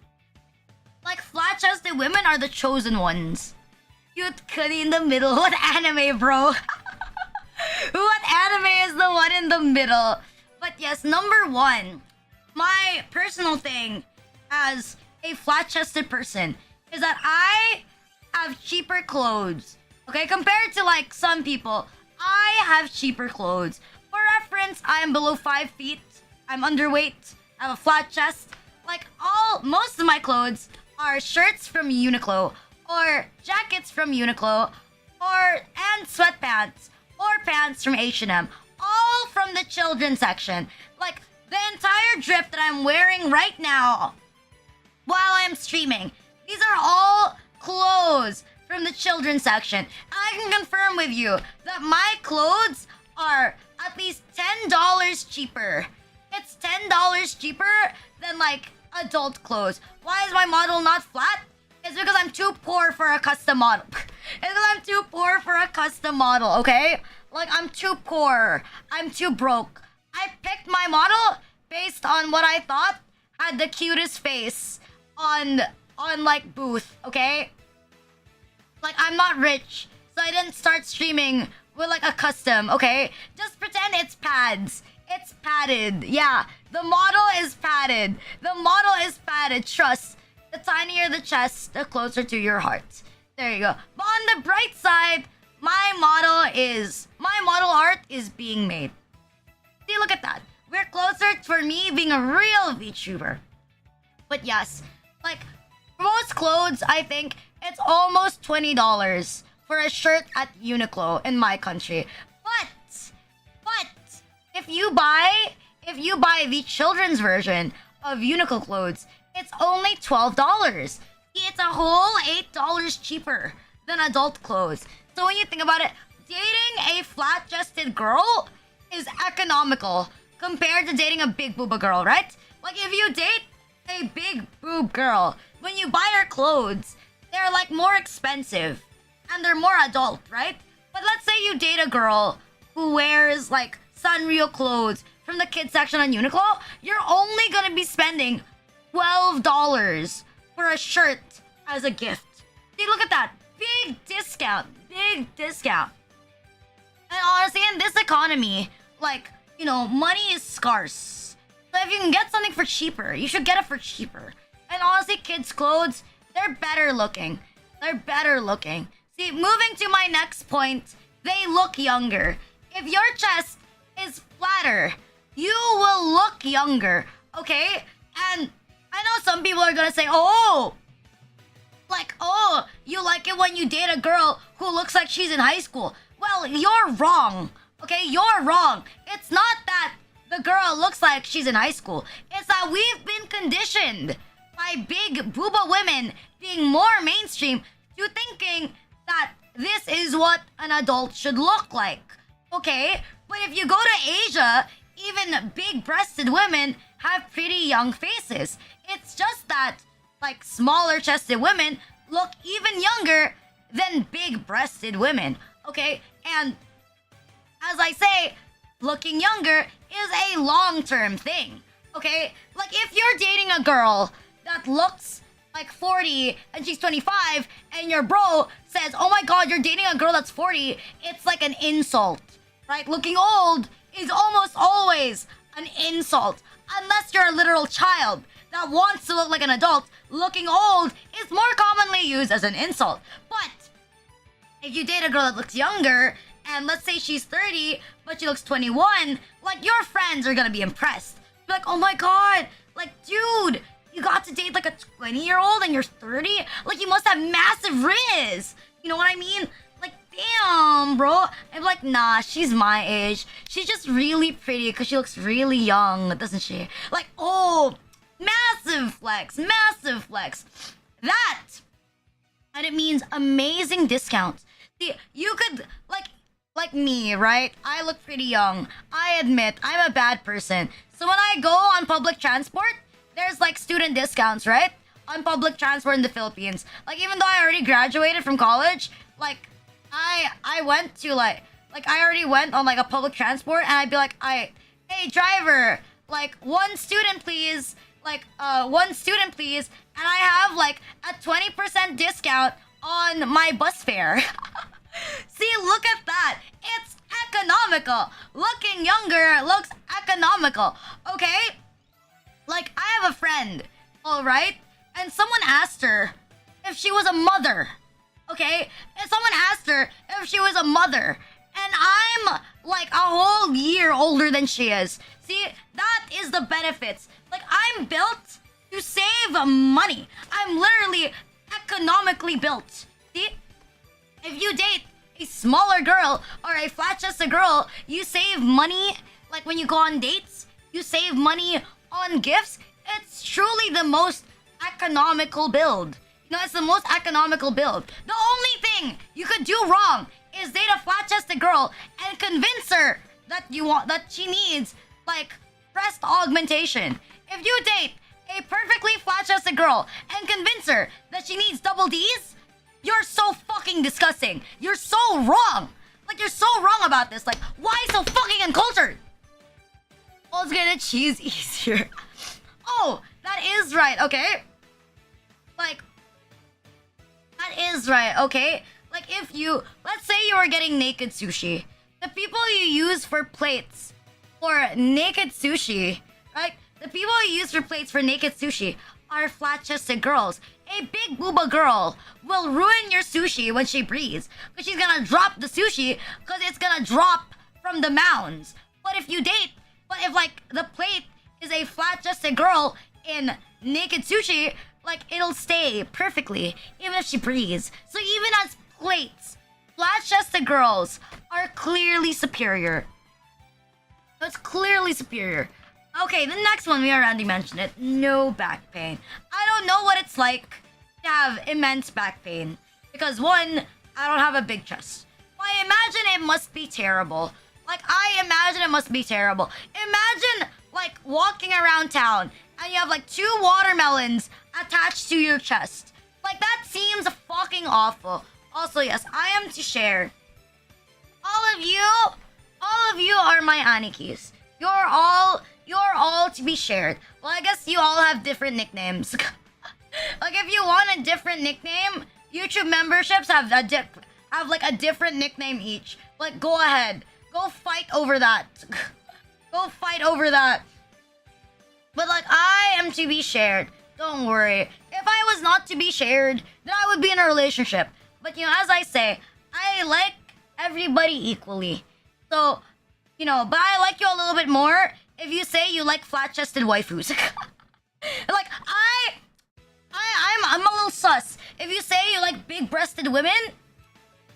Like, flat-chested women are the chosen ones. Cute cutie in the middle. What anime, bro? What anime is the one in the middle? But yes, number one, my personal thing as a flat-chested person is that I have cheaper clothes. Okay, compared to like some people, I have cheaper clothes. For reference, I am below 5 feet. I'm underweight. I have a flat chest. Like, most of my clothes are shirts from Uniqlo, or jackets from Uniqlo, and sweatpants, or pants from H&M. All from the children's section. Like, the entire drip that I'm wearing right now while I'm streaming, these are all clothes from the children's section. I can confirm with you that my clothes are at least $10 cheaper. It's $10 cheaper than like adult clothes. Why is my model not flat? It's because I'm too poor for a custom model. Okay? Like, I'm too poor. I'm too broke. I picked my model based on what I thought had the cutest face on like booth, okay? Like, I'm not rich, so I didn't start streaming with like a custom, okay? Just pretend it's pads. It's padded. Yeah, the model is padded. Trust. The tinier the chest, the closer to your heart. There you go. But on the bright side, my model art is being made. See, look at that. We're closer for me being a real VTuber. But yes, like, for most clothes, I think it's almost $20 for a shirt at Uniqlo in my country. But if you buy the children's version of Uniqlo clothes, it's only $12. It's a whole $8 cheaper than adult clothes. So when you think about it, dating a flat-chested girl is economical compared to dating a big booba girl, right? Like, if you date a big boob girl, when you buy her clothes, they're like more expensive and they're more adult, right? But let's say you date a girl who wears like Sanrio clothes from the kids section on Uniqlo, you're only gonna be spending $12 for a shirt as a gift. See, look at that. Big discount. Big discount. And honestly, in this economy, like, you know, money is scarce. So if you can get something for cheaper, you should get it for cheaper. And honestly, kids' clothes, they're better looking. They're better looking. See, moving to my next point, they look younger. If your chest is flatter, you will look younger, okay? And I know some people are gonna say, oh, you like it when you date a girl who looks like she's in high school. Well, you're wrong, okay? You're wrong. It's not that the girl looks like she's in high school. It's that we've been conditioned by big booba women being more mainstream to thinking that this is what an adult should look like, okay? But if you go to Asia, even big-breasted women have pretty young faces. It's just that, like, smaller-chested women look even younger than big-breasted women, okay? And as I say, looking younger is a long-term thing, okay? Like, if you're dating a girl that looks like 40 and she's 25 and your bro says, oh my god, you're dating a girl that's 40, it's like an insult, right? Looking old is almost always an insult. Unless you're a literal child that wants to look like an adult, looking old is more commonly used as an insult. But if you date a girl that looks younger, and let's say she's 30, but she looks 21, like, your friends are gonna be impressed. Be like, oh my god, like, dude, you got to date like a 20-year-old and you're 30? Like, you must have massive riz. You know what I mean? Like, damn, bro. I'm like, nah, she's my age. She's just really pretty because she looks really young, doesn't she? Like, oh, massive flex, massive flex. That, and it means amazing discounts. See, you could, like me, right? I look pretty young. I admit, I'm a bad person. So when I go on public transport, there's like student discounts, right? On public transport in the Philippines. Like, even though I already graduated from college, like, I went to I already went on like a public transport, and I'd be like, hey driver, like, one student please, and I have like a 20% discount on my bus fare. See, look at that. It's economical. Looking younger looks economical, okay? Like, I have a friend, alright? And someone asked her if she was a mother, okay? And someone asked her if she was a mother. And I'm like a whole year older than she is. See, that is the benefits. Like, I'm built to save money. I'm literally economically built. See? If you date a smaller girl or a flat-chested girl, you save money. Like, when you go on dates, you save money on gifts. It's truly the most economical build. You know, it's the most economical build. The only thing you could do wrong is date a flat-chested girl and convince her that she needs, like, breast augmentation. If you date a perfectly flat-chested girl and convince her that she needs double D's, you're so fucking disgusting. You're so wrong. Like, you're so wrong about this. Like, why so fucking uncultured? Oh, it's gonna cheese easier. Oh, that is right, okay? Like, that is right, okay? Like, if you, let's say you were getting naked sushi. The people you use for plates for naked sushi, right? The people you use for plates for naked sushi are flat-chested girls. A big booba girl will ruin your sushi when she breathes. Because she's gonna drop the sushi because it's gonna drop from the mounds. But if like the plate is a flat-chested girl in naked sushi, like, it'll stay perfectly even if she breathes. So even as plates, flat-chested girls are clearly superior. It's clearly superior. Okay, the next one, we already mentioned it. No back pain. I don't know what it's like to have immense back pain. Because one, I don't have a big chest. I imagine it must be terrible. Like, I imagine it must be terrible. Imagine, like, walking around town and you have, like, 2 watermelons attached to your chest. Like, that seems fucking awful. Also, yes, I am to share. All of you are my anikis. You're all to be shared. Well, I guess you all have different nicknames. Like, if you want a different nickname, YouTube memberships have have like a different nickname each. Like, go ahead. Go fight over that. Go fight over that. But like, I am to be shared. Don't worry. If I was not to be shared, then I would be in a relationship. But you know, as I say, I like everybody equally. So, you know, but I like you a little bit more if you say you like flat-chested waifus. Like, I'm a little sus. If you say you like big-breasted women,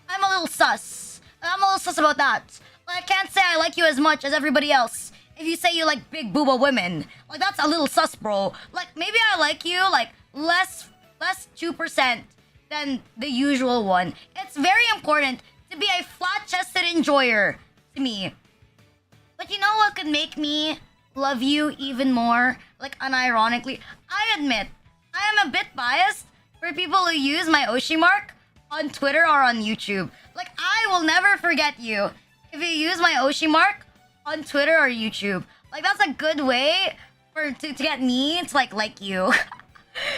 I'm a little sus. I'm a little sus about that. But I can't say I like you as much as everybody else. If you say you like big booba women, like that's a little sus, bro. Like maybe I like you like less 2% than the usual one. It's very important to be a flat-chested enjoyer to me. But you know what could make me love you even more? Like unironically, I admit I am a bit biased for people who use my Oshi mark on Twitter or on YouTube. Like I will never forget you if you use my Oshi mark on Twitter or YouTube. Like that's a good way to get me to like you.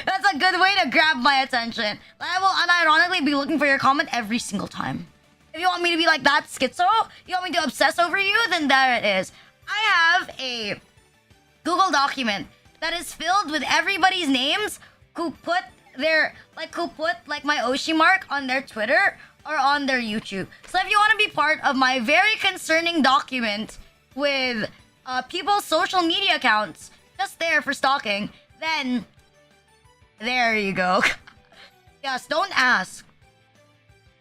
That's a good way to grab my attention. Like, I will unironically be looking for your comment every single time. If you want me to be like that schizo, you want me to obsess over you, then there it is. I have a Google document that is filled with everybody's names who put my Oshi mark on their Twitter or on their YouTube. So if you want to be part of my very concerning document with people's social media accounts just there for stalking, then there you go. Yes, don't ask.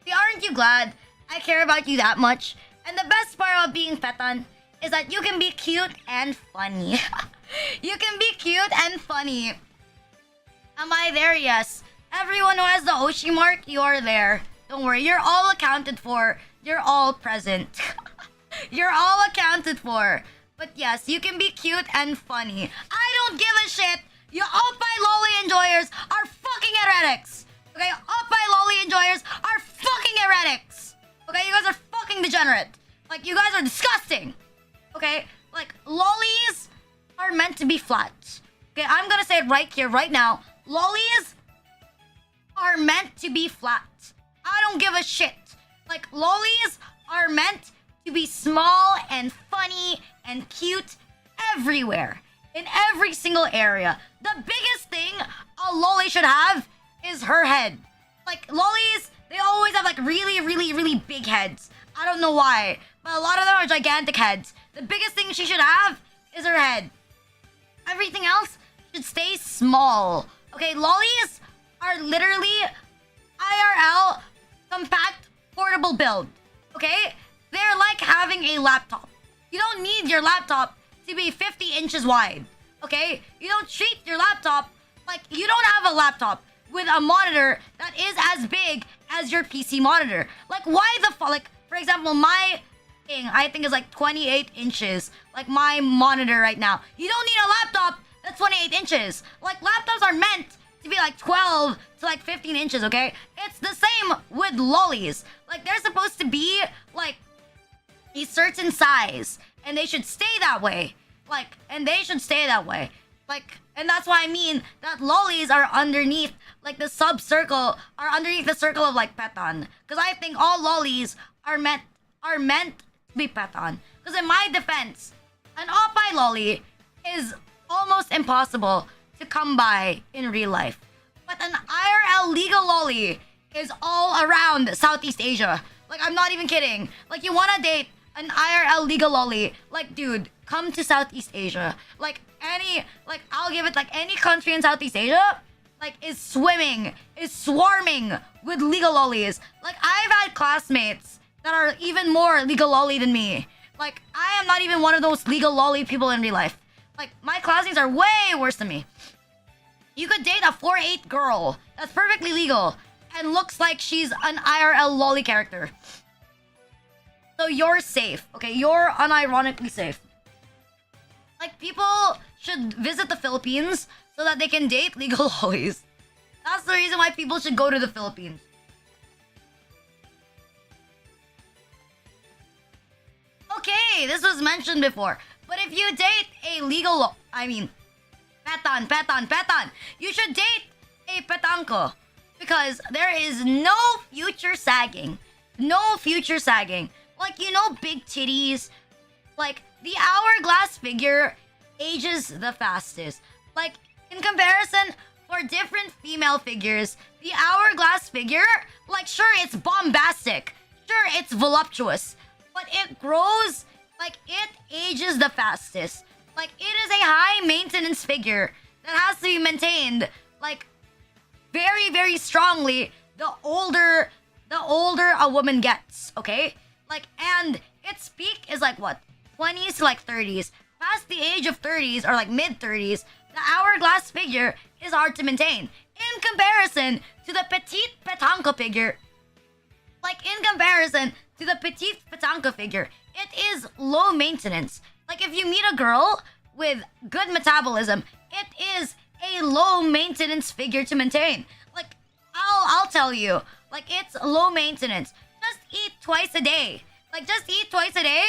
See, aren't you glad I care about you that much? And the best part about being Petan is that you can be cute and funny. You can be cute and funny. Am I there? Yes. Everyone who has the Oshi mark, you are there. Don't worry, you're all accounted for. You're all present. You're all accounted for. But yes, you can be cute and funny. I don't give a shit. You oppai lolly enjoyers are fucking heretics. Okay, oppai lolly enjoyers are fucking heretics. Okay, you guys are fucking degenerate. Like, you guys are disgusting. Okay, like, lollies are meant to be flat. Okay, I'm gonna say it right here, right now. Lollies are meant to be flat. I don't give a shit. Like, lollies are meant to be small and funny and cute everywhere. In every single area. The biggest thing a lolly should have is her head. Like, lollies, they always have like really big heads. I don't know why, but a lot of them are gigantic heads. The biggest thing she should have is her head. Everything else should stay small. Okay, lollies are literally IRL compact portable build. Okay? They're like having a laptop. You don't need your laptop to be 50 inches wide. Okay? You don't treat your laptop like you don't have a laptop with a monitor that is as big as your PC monitor. Like, why the fuck? Like, for example, my thing, I think is like 28 inches. Like, my monitor right now. You don't need a laptop that's 28 inches. Like, laptops are meant to be like 12 to like 15 inches, okay? It's the same with lollies. Like, they're supposed to be like a certain size. And they should stay that way. Like, and they should stay that way. Like, and that's why I mean that lollies are underneath, like the sub-circle, are underneath the circle of like Petan. Because I think all lollies are meant to be Petan. Because in my defense, an oppai lolly is almost impossible to come by in real life. But an IRL legal lolly is all around Southeast Asia. Like, I'm not even kidding. Like, you wanna date an IRL legal lolly, like, dude, come to Southeast Asia. Like, I'll give it, like, any country in Southeast Asia, like, is swarming with legal lollies. Like, I've had classmates that are even more legal lolly than me. Like, I am not even one of those legal lolly people in real life. Like, my classmates are way worse than me. You could date a 4'8" girl that's perfectly legal and looks like she's an IRL lolly character. So you're safe, okay? You're unironically safe. Like, people should visit the Philippines so that they can date legal lollies. That's the reason why people should go to the Philippines. Okay, this was mentioned before. But if you date a legal... Petan. You should date a petanko. because there is no future sagging. No future sagging. Like, you know, big titties. Like, the hourglass figure ages the fastest. Like, in comparison, for different female figures, the hourglass figure, like, sure, it's bombastic. Sure, it's voluptuous. But it grows, like, it ages the fastest. Like, it is a high maintenance figure that has to be maintained, like, very, very strongly the older a woman gets, okay? Like, and its peak is like what? 20s to like 30s. Past the age of 30s or like mid 30s, the hourglass figure is hard to maintain. In comparison to the petite petanque figure, like in comparison to the petite petanque figure, it is low maintenance. Like if you meet a girl with good metabolism, it is a low maintenance figure to maintain. Like I'll tell you, like it's low maintenance. Just eat twice a day. Like just eat twice a day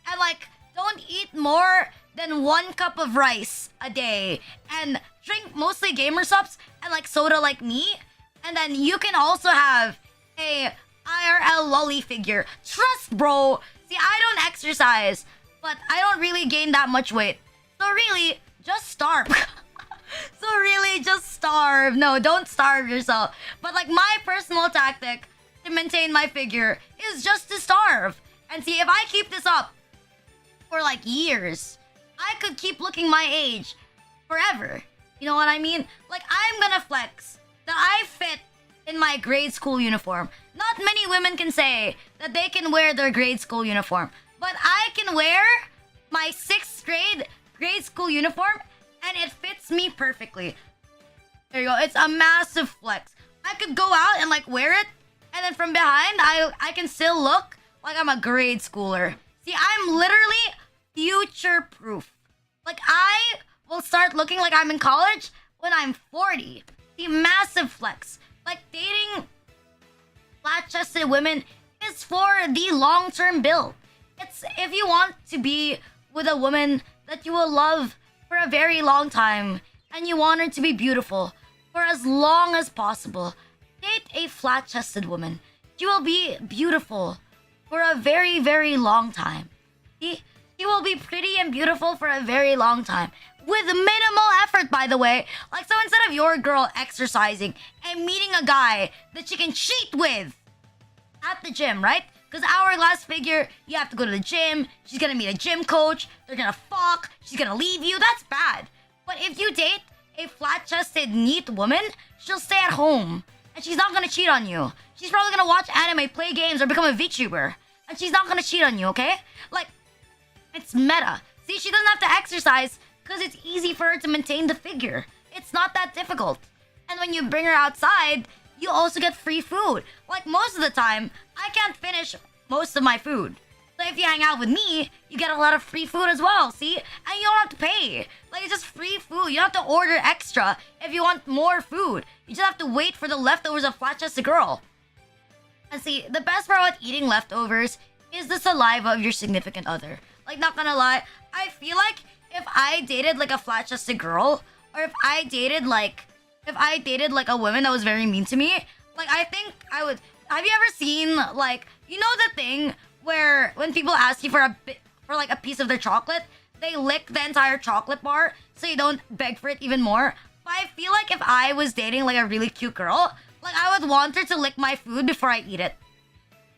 and like don't eat more than 1 cup of rice a day and drink mostly gamer subs and like soda like me. And then you can also have a IRL lolly figure. Trust, bro. See, I don't exercise, but I don't really gain that much weight. So really, just starve. So really, just starve. No, don't starve yourself. But like my personal tactic to maintain my figure is just to starve. And see, if I keep this up for like years, I could keep looking my age forever. You know what I mean? Like I'm gonna flex that I fit in my grade school uniform. Not many women can say that they can wear their grade school uniform, but I can wear my 6th grade school uniform and it fits me perfectly. There you go. It's a massive flex. I could go out and like wear it, and then from behind I can still look like I'm a grade schooler. See, I'm literally future proof. Like I will start looking like I'm in college when I'm 40. See, massive flex. Like dating flat-chested women is for the long-term build. It's if you want to be with a woman that you will love for a very long time and you want her to be beautiful for as long as possible, date a flat-chested woman. She will be beautiful for a very, very long time. See? She will be pretty and beautiful for a very long time. With minimal effort, by the way. Like, so instead of your girl exercising and meeting a guy that she can cheat with at the gym, right? Because hourglass figure, you have to go to the gym. She's gonna meet a gym coach. They're gonna fuck. She's gonna leave you. That's bad. But if you date a flat-chested, neat woman, she'll stay at home. And she's not gonna cheat on you. She's probably gonna watch anime, play games, or become a VTuber. And she's not gonna cheat on you, okay? Like, it's meta. See, she doesn't have to exercise because it's easy for her to maintain the figure. It's not that difficult. And when you bring her outside, you also get free food. Like most of the time, I can't finish most of my food. So if you hang out with me, you get a lot of free food as well, see? And you don't have to pay. Like it's just free food. You don't have to order extra if you want more food. You just have to wait for the leftovers of flat-chested girl. And see, the best part about eating leftovers is the saliva of your significant other. Like, not gonna lie, I feel like if I dated like a flat-chested girl, or if I dated like a woman that was very mean to me, like I think I would. Have you ever seen like, you know, the thing where when people ask you for like a piece of their chocolate, they lick the entire chocolate bar so you don't beg for it even more? But I feel like if I was dating like a really cute girl, like I would want her to lick my food before I eat it.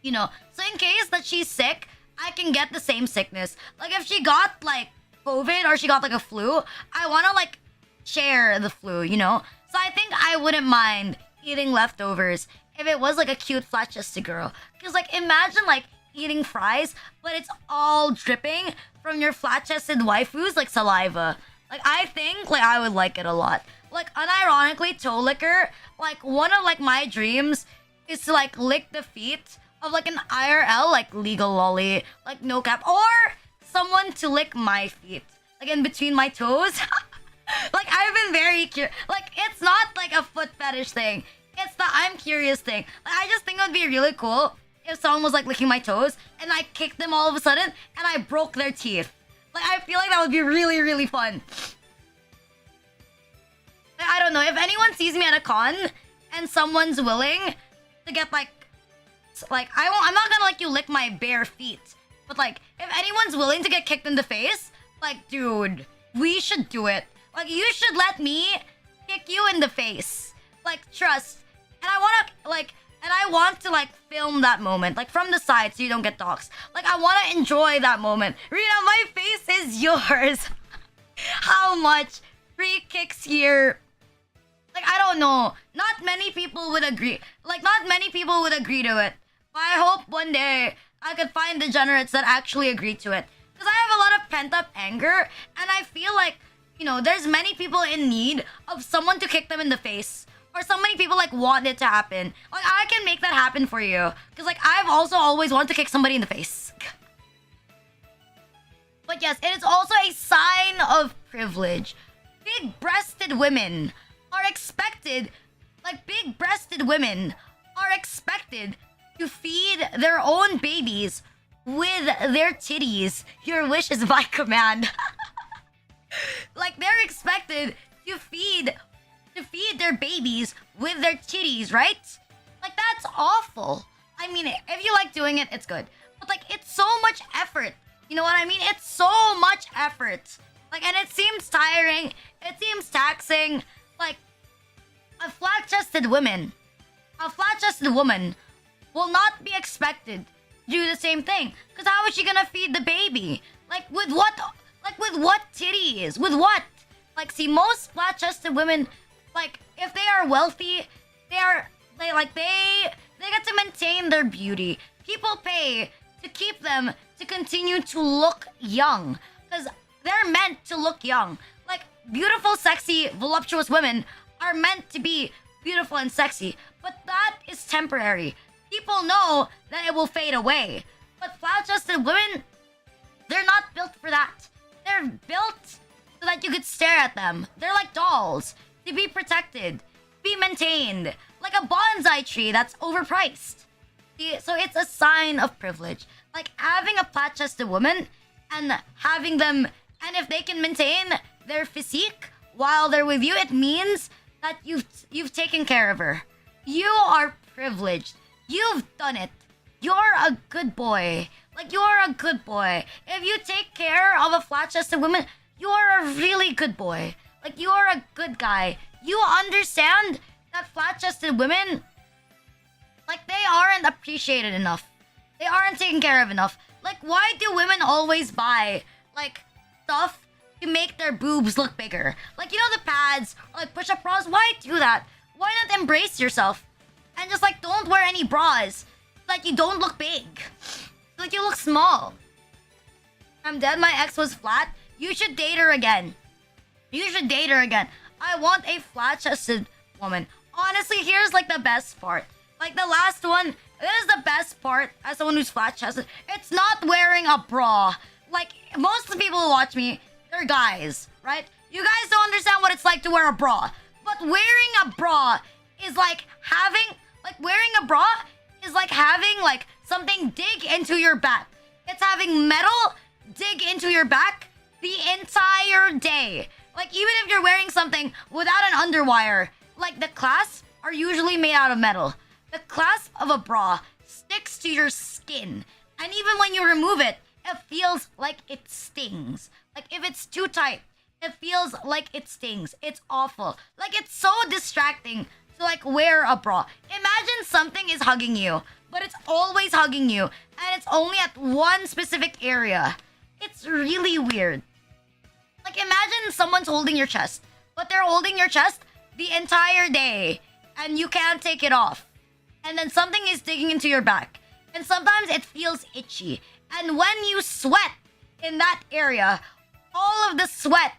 You know, so in case that she's sick, I can get the same sickness. Like if she got like COVID or she got like a flu, I want to like share the flu, you know? So I think I wouldn't mind eating leftovers if it was like a cute flat-chested girl. Because like imagine like eating fries, but it's all dripping from your flat-chested waifus like saliva. Like I think like I would like it a lot. Like unironically, toe licker, like one of like my dreams is to like lick the feet of like an IRL, like legal lolly, like no cap, or someone to lick my feet, like in between my toes. Like I've been very curious. Like it's not like a foot fetish thing. It's the I'm curious thing. Like I just think it would be really cool if someone was like licking my toes and I kicked them all of a sudden and I broke their teeth. Like I feel like that would be really, really fun. I don't know, if anyone sees me at a con and someone's willing to get like I'm not gonna like you lick my bare feet, but like if anyone's willing to get kicked in the face, like dude, we should do it. Like you should let me kick you in the face. Like trust. And I want to like film that moment, like from the side so you don't get doxxed. Like I want to enjoy that moment. Rina, my face is yours. How much free kicks here? Like I don't know. Not many people would agree. Like not many people would agree to it. But I hope one day I could find degenerates that actually agree to it. Because I have a lot of pent up anger, and I feel like, you know, there's many people in need of someone to kick them in the face. Or so many people like want it to happen. Like I can make that happen for you. Because like I've also always wanted to kick somebody in the face. But yes, it is also a sign of privilege. Big-breasted women are expected, big-breasted women are expected to feed their own babies with their titties. Your wish is my command. Like they're expected to feed their babies with their titties, right? Like that's awful. I mean, if you like doing it, it's good. But like it's so much effort. You know what I mean? It's so much effort. Like, and it seems tiring. It seems taxing. Like a flat-chested woman will not be expected to do the same thing. Because how is she gonna feed the baby? Like with what? Like with what titties? With what? Like see, most flat-chested women, like if they are wealthy, they get to maintain their beauty. People pay to keep them to continue to look young. Because they're meant to look young. Like beautiful, sexy, voluptuous women are meant to be beautiful and sexy. But that is temporary. People know that it will fade away. But flat-chested women, they're not built for that. They're built so that you could stare at them. They're like dolls. To be protected. Be maintained. Like a bonsai tree that's overpriced. See, so it's a sign of privilege. Like having a flat-chested woman and having them, and if they can maintain their physique while they're with you, it means that you've taken care of her. You are privileged. You've done it. You're a good boy. Like you're a good boy. If you take care of a flat-chested woman, you're a really good boy. Like you're a good guy. You understand that flat-chested women, like they aren't appreciated enough. They aren't taken care of enough. Like why do women always buy like stuff to make their boobs look bigger? Like you know the pads or like push-up bras? Why do that? Why not embrace yourself and just like don't wear any bras? Like you don't look big. Like you look small. I'm dead. My ex was flat. You should date her again. You should date her again. I want a flat-chested woman. Honestly, here's like the best part. Like the last one, this is the best part as someone who's flat-chested. It's not wearing a bra. Like most of the people who watch me, they're guys, right? You guys don't understand what it's like to wear a bra. But wearing a bra is like having like something dig into your back. It's having metal dig into your back the entire day. Like even if you're wearing something without an underwire, like the clasps are usually made out of metal. The clasp of a bra sticks to your skin. And even when you remove it, it feels like it stings. Like if it's too tight, it feels like it stings. It's awful. Like it's so distracting to like wear a bra. Imagine something is hugging you, but it's always hugging you. And it's only at one specific area. It's really weird. Like imagine someone's holding your chest, but they're holding your chest the entire day and you can't take it off. And then something is digging into your back. And sometimes it feels itchy. And when you sweat in that area, all of the sweat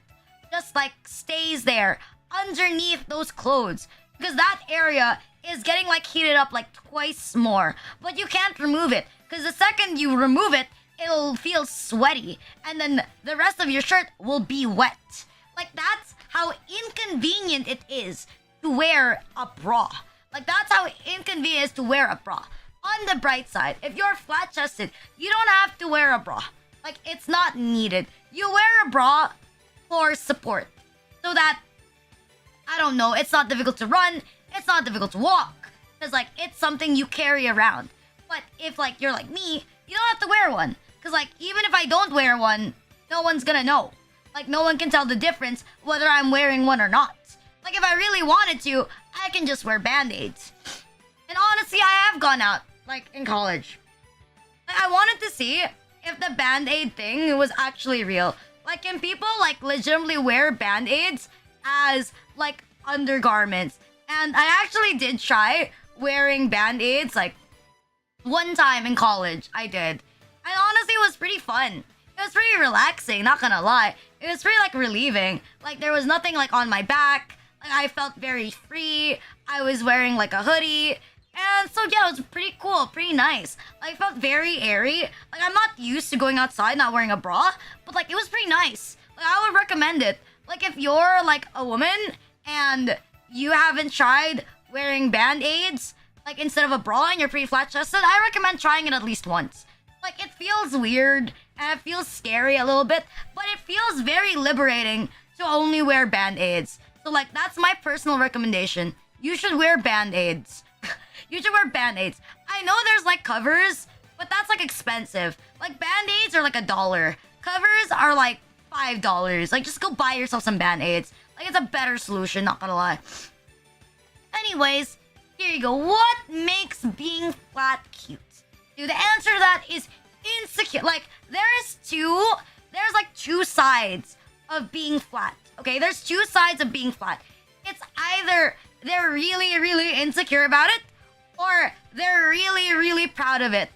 just like stays there underneath those clothes. Because that area is getting like heated up like twice more. But you can't remove it. Because the second you remove it, it'll feel sweaty. And then the rest of your shirt will be wet. Like that's how inconvenient it is to wear a bra. Like that's how inconvenient it is to wear a bra. On the bright side, if you're flat-chested, you don't have to wear a bra. Like it's not needed. You wear a bra for support. So that, I don't know, it's not difficult to run. it's not difficult to walk. Because, like, it's something you carry around. But if, like, you're like me, you don't have to wear one. Because, like, even if I don't wear one, no one's gonna know. Like, no one can tell the difference whether I'm wearing one or not. Like, if I really wanted to, I can just wear Band-Aids. And honestly, I have gone out, like, in college. Like, I wanted to see if the Band-Aid thing was actually real. Like, can people, like, legitimately wear Band-Aids as, like, undergarments? And I actually did try wearing Band-Aids, like, one time in college. I did. And honestly, it was pretty fun. It was pretty relaxing, not gonna lie. It was pretty, like, relieving. Like, there was nothing, like, on my back. Like, I felt very free. I was wearing, like, a hoodie. And so, yeah, it was pretty cool, pretty nice. Like, it felt very airy. Like, I'm not used to going outside not wearing a bra. But, like, it was pretty nice. Like, I would recommend it. Like, if you're, like, a woman and you haven't tried wearing Band-Aids, like, instead of a bra and you're pretty flat-chested, I recommend trying it at least once. Like, it feels weird and it feels scary a little bit, but it feels very liberating to only wear Band-Aids. So, like, that's my personal recommendation. You should wear Band-Aids. You should wear Band-Aids. I know there's, like, covers, but that's, like, expensive. Like, Band-Aids are, like, $1. Covers are, like, $5. Like, just go buy yourself some Band-Aids. Like, it's a better solution, not gonna lie. Anyways, here you go. What makes being flat cute? Dude, the answer to that is insecure. Like, there's like two sides of being flat. Okay, there's two sides of being flat. It's either they're really, really insecure about it, or they're really, really proud of it.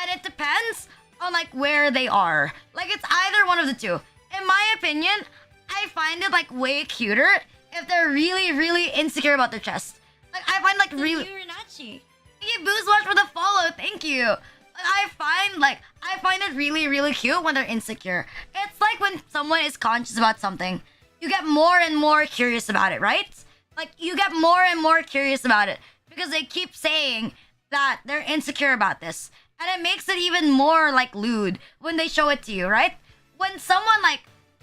And it depends on, like, where they are. Like, it's either one of the two. In my opinion, I find it, like, way cuter if they're really, really insecure about their chest. Like, I find, like, really... Thank you, Boost Watch, for the follow. Thank you. Like, I find it really, really cute when they're insecure. It's like when someone is conscious about something, you get more and more curious about it, right? Like, you get more and more curious about it because they keep saying that they're insecure about this. And it makes it even more, like, lewd when they show it to you, right? When someone, like,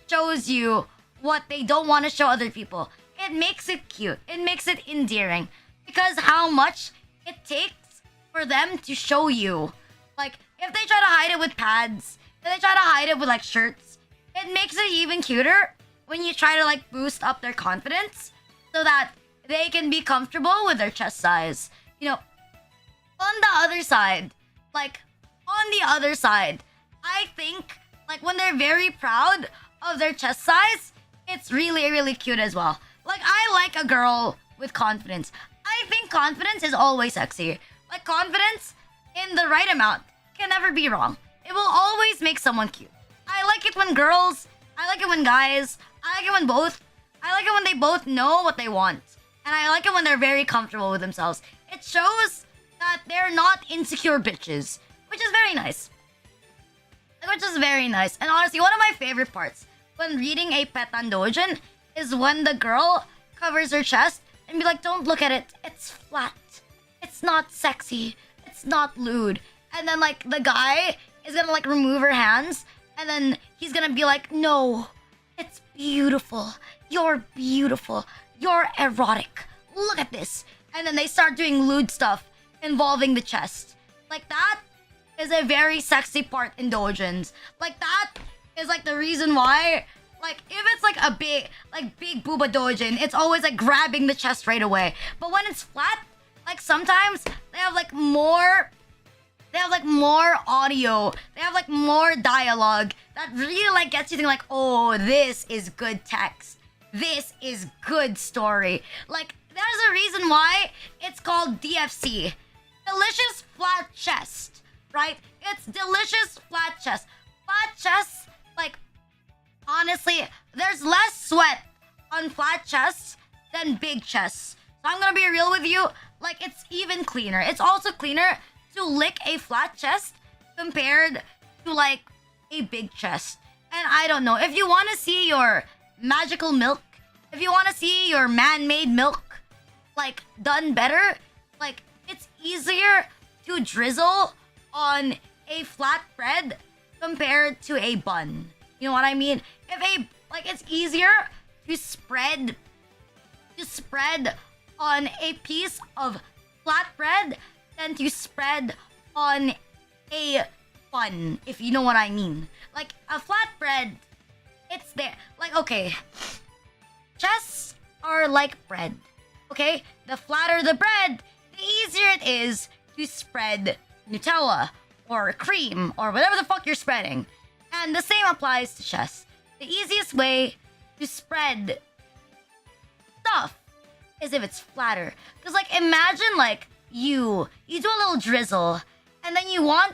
shows you what they don't want to show other people, it makes it cute. It makes it endearing. Because how much it takes for them to show you. Like, if they try to hide it with pads, if they try to hide it with, like, shirts, it makes it even cuter when you try to, like, boost up their confidence so that they can be comfortable with their chest size. You know, on the other side, I think, like, when they're very proud of their chest size, it's really, really cute as well. Like, I like a girl with confidence. I think confidence is always sexy. Like, confidence in the right amount can never be wrong. It will always make someone cute. I like it when girls, I like it when guys, I like it when both. I like it when they both know what they want. And I like it when they're very comfortable with themselves. It shows that they're not insecure bitches, which is very nice. Which is very nice. And honestly, one of my favorite parts when reading a petan dojin is when the girl covers her chest and be like, don't look at it. It's flat. It's not sexy. It's not lewd. And then, like, the guy is gonna, like, remove her hands. And then he's gonna be like, no, it's beautiful. You're beautiful. You're erotic. Look at this. And then they start doing lewd stuff involving the chest. Like, that is a very sexy part in dojins. Like, that is, like, the reason why... Like, if it's, like, a big booba dojin, it's always, like, grabbing the chest right away. But when it's flat, like, sometimes they have, like, more audio. They have, like, more dialogue that really, like, gets you thinking, like, oh, this is good text. This is good story. Like, there's a reason why it's called DFC. Delicious Flat Chest, right? It's delicious flat chest. Flat chest, like... Honestly, there's less sweat on flat chests than big chests. So I'm gonna be real with you. Like, it's even cleaner. It's also cleaner to lick a flat chest compared to, like, a big chest. And I don't know. If you want to see your magical milk, if you want to see your man-made milk, like, done better, like, it's easier to drizzle on a flat bread compared to a bun. You know what I mean? If it's easier to spread on a piece of flatbread than to spread on a bun, if you know what I mean. Like, a flatbread, it's there. Like, okay, chests are like bread, okay? The flatter the bread, the easier it is to spread Nutella or cream or whatever the fuck you're spreading. And the same applies to chests. The easiest way to spread stuff is if it's flatter. Because, like, imagine, like, you do a little drizzle and then you want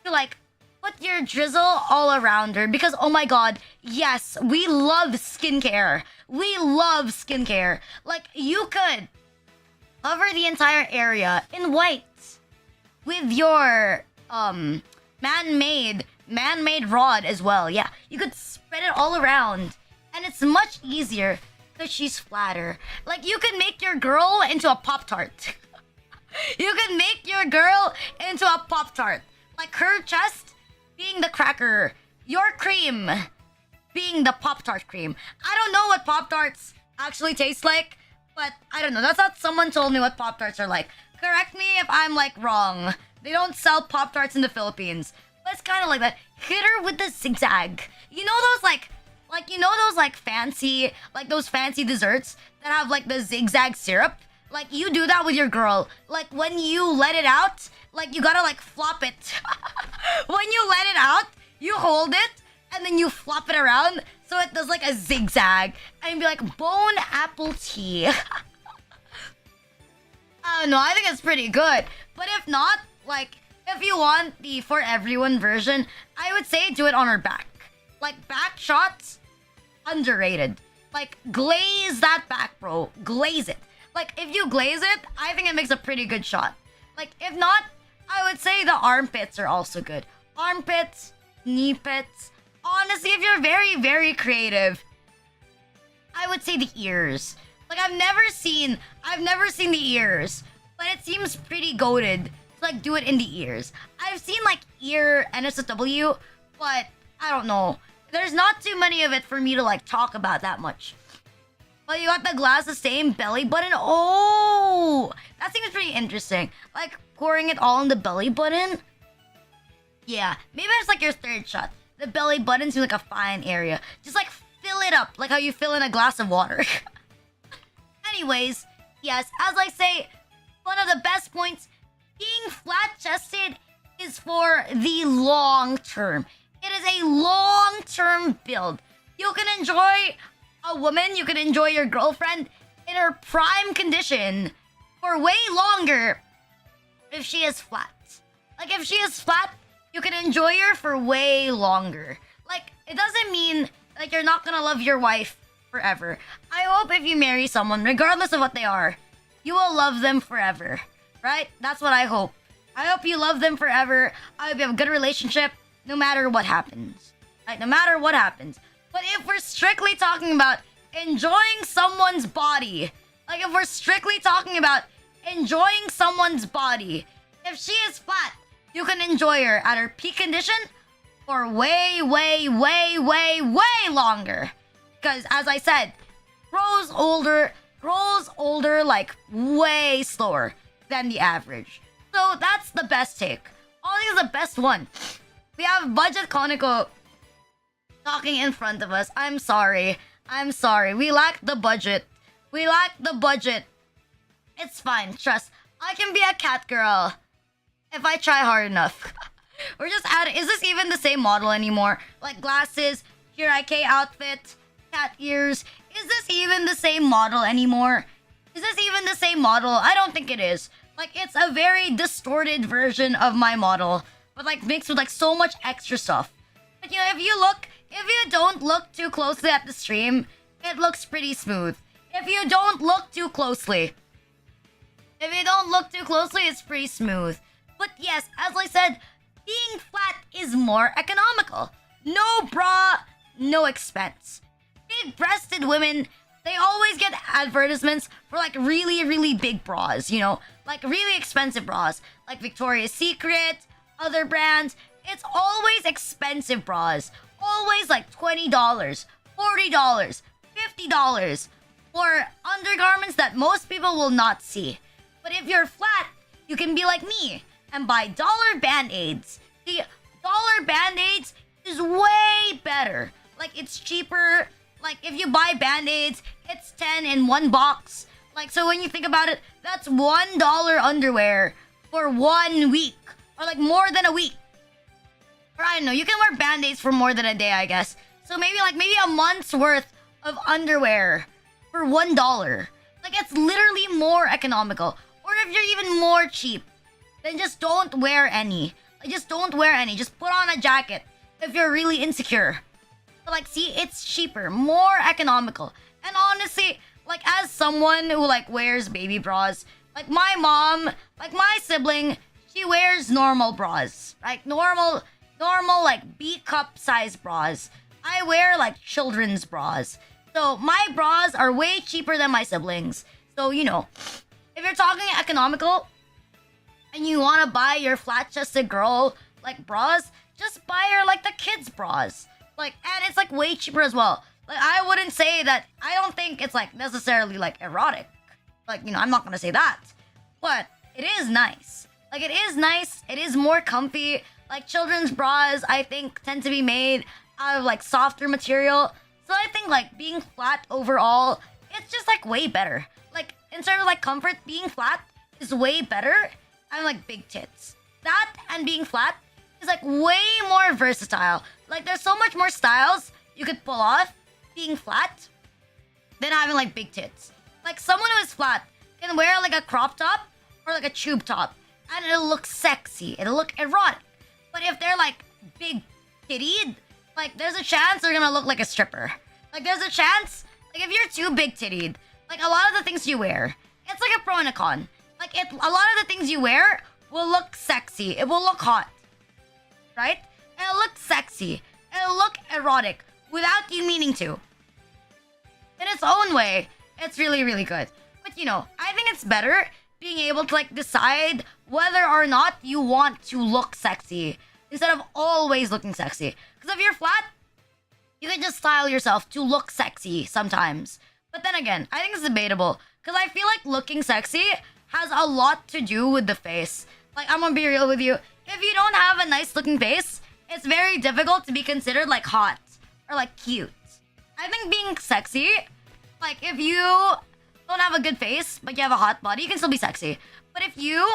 to, like, put your drizzle all around her because, oh my god, yes, we love skincare. We love skincare. Like, you could cover the entire area in white with your man-made rod as well. Yeah, you could spread it all around and it's much easier because she's flatter. Like, you could make your girl into a Pop-Tart. You could make your girl into a Pop-Tart. Like, her chest being the cracker, your cream being the Pop-Tart cream. I don't know what Pop-Tarts actually taste like, but I don't know. That's not someone told me what Pop-Tarts are like. Correct me if I'm, like, wrong. They don't sell Pop-Tarts in the Philippines. But it's kind of like that. Hit her with the zigzag. You know those, like, you know those, like, fancy, like, those fancy desserts that have, like, the zigzag syrup? Like, you do that with your girl. Like, when you let it out, like, you gotta, like, flop it. When you let it out, you hold it, and then you flop it around, so it does, like, a zigzag. And be like, bone apple tea. I don't know, I think it's pretty good. But if not, like, if you want the for everyone version, I would say do it on her back. Like, back shots, underrated. Like, glaze that back, bro. Glaze it. Like, if you glaze it, I think it makes a pretty good shot. Like, if not, I would say the armpits are also good. Armpits, knee pits. Honestly, if you're very, very creative, I would say the ears. Like, I've never seen the ears, but it seems pretty goated to, like, do it in the ears. I've seen, like, ear NSFW, but I don't know. There's not too many of it for me to, like, talk about that much. But you got the glasses, same belly button. Oh, that seems pretty interesting. Like, pouring it all in the belly button. Yeah, maybe it's like your third shot. The belly button seems like a fine area. Just, like, fill it up, like how you fill in a glass of water. Anyways, yes, as I say, one of the best points, being flat-chested is for the long term. It is a long-term build. You can enjoy a woman, you can enjoy your girlfriend in her prime condition for way longer if she is flat. Like, if she is flat, you can enjoy her for way longer. Like, it doesn't mean, like, you're not gonna love your wife forever. I hope if you marry someone, regardless of what they are, you will love them forever. Right? That's what I hope. I hope you love them forever. I hope you have a good relationship, no matter what happens. Right? No matter what happens. But if we're strictly talking about enjoying someone's body, like, if we're strictly talking about enjoying someone's body, if she is flat, you can enjoy her at her peak condition for way, way, way, way, way longer. Because, as I said, grows older, like, way slower than the average. So that's the best take. I think it's the best one. We have Budget Conico talking in front of us. I'm sorry. We lack the budget. It's fine. Trust. I can be a cat girl if I try hard enough. We're just adding. Is this even the same model anymore? Like, glasses, Hirake outfit, cat ears. Is this even the same model anymore? I don't think it is. Like, it's a very distorted version of my model, but, like, mixed with, like, so much extra stuff. But, you know, if you don't look too closely at the stream, it looks pretty smooth. If you don't look too closely, it's pretty smooth. But yes, as I said, being flat is more economical. No bra, no expense. Big-breasted women, they always get advertisements for, like, really, really big bras, you know? Like, really expensive bras. Like Victoria's Secret, other brands. It's always expensive bras. Always, like, $20, $40, $50. or undergarments that most people will not see. But if you're flat, you can be like me and buy dollar band-aids. The dollar band-aids is way better. Like, it's cheaper. Like, if you buy band-aids, it's 10 in one box. Like, so when you think about it, that's $1 underwear for 1 week. Or like more than a week. Or I don't know, you can wear band-aids for more than a day, I guess. So maybe a month's worth of underwear for $1. Like, it's literally more economical. Or if you're even more cheap, then just don't wear any. Like, just don't wear any. Just put on a jacket if you're really insecure. But like, see, it's cheaper, more economical. And honestly, like, as someone who like wears baby bras, like my mom, like my sibling, she wears normal bras. Like normal like B-cup size bras. I wear like children's bras. So my bras are way cheaper than my siblings. So, you know, if you're talking economical and you want to buy your flat-chested girl like bras, just buy her like the kids' bras. Like, and it's like way cheaper as well. Like, I wouldn't say that. I don't think it's like necessarily like erotic. Like, you know, I'm not gonna say that. But it is nice. Like, it is nice. It is more comfy. Like, children's bras, I think, tend to be made out of like softer material. So I think like being flat overall, it's just like way better. Like, in terms of like comfort, being flat is way better. And like big tits. That and being flat is like way more versatile. Like, there's so much more styles you could pull off being flat than having like big tits. Like, someone who is flat can wear like a crop top or like a tube top and it'll look sexy. It'll look erotic. But if they're like big tittied, like, there's a chance they're gonna look like a stripper. Like, there's a chance, like, if you're too big tittied, like, a lot of the things you wear, it's like a pro and a con. Like, a lot of the things you wear will look sexy. It will look hot. Right? It'll look sexy. It'll look erotic without you meaning to. In its own way, it's really, really good. But, you know, I think it's better being able to, like, decide whether or not you want to look sexy instead of always looking sexy. Because if you're flat, you can just style yourself to look sexy sometimes. But then again, I think it's debatable. Because I feel like looking sexy has a lot to do with the face. Like, I'm gonna be real with you. If you don't have a nice looking face, it's very difficult to be considered like hot or like cute. I think being sexy, like, if you don't have a good face but you have a hot body, you can still be sexy. But if you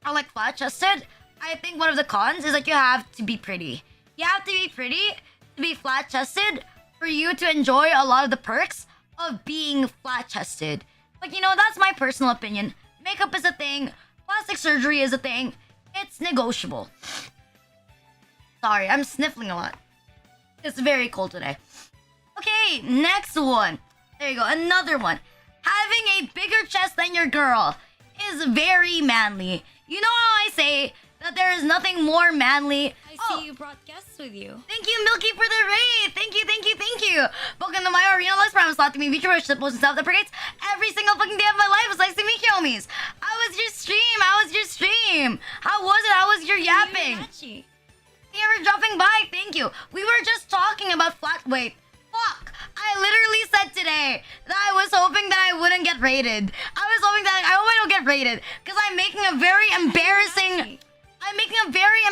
are like flat chested, I think one of the cons is like you have to be pretty. You have to be pretty to be flat chested for you to enjoy a lot of the perks of being flat chested. Like, you know, that's my personal opinion. Makeup is a thing. Plastic surgery is a thing. It's negotiable. Sorry, I'm sniffling a lot. It's very cold today. Okay, next one. There you go, another one. Having a bigger chest than your girl is very manly. You know how I say that there is nothing more manly? I see you brought guests with you. Thank you, Milky, for the raid. Thank you, thank you, thank you. Welcome to my Rina Lucsper. I'm sloth to me VTuber, shitposting self-deprecates every single fucking day of my life. It's nice to meet you, homies. How was your stream? How was your stream? How was it? How was your yapping? Thank you for dropping by. Thank you. We were just talking about flat weight. Fuck. I literally said today that I was hoping that I wouldn't get rated. I was hoping that I hope I don't get rated because I'm making a very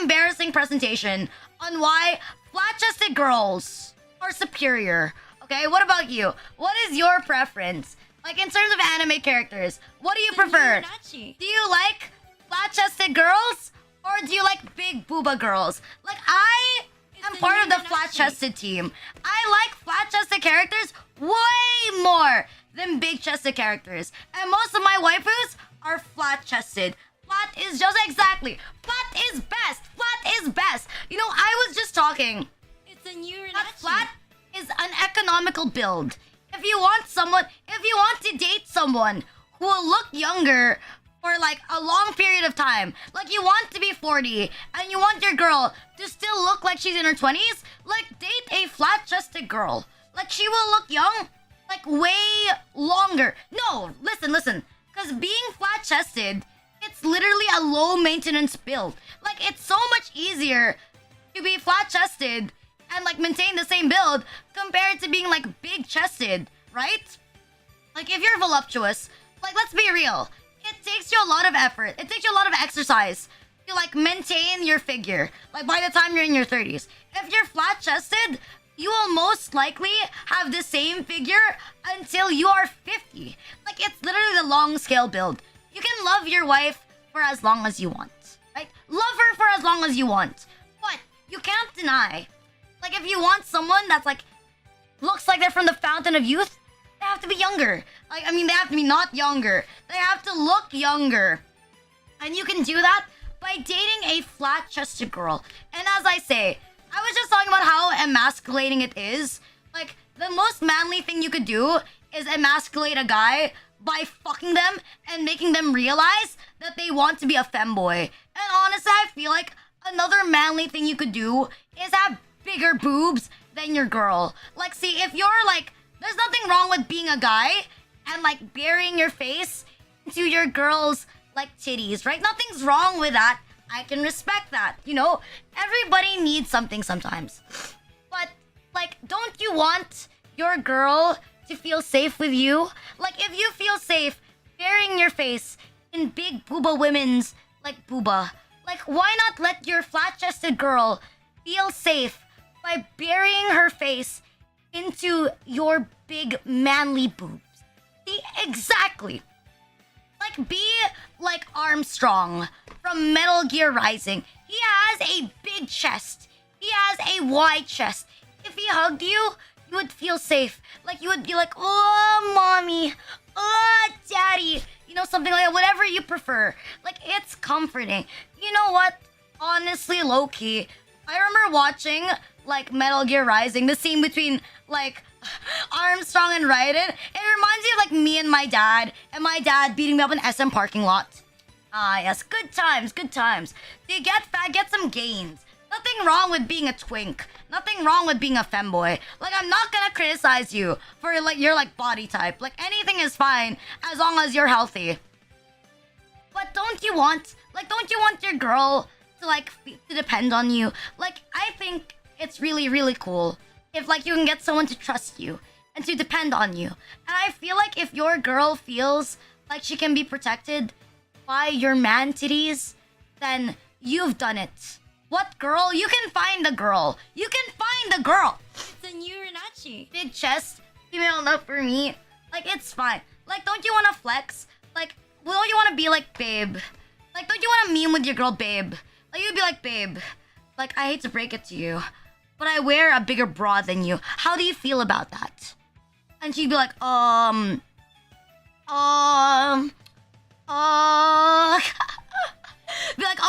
embarrassing presentation on why flat-chested girls are superior. Okay, what about you? What is your preference? Like, in terms of anime characters, what do you prefer? Do you like flat-chested girls or do you like big booba girls? Like, I am part of the flat-chested team. I like flat-chested characters way more than big-chested characters. And most of my waifus are flat-chested. Flat is just exactly. Flat is best. Flat is best. You know, I was just talking. It's a new flat is an economical build. If you want to date someone who will look younger for like a long period of time, like you want to be 40 and you want your girl to still look like she's in her 20s, like date a flat-chested girl. Like she will look young, like way longer. No, listen. Because being flat-chested, it's literally a low-maintenance build. Like, it's so much easier to be flat-chested and, like, maintain the same build compared to being, like, big-chested, right? Like, if you're voluptuous, like, let's be real. It takes you a lot of effort. It takes you a lot of exercise to, like, maintain your figure. Like, by the time you're in your 30s. If you're flat-chested, you will most likely have the same figure until you are 50. Like, it's literally the long scale build. You can love your wife for as long as you want. Right? Love her for as long as you want. But you can't deny, like, if you want someone that's, like, looks like they're from the fountain of youth, they have to be younger. Like, I mean, they have to be not younger. They have to look younger. And you can do that by dating a flat-chested girl. And as I say, I was just talking about how emasculating it is. Like, the most manly thing you could do is emasculate a guy by fucking them and making them realize that they want to be a femboy. And honestly, I feel like another manly thing you could do is have bigger boobs than your girl. Like, see, if you're like, there's nothing wrong with being a guy and like burying your face into your girl's like titties, right? Nothing's wrong with that. I can respect that. You know, everybody needs something sometimes. But like, don't you want your girl to feel safe with you? Like, if you feel safe burying your face in big booba women's like booba, like, why not let your flat-chested girl feel safe by burying her face into your big manly boobs? See, exactly. Like, be like Armstrong from Metal Gear Rising. He has a big chest. He has a wide chest. If he hugged you, you would feel safe. Like, you would be like, oh, mommy. Oh, daddy. You know, something like that. Whatever you prefer. Like, it's comforting. You know what? Honestly, low-key, I remember watching, like, Metal Gear Rising. The scene between, like, Armstrong and Raiden. It reminds me of, like, me and my dad beating me up in SM parking lot. Ah, yes. Good times, good times. So you get fat, get some gains. Nothing wrong with being a twink. Nothing wrong with being a femboy. Like, I'm not gonna criticize you for, like, your, like, body type. Like, anything is fine as long as you're healthy. But don't you want your girl to, like, to depend on you? Like, I think it's really, really cool if, like, you can get someone to trust you and to depend on you. And I feel like if your girl feels like she can be protected by your man titties, then you've done it. What girl? You can find the girl. You can find the girl. It's a new Renachi. Big chest, female enough for me. Like, it's fine. Like, don't you want to flex? Like, don't you want to be like, babe? Like, don't you want to meme with your girl, babe? Like, you'd be like, babe, like, I hate to break it to you, but I wear a bigger bra than you. How do you feel about that? And she'd be like, be like,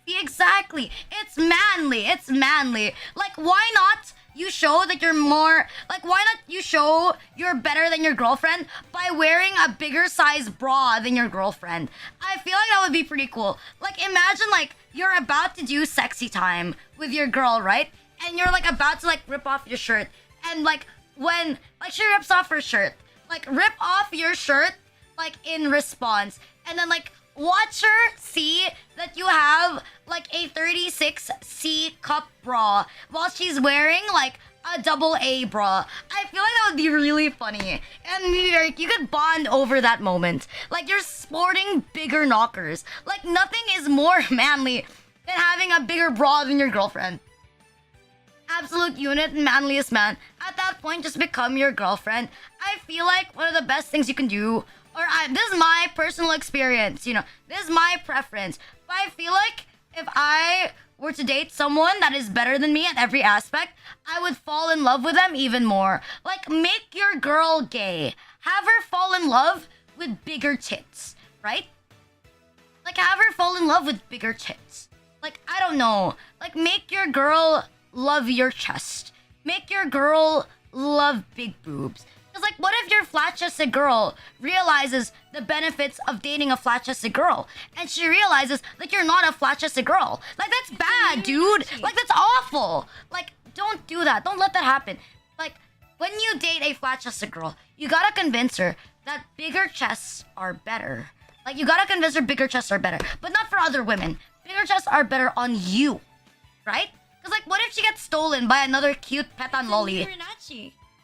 see, exactly. It's manly. It's manly. Like, why not you show that you're more, like, why not you show you're better than your girlfriend by wearing a bigger size bra than your girlfriend? I feel like that would be pretty cool. Like, imagine, like, you're about to do sexy time with your girl, right? And you're, like, about to, like, rip off your shirt. And, like, when, like, she rips off her shirt, like, rip off your shirt, like, in response. And then, like, watch her see that you have, like, a 36C cup bra while she's wearing, like, a double A bra. I feel like that would be really funny. And like, you could bond over that moment. Like, you're sporting bigger knockers. Like, nothing is more manly than having a bigger bra than your girlfriend. Absolute unit, manliest man. At that point, just become your girlfriend. I feel like one of the best things you can do, this is my personal experience, you know, this is my preference. But I feel like if I were to date someone that is better than me at every aspect, I would fall in love with them even more. Like, make your girl gay. Have her fall in love with bigger tits, right? Like, have her fall in love with bigger tits. Like, I don't know. Like, make your girl love your chest. Make your girl love big boobs. Because, like, what if your flat-chested girl realizes the benefits of dating a flat-chested girl, and she realizes that you're not a flat-chested girl? Like, that's bad, dude. Like, that's awful. Like, don't do that. Don't let that happen. Like, when you date a flat-chested girl, you gotta convince her that bigger chests are better. Like, you gotta convince her bigger chests are better. But not for other women. Bigger chests are better on you. Right? Because, like, what if she gets stolen by another cute petan lolly?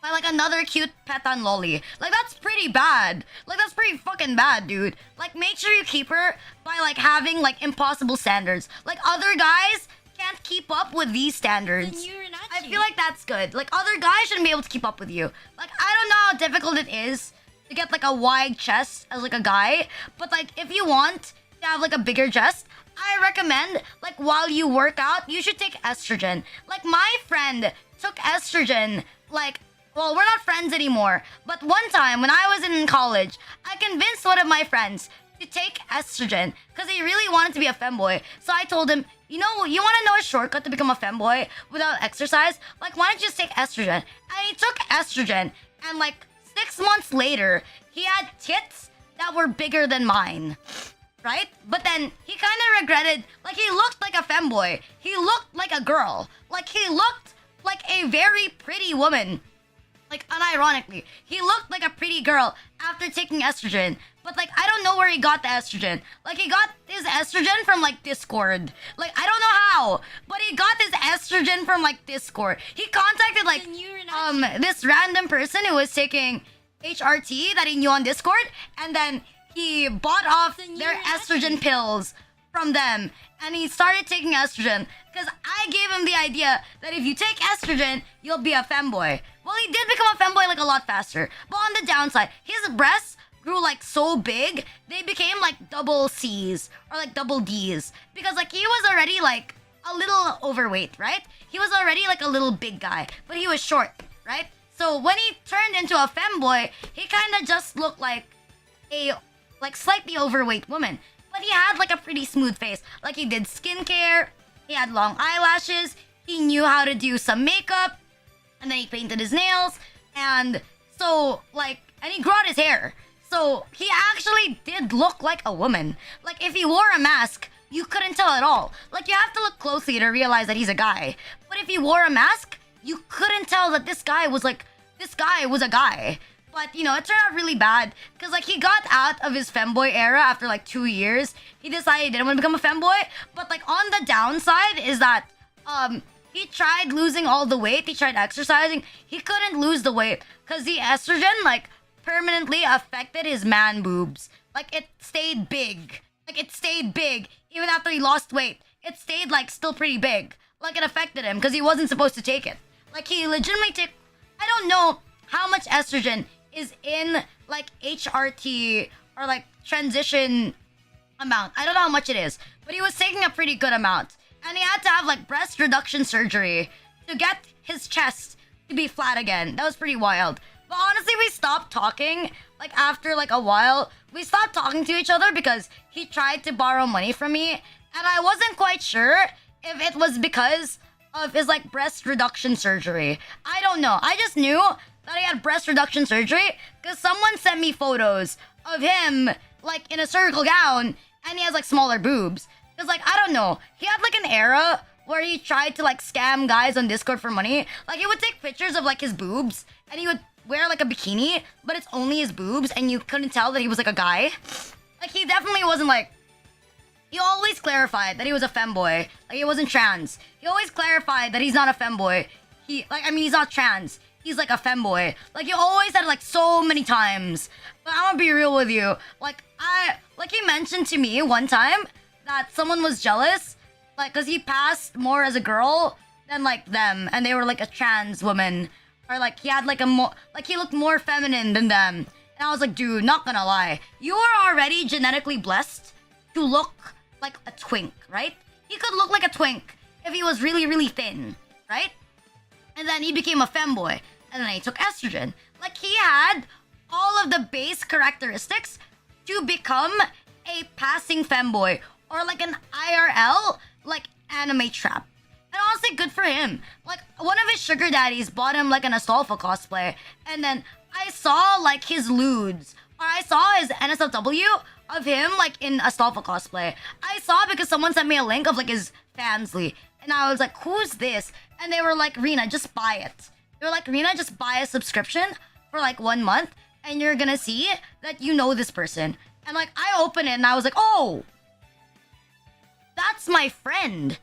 by like another cute petan lolly. Like that's pretty bad. Like that's pretty fucking bad, dude. Like make sure you keep her by like having like impossible standards. Like other guys can't keep up with these standards. I feel like that's good. Like other guys shouldn't be able to keep up with you. Like I don't know how difficult it is to get like a wide chest as like a guy, but like if you want to have like a bigger chest, I recommend like while you work out, you should take estrogen. Like my friend took estrogen like, well, we're not friends anymore, but one time when I was in college, I convinced one of my friends to take estrogen because he really wanted to be a femboy. So I told him, you know, you want to know a shortcut to become a femboy without exercise? Like, why don't you just take estrogen? And he took estrogen, and like 6 months later, he had tits that were bigger than mine. Right? But then he kind of regretted, like he looked like a femboy. He looked like a girl. Like he looked like a very pretty woman. Like unironically, he looked like a pretty girl after taking estrogen. But like I don't know where he got the estrogen. Like he got his estrogen from like Discord. Like I don't know how, but he got his estrogen from like Discord. He contacted like this random person who was taking HRT that he knew on Discord, and then he bought off their estrogen pills from them, and he started taking estrogen because I gave him the idea that if you take estrogen, you'll be a femboy. Well, he did become a femboy like a lot faster, but on the downside, his breasts grew like so big, they became like double C's or like double D's because like he was already like a little overweight, right? He was already like a little big guy, but he was short, right? So when he turned into a femboy, he kind of just looked like a like slightly overweight woman, but he had like a pretty smooth face. Like he did skincare, he had long eyelashes, he knew how to do some makeup, and then he painted his nails, and so like, and he grew out his hair. So he actually did look like a woman. Like if he wore a mask, you couldn't tell at all. Like you have to look closely to realize that he's a guy. But if he wore a mask, you couldn't tell that this guy was a guy. But, you know, it turned out really bad. Because, like, he got out of his femboy era after, like, 2 years. He decided he didn't want to become a femboy. But, like, on the downside is that, he tried losing all the weight. He tried exercising. He couldn't lose the weight. Because the estrogen, like, permanently affected his man boobs. Like, it stayed big. Like, it stayed big. Even after he lost weight. It stayed, like, still pretty big. Like, it affected him. Because he wasn't supposed to take it. Like, he legitimately took... I don't know how much estrogen is in like HRT or like transition amount. I don't know how much it is, but he was taking a pretty good amount, and he had to have like breast reduction surgery to get his chest to be flat again. That was pretty wild. But honestly, we stopped talking. Like after like a while, we stopped talking to each other because he tried to borrow money from me, and I wasn't quite sure if it was because of his like breast reduction surgery. I don't know. I just knew that he had breast reduction surgery because someone sent me photos of him like in a surgical gown, and he has like smaller boobs. Because like I don't know, he had like an era where he tried to like scam guys on Discord for money. Like he would take pictures of like his boobs, and he would wear like a bikini, but it's only his boobs, and you couldn't tell that he was like a guy. Like he definitely wasn't like... He always clarified that he was a femboy. Like he wasn't trans. He always clarified that he's not a femboy. He's not trans. He's like a femboy. Like he always said it like so many times. But I'm gonna be real with you. Like he mentioned to me one time that someone was jealous, like because he passed more as a girl than like them, and they were like a trans woman, or like he had like a more like he looked more feminine than them. And I was like, dude, not gonna lie, you are already genetically blessed to look like a twink, right? He could look like a twink if he was really, really thin, right? And then he became a femboy, and then he took estrogen. Like he had all of the base characteristics to become a passing femboy, or like an IRL like anime trap. And honestly, good for him. Like one of his sugar daddies bought him like an Astolfo cosplay, and then I saw like his lewds, or I saw his NSFW of him like in Astolfo cosplay. I saw because someone sent me a link of like his Fansly, and I was like, who's this? And they were like, Rina, just buy it. They were like, Rina, just buy a subscription for like 1 month, and you're gonna see that you know this person. And like I opened it and I was like, oh, that's my friend.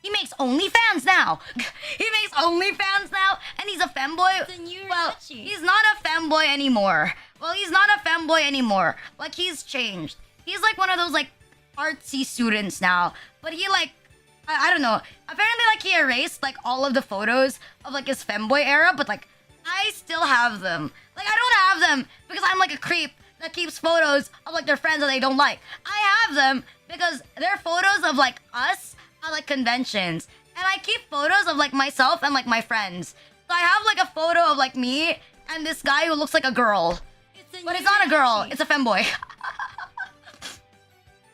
He makes OnlyFans now. He makes OnlyFans now, and he's a femboy. It's a new Well, Rinachi. he's not a femboy anymore. He's not a femboy anymore. Like, he's changed. He's like one of those like artsy students now. But he like, I don't know. Apparently, like, he erased like all of the photos of like his femboy era, but like I still have them. Like, I don't have them because I'm like a creep that keeps photos of like their friends that they don't like. I have them because they're photos of like us at like conventions, and I keep photos of like myself and like my friends. So I have like a photo of like me and this guy who looks like a girl, but it's not a girl. It's a femboy.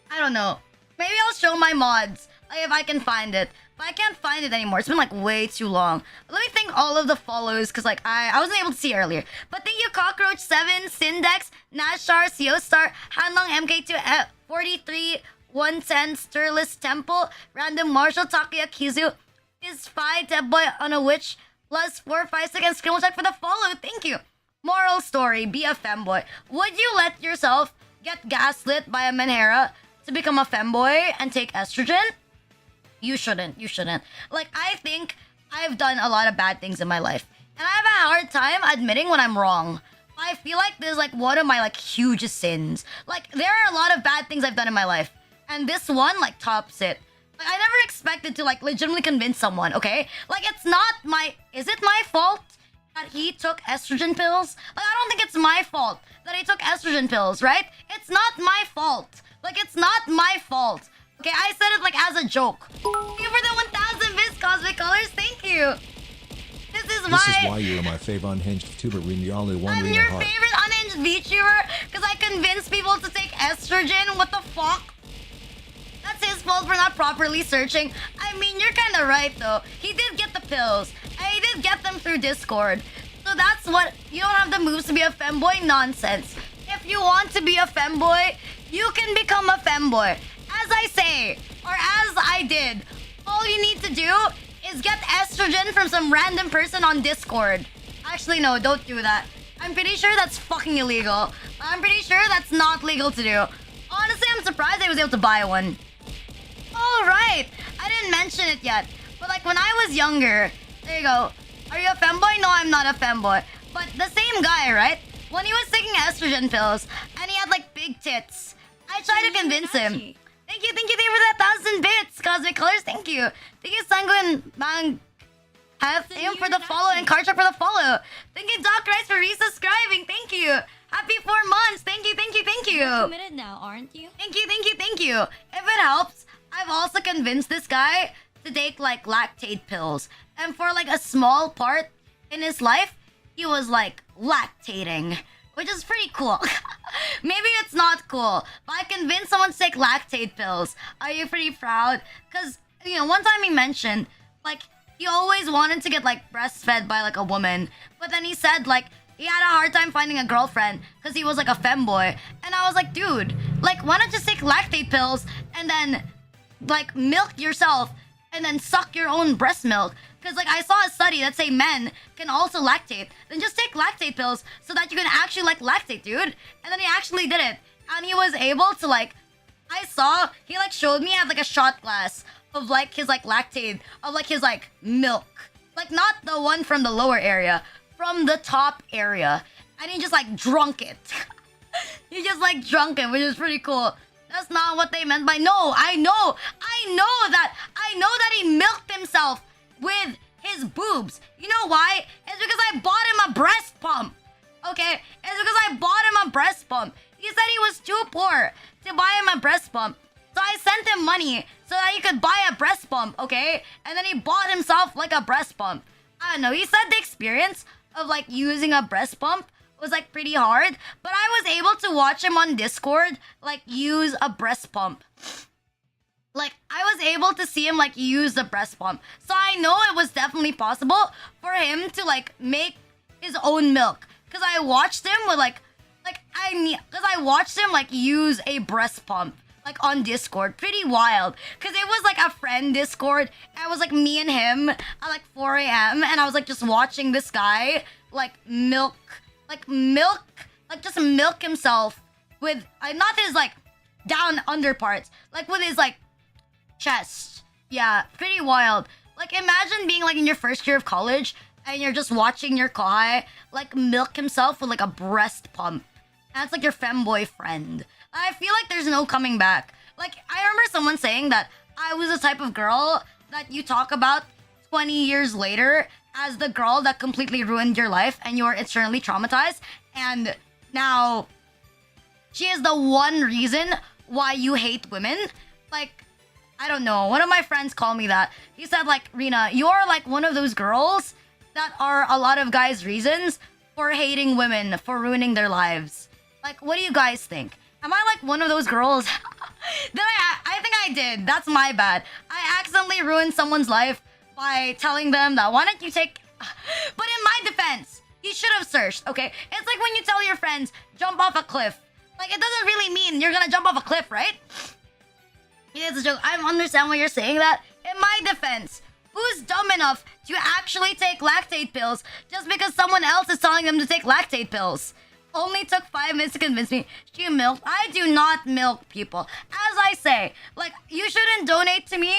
I don't know. Maybe I'll show my mods, like, if I can find it. But I can't find it anymore. It's been like way too long. Let me thank all of the follows, because like I wasn't able to see earlier. But thank you Cockroach7, Syndex, Nashar, Seostar, Hanlong MK2, 43, 110, Stirless Temple, Random Marshall, Takuya Kizu, is Spy, Dead Boy on a Witch, plus 456, and Scribble Check for the follow. Thank you. Moral story, be a femboy. Would you let yourself get gaslit by a menhera to become a femboy and take estrogen? You shouldn't. You shouldn't. Like, I think I've done a lot of bad things in my life, and I have a hard time admitting when I'm wrong. I feel like this is like one of my like hugest sins. Like, there are a lot of bad things I've done in my life, and this one like tops it. Like, I never expected to like legitimately convince someone, okay? Like, it's not my... Is it my fault that he took estrogen pills? Like, I don't think it's my fault that he took estrogen pills, right? It's not my fault. Like, it's not my fault. Okay, I said it like as a joke. Thank you for the 1,000 bits, Cosmic Colors. Thank you. This is why you're my favorite unhinged VTuber, Rina. You're only one I'm Rina your heart. favorite unhinged VTuber because I convince people to take estrogen. What the fuck? That's his fault for not properly searching. I mean, you're kind of right though. He did get the pills, and he did get them through Discord. So that's what... You don't have the moves to be a femboy? Nonsense. If you want to be a femboy, you can become a femboy. As I say, or as I did, all you need to do is get estrogen from some random person on Discord. Actually, no, don't do that. I'm pretty sure that's fucking illegal. I'm pretty sure that's not legal to do. Honestly, I'm surprised I was able to buy one. Oh, right. I didn't mention it yet. But like when I was younger, there you go. Are you a femboy? No, I'm not a femboy. But the same guy, right? When he was taking estrogen pills and he had like big tits, I tried to convince him. Thank you for that 1,000 bits, Cosmic Colors. Thank you. Thank you, Sanguine Mang. Have him for the follow and Karchak for the follow. Thank you, Doc Rice, for resubscribing. Thank you. Happy 4 months. Thank you. You're committed now, aren't you? Thank you. If it helps, I've also convinced this guy to take like lactate pills. And for like a small part in his life, he was like lactating, which is pretty cool. Maybe it's not cool, but I convinced someone to take lactate pills. Are you pretty proud? Because, you know, one time he mentioned, like, he always wanted to get, like, breastfed by, like, a woman. But then he said, like, he had a hard time finding a girlfriend because he was, like, a femboy. And I was like, dude, like, why not just take lactate pills and then, like, milk yourself and then suck your own breast milk? Because, like, I saw a study that say men can also lactate. Then just take lactate pills so that you can actually, like, lactate, dude. And then he actually did it. And he was able to, like... I saw... He, like, showed me he had, like, a shot glass of, like, his, like, lactate. Of, like, his, like, milk. Like, not the one from the lower area. From the top area. And he just, like, drunk it. He just, like, drunk it, which is pretty cool. That's not what they meant by... No, I know that he milked himself with his boobs. You know why? It's because I bought him a breast pump. Okay? It's because I bought him a breast pump. He said he was too poor to buy him a breast pump. So I sent him money so that he could buy a breast pump, okay? And then he bought himself like a breast pump. I don't know. He said the experience of like using a breast pump was like pretty hard. But I was able to watch him on Discord like use a breast pump. Like, I was able to see him, like, use the breast pump. So I know it was definitely possible for him to, like, make his own milk. Because I watched him with, because I watched him, like, use a breast pump, like, on Discord. Pretty wild. Because it was, like, a friend Discord. And it was, like, me and him at, like, 4 a.m. And I was, like, just watching this guy, like, just milk himself with, not his, like, down under parts. Like, with his, like, chest Yeah, pretty wild. Like, imagine being like in your first year of college and you're just watching your kohai like milk himself with like a breast pump. And it's like your femboy friend. I feel like there's no coming back. Like, I remember someone saying that I was the type of girl that you talk about 20 years later as the girl that completely ruined your life and you're eternally traumatized. And now she is the one reason why you hate women. Like, I don't know. One of my friends called me that. He said, like, Rina, you're like one of those girls that are a lot of guys' reasons for hating women, for ruining their lives. Like, what do you guys think? Am I like one of those girls? I think I did. That's my bad. I accidentally ruined someone's life by telling them that, why don't you take... But in my defense, you should have searched, okay? It's like when you tell your friends, jump off a cliff. Like, it doesn't really mean you're gonna jump off a cliff, right? Yeah, it's a joke. I understand why you're saying that. In my defense, who's dumb enough to actually take lactate pills just because someone else is telling them to take lactate pills? Only took 5 minutes to convince me she milked. I do not milk people. As I say, like, you shouldn't donate to me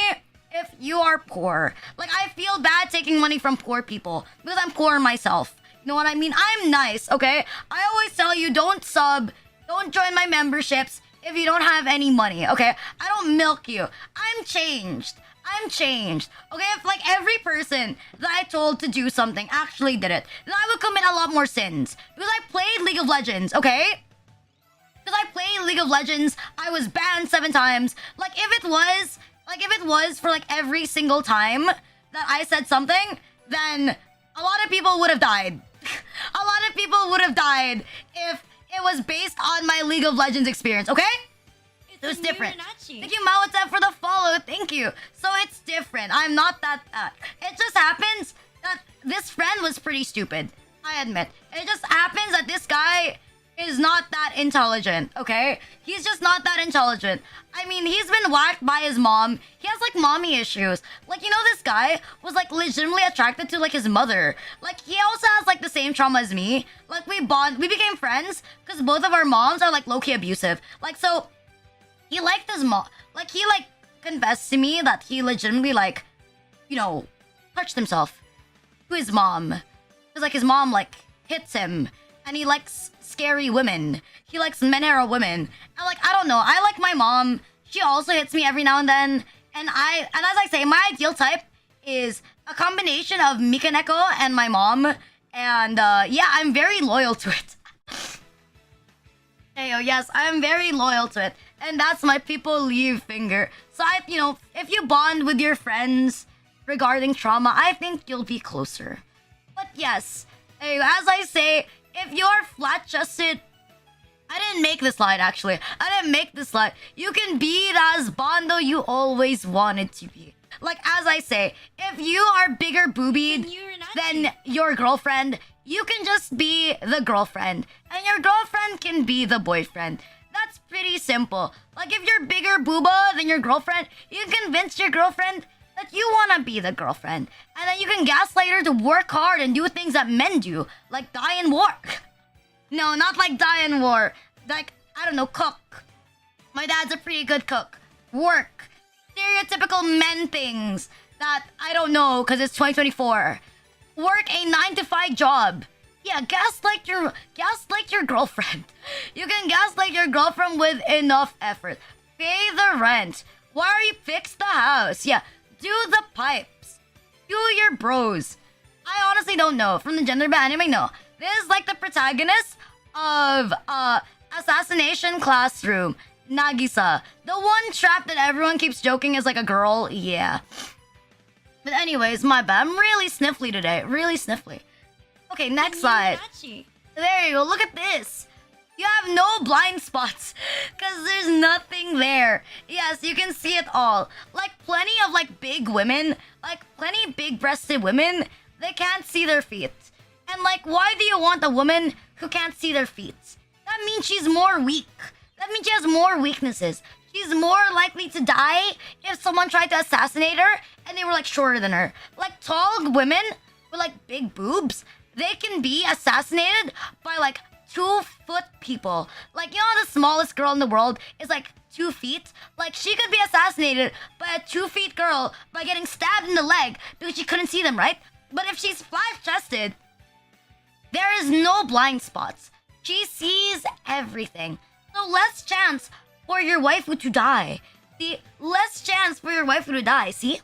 if you are poor. Like, I feel bad taking money from poor people because I'm poor myself. You know what I mean? I'm nice, okay? I always tell you, don't sub, don't join my memberships if you don't have any money, okay? I don't milk you. I'm changed. I'm changed. Okay, if like every person that I told to do something actually did it, then I would commit a lot more sins. Because I played League of Legends, okay? Because I played League of Legends, I was banned 7 times. Like if it was for like every single time that I said something, then a lot of people would have died. A lot of people would have died if it was based on my League of Legends experience, okay? It was different. Thank you, Mawata, for the follow. Thank you. So it's different. I'm not that. It just happens that this friend was pretty stupid. I admit. It just happens that this guy is not that intelligent, okay? He's just not that intelligent. I mean, he's been whacked by his mom. He has, like, mommy issues. Like, you know, this guy was, like, legitimately attracted to, like, his mother. Like, he also has, like, the same trauma as me. Like, we became friends because both of our moms are, like, low-key abusive. Like, so... he liked his mom. Like, he, like, confessed to me that he legitimately, like, you know, touched himself to his mom. Because, like, his mom, like, hits him. And he likes scary women. He likes Menera women. And, like, I don't know. I like my mom. She also hits me every now and then. And as I say, my ideal type is a combination of Mikaneko and my mom. And, yeah, I'm very loyal to it. Hey, oh, yes, I'm very loyal to it. And that's my people leave finger. So, you know, if you bond with your friends regarding trauma, I think you'll be closer. But yes, hey, as I say, if you're flat-chested... I didn't make this slide, actually. I didn't make this slide. You can be as Bondo you always wanted to be. Like, as I say, if you are bigger boobied than your girlfriend, you can just be the girlfriend. And your girlfriend can be the boyfriend. That's pretty simple. Like, if you're bigger booba than your girlfriend, you can convince your girlfriend that you want to be the girlfriend. And then you can gaslight her to work hard and do things that men do. Like die in war. No, not like die in war. Like, I don't know, cook. My dad's a pretty good cook. Work. Stereotypical men things that I don't know because it's 2024. Work a 9-to-5 job. Yeah, gaslight your girlfriend. You can gaslight your girlfriend with enough effort. Pay the rent. Why are you fix the house? Yeah, do the pipes. Do your bros. I honestly don't know. From the gender band anime, no. This is like the protagonist of Assassination Classroom. Nagisa. The one trap that everyone keeps joking is like a girl. Yeah. But anyways, my bad. I'm really sniffly today. Really sniffly. Okay, next slide. There you go. Look at this. You have no blind spots because there's nothing there. Yes, you can see it all. Like plenty of like big women, like plenty big-breasted women, they can't see their feet. And like, why do you want a woman who can't see their feet? That means she's more weak. That means she has more weaknesses. She's more likely to die if someone tried to assassinate her and they were like shorter than her. Like tall women with like big boobs, they can be assassinated by like 2-foot people. Like, you know, the smallest girl in the world is like 2 feet. Like, she could be assassinated by a 2 feet girl by getting stabbed in the leg because she couldn't see them, right? But if she's flat-chested, there is no blind spots. She sees everything. So less chance for your waifu to die. See, less chance for your waifu to die, see?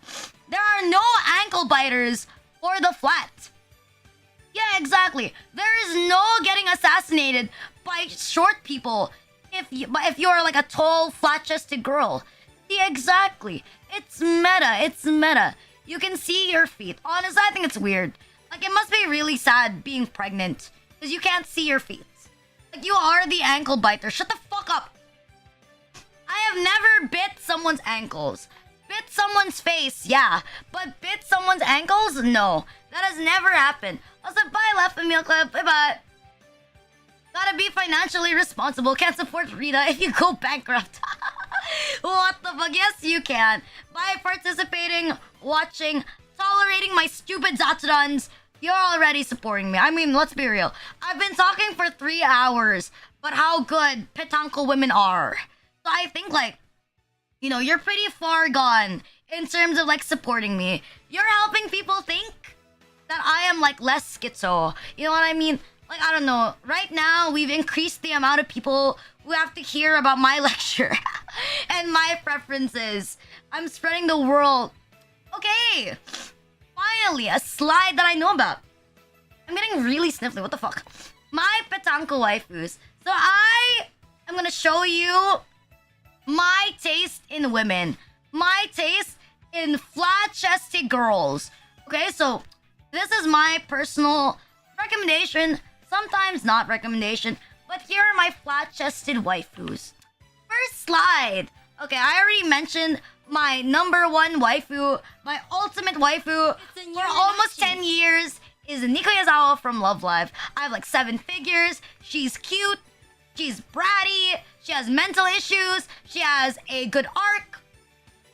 There are no ankle biters for the flat. Yeah, exactly. There is no getting assassinated by short people if you're like a tall, flat-chested girl. See, exactly. It's meta. It's meta. You can see your feet. Honestly, I think it's weird. Like, it must be really sad being pregnant because you can't see your feet. Like, you are the ankle biter. Shut the fuck up. I have never bit someone's ankles. Bit someone's face, yeah. But bit someone's ankles? No. That has never happened. Also, bye, left meal clip. Bye-bye. Gotta be financially responsible. Can't support Rita if you go bankrupt. What the fuck? Yes, you can. By participating, watching, tolerating my stupid Zatsudans, you're already supporting me. I mean, let's be real. I've been talking for 3 hours, but how good petanco women are. So I think, like, you know, you're pretty far gone in terms of, like, supporting me. You're helping people think that I am, like, less schizo. You know what I mean? Like, I don't know. Right now, we've increased the amount of people who have to hear about my lecture and my preferences. I'm spreading the world. Okay. Finally, a slide that I know about. I'm getting really sniffly. What the fuck? My petanco waifus. So I'm gonna show you my taste in women. My taste in flat-chested girls. Okay, so this is my personal recommendation. Sometimes not recommendation. But here are my flat-chested waifus. First slide. Okay, I already mentioned my #1 waifu, my ultimate waifu for almost 10 years is Nico Yazawa from Love Live. I have like 7 figures. She's cute. She's bratty. She has mental issues. She has a good arc.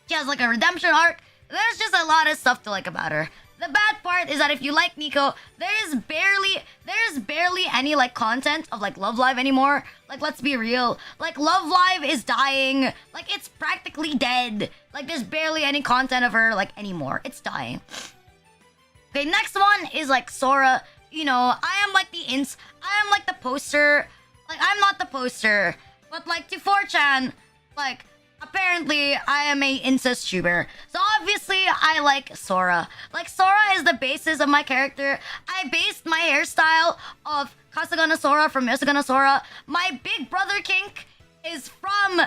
She has like a redemption arc. There's just a lot of stuff to like about her. The bad part is that if you like Nico, there's barely any like content of like Love Live anymore. Like, let's be real. Like, Love Live is dying. Like, it's practically dead. Like, there's barely any content of her like anymore. It's dying. Okay, next one is like Sora. You know, I am like the poster. Like, I'm not the poster, but like to 4chan, like, apparently, I am a incest tuber. So obviously, I like Sora. Like, Sora is the basis of my character. I based my hairstyle of Kasagana Sora from Yosugana Sora. My big brother kink is from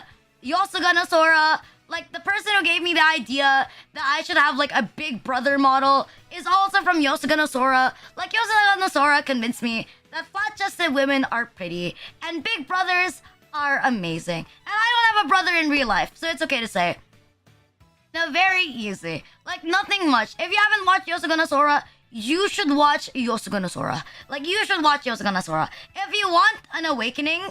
Yosugana Sora. Like, the person who gave me the idea that I should have, like, a big brother model is also from Yosugana Sora. Like, Yosugana Sora convinced me that flat-chested women are pretty and big brothers are amazing. And I don't have a brother in real life, so it's okay to say. Now, very easy. Like, nothing much. If you haven't watched Yosugana Sora, you should watch Yosugana Sora. Like, you should watch Yosugana Sora. If you want an awakening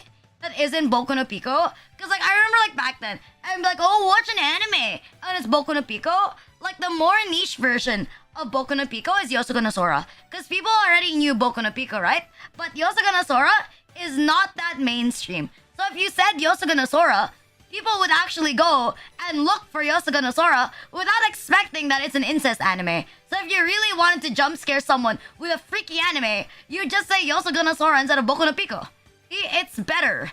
that isn't Boku no Pico, because, like, I remember, like, back then, I'd be like, oh, watch an anime, and it's Boku no Pico. Like, the more niche version of Boku no Pico is Yosugana Sora. Because people already knew Boku no Pico, right? But Yosugana Sora is not that mainstream. So if you said Yosugana Sora, people would actually go and look for Yosugana Sora without expecting that it's an incest anime. So if you really wanted to jump scare someone with a freaky anime, you just say Yosugana Sora instead of Boku no Pico. See, it's better.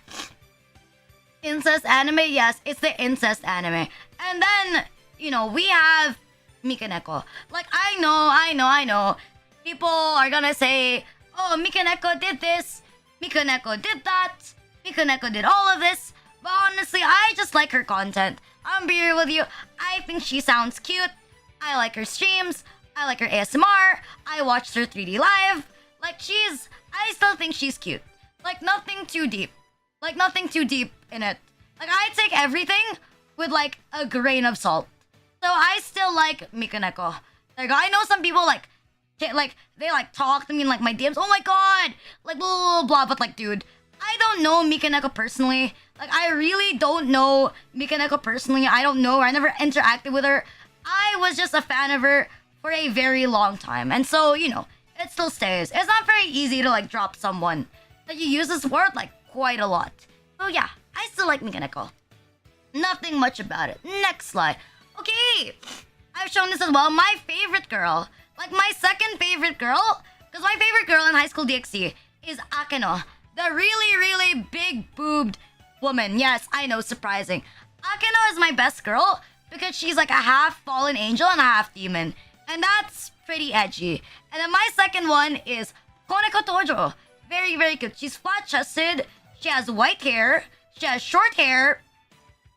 Incest anime? Yes, it's the incest anime. And then, you know, we have Mikaneko. Like, I know. People are gonna say, oh, Mikaneko did this, Mikaneko did that, Mikaneko did all of this. But honestly, I just like her content. I'm be real with you. I think she sounds cute. I like her streams. I like her ASMR. I watched her 3D live. Like, I still think she's cute. Like, nothing too deep. Like, nothing too deep in it. Like, I take everything with, like, a grain of salt. So I still like Mikaneko. Like, I know some people, like, they, like, talk to me in, like, my DMs. Oh my god! Like, blah, blah, blah. But, like, dude, I don't know Mikaneko personally. Like, I really don't know Mikaneko personally. I don't know her. I never interacted with her. I was just a fan of her for a very long time. And so, you know, it still stays. It's not very easy to, like, drop someone that you use this word, like, quite a lot. So, yeah, I still like Mikaneko. Nothing much about it. Next slide. Okay, I've shown this as well. My favorite girl, like my second favorite girl, because my favorite girl in high school DxD is Akeno, the really, really big boobed woman. Yes, I know, surprising. Akeno is my best girl because she's like a half fallen angel and a half demon. And that's pretty edgy. And then my second one is Koneko Tojo. Very, very cute. She's flat-chested. She has white hair. She has short hair.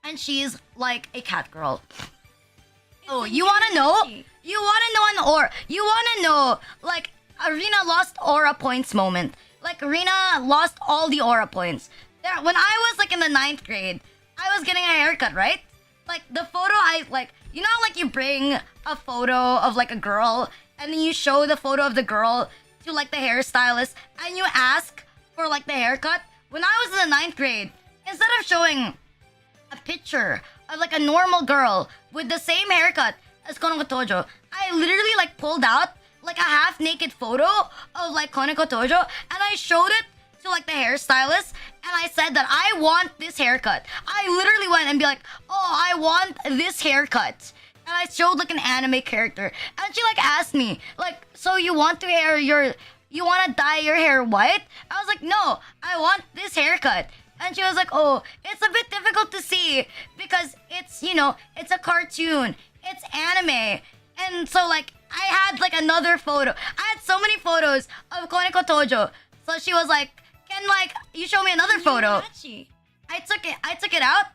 And she's like a cat girl. Oh, you wanna know? You wanna know an aura? You wanna know, like, a Rina lost aura points moment. Like, Rina lost all the aura points. There, when I was, like, in the 9th grade, I was getting a haircut, right? Like, the photo you know how, like, you bring a photo of, like, a girl, and then you show the photo of the girl to, like, the hairstylist, and you ask for, like, the haircut? When I was in the 9th grade, instead of showing a picture of, like, a normal girl with the same haircut as Koneko Tojo, I literally, like, pulled out, like, a half-naked photo of, like, Koneko Tojo, and I showed it to, like, the hairstylist, and I said that I want this haircut. I literally went and be like, oh, I want this haircut. And I showed, like, an anime character. And she, like, asked me, like, so you want to dye your hair white? I was like, no, I want this haircut. And she was like, oh, it's a bit difficult to see because it's, you know, it's a cartoon. It's anime. And so, like, I had, like, another photo. I had so many photos of Koneko Tojo. So she was like, can, like, you show me another photo? I took it out,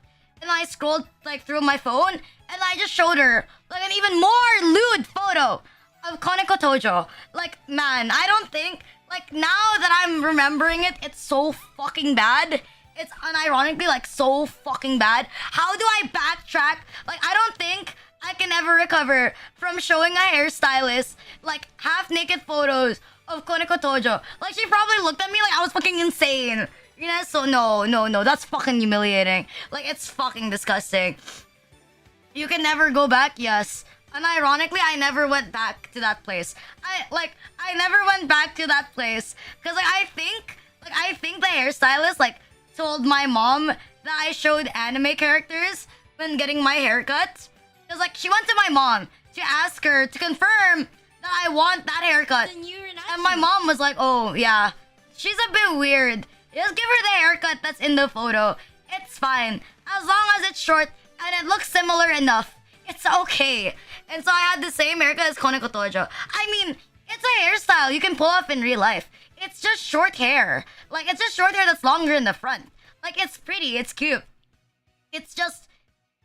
and I scrolled, like, through my phone, and I just showed her, like, an even more lewd photo of Koneko Tojo. Like, man, I don't think, like, now that I'm remembering it, it's so fucking bad. It's unironically, like, so fucking bad. How do I backtrack? Like, I don't think I can ever recover from showing a hairstylist, like, half-naked photos of Koneko Tojo. Like, she probably looked at me like I was fucking insane. You know, so no, that's fucking humiliating. Like, it's fucking disgusting. You can never go back, yes. And ironically, I never went back to that place. I never went back to that place. Cause, like, I think the hairstylist, like, told my mom that I showed anime characters when getting my haircut. Cause, like, she went to my mom to ask her to confirm that I want that haircut. And my mom was like, oh, yeah, she's a bit weird. Just give her the haircut that's in the photo. It's fine. As long as it's short and it looks similar enough, it's okay. And so I had the same haircut as Koneko Tojo. I mean, it's a hairstyle you can pull off in real life. It's just short hair. Like, it's just short hair that's longer in the front. Like, it's pretty. It's cute. It's just,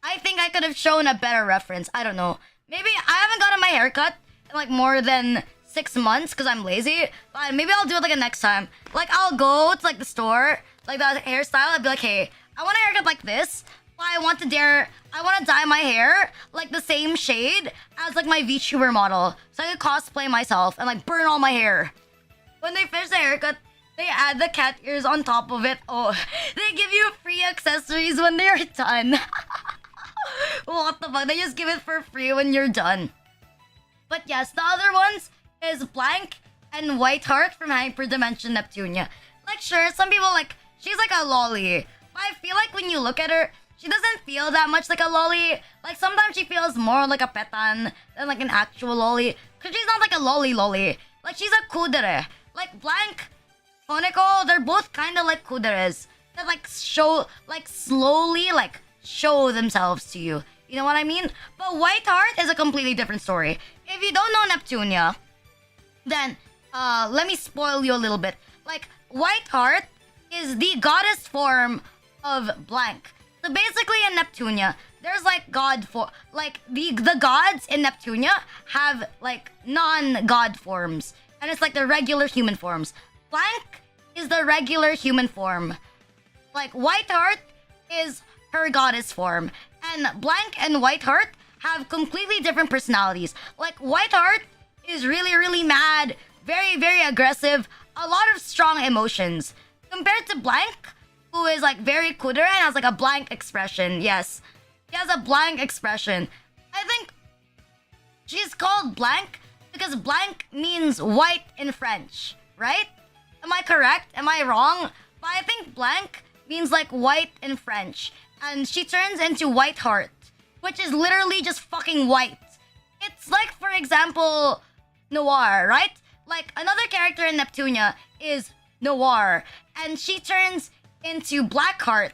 I think I could have shown a better reference. I don't know. Maybe I haven't gotten my haircut in, like, more than 6 months because I'm lazy. But maybe I'll do it, like, a next time. Like, I'll go to, like, the store, like, the hairstyle. I'll be like, hey, I want a haircut like this. But I want to dye my hair, like, the same shade as, like, my VTuber model. So I could cosplay myself and, like, burn all my hair. When they finish the haircut, they add the cat ears on top of it. Oh, they give you free accessories when they're done. What the fuck? They just give it for free when you're done. But yes, the other ones is Blank and White Heart from Hyperdimension Neptunia. Like, sure, some people, like, she's like a lolly. But I feel like when you look at her, she doesn't feel that much like a lolly. Like, sometimes she feels more like a petan than, like, an actual lolly. Because she's not like a lolly. Like, she's a kudere. Like, Blank, Koneko, they're both kind of like kuderes. That, like, show, like, slowly, like, show themselves to you. You know what I mean? But White Heart is a completely different story. If you don't know Neptunia, then let me spoil you a little bit. Like, White Heart is the goddess form of Blank. So basically in Neptunia, there's like the gods in Neptunia have like non-god forms. And it's like the regular human forms. Blank is the regular human form. Like, White Heart is her goddess form. And Blank and White Heart have completely different personalities. Like, White Heart is really, really mad, very, very aggressive, a lot of strong emotions. Compared to Blank, who is like very kudere and has like a blank expression. Yes, he has a blank expression. I think she's called Blank because blank means white in French, right? Am I correct? Am I wrong? But I think Blank means like white in French. And she turns into White Heart, which is literally just fucking white. It's like, for example, Noir, right? Like, another character in Neptunia is Noir, and she turns into Blackheart,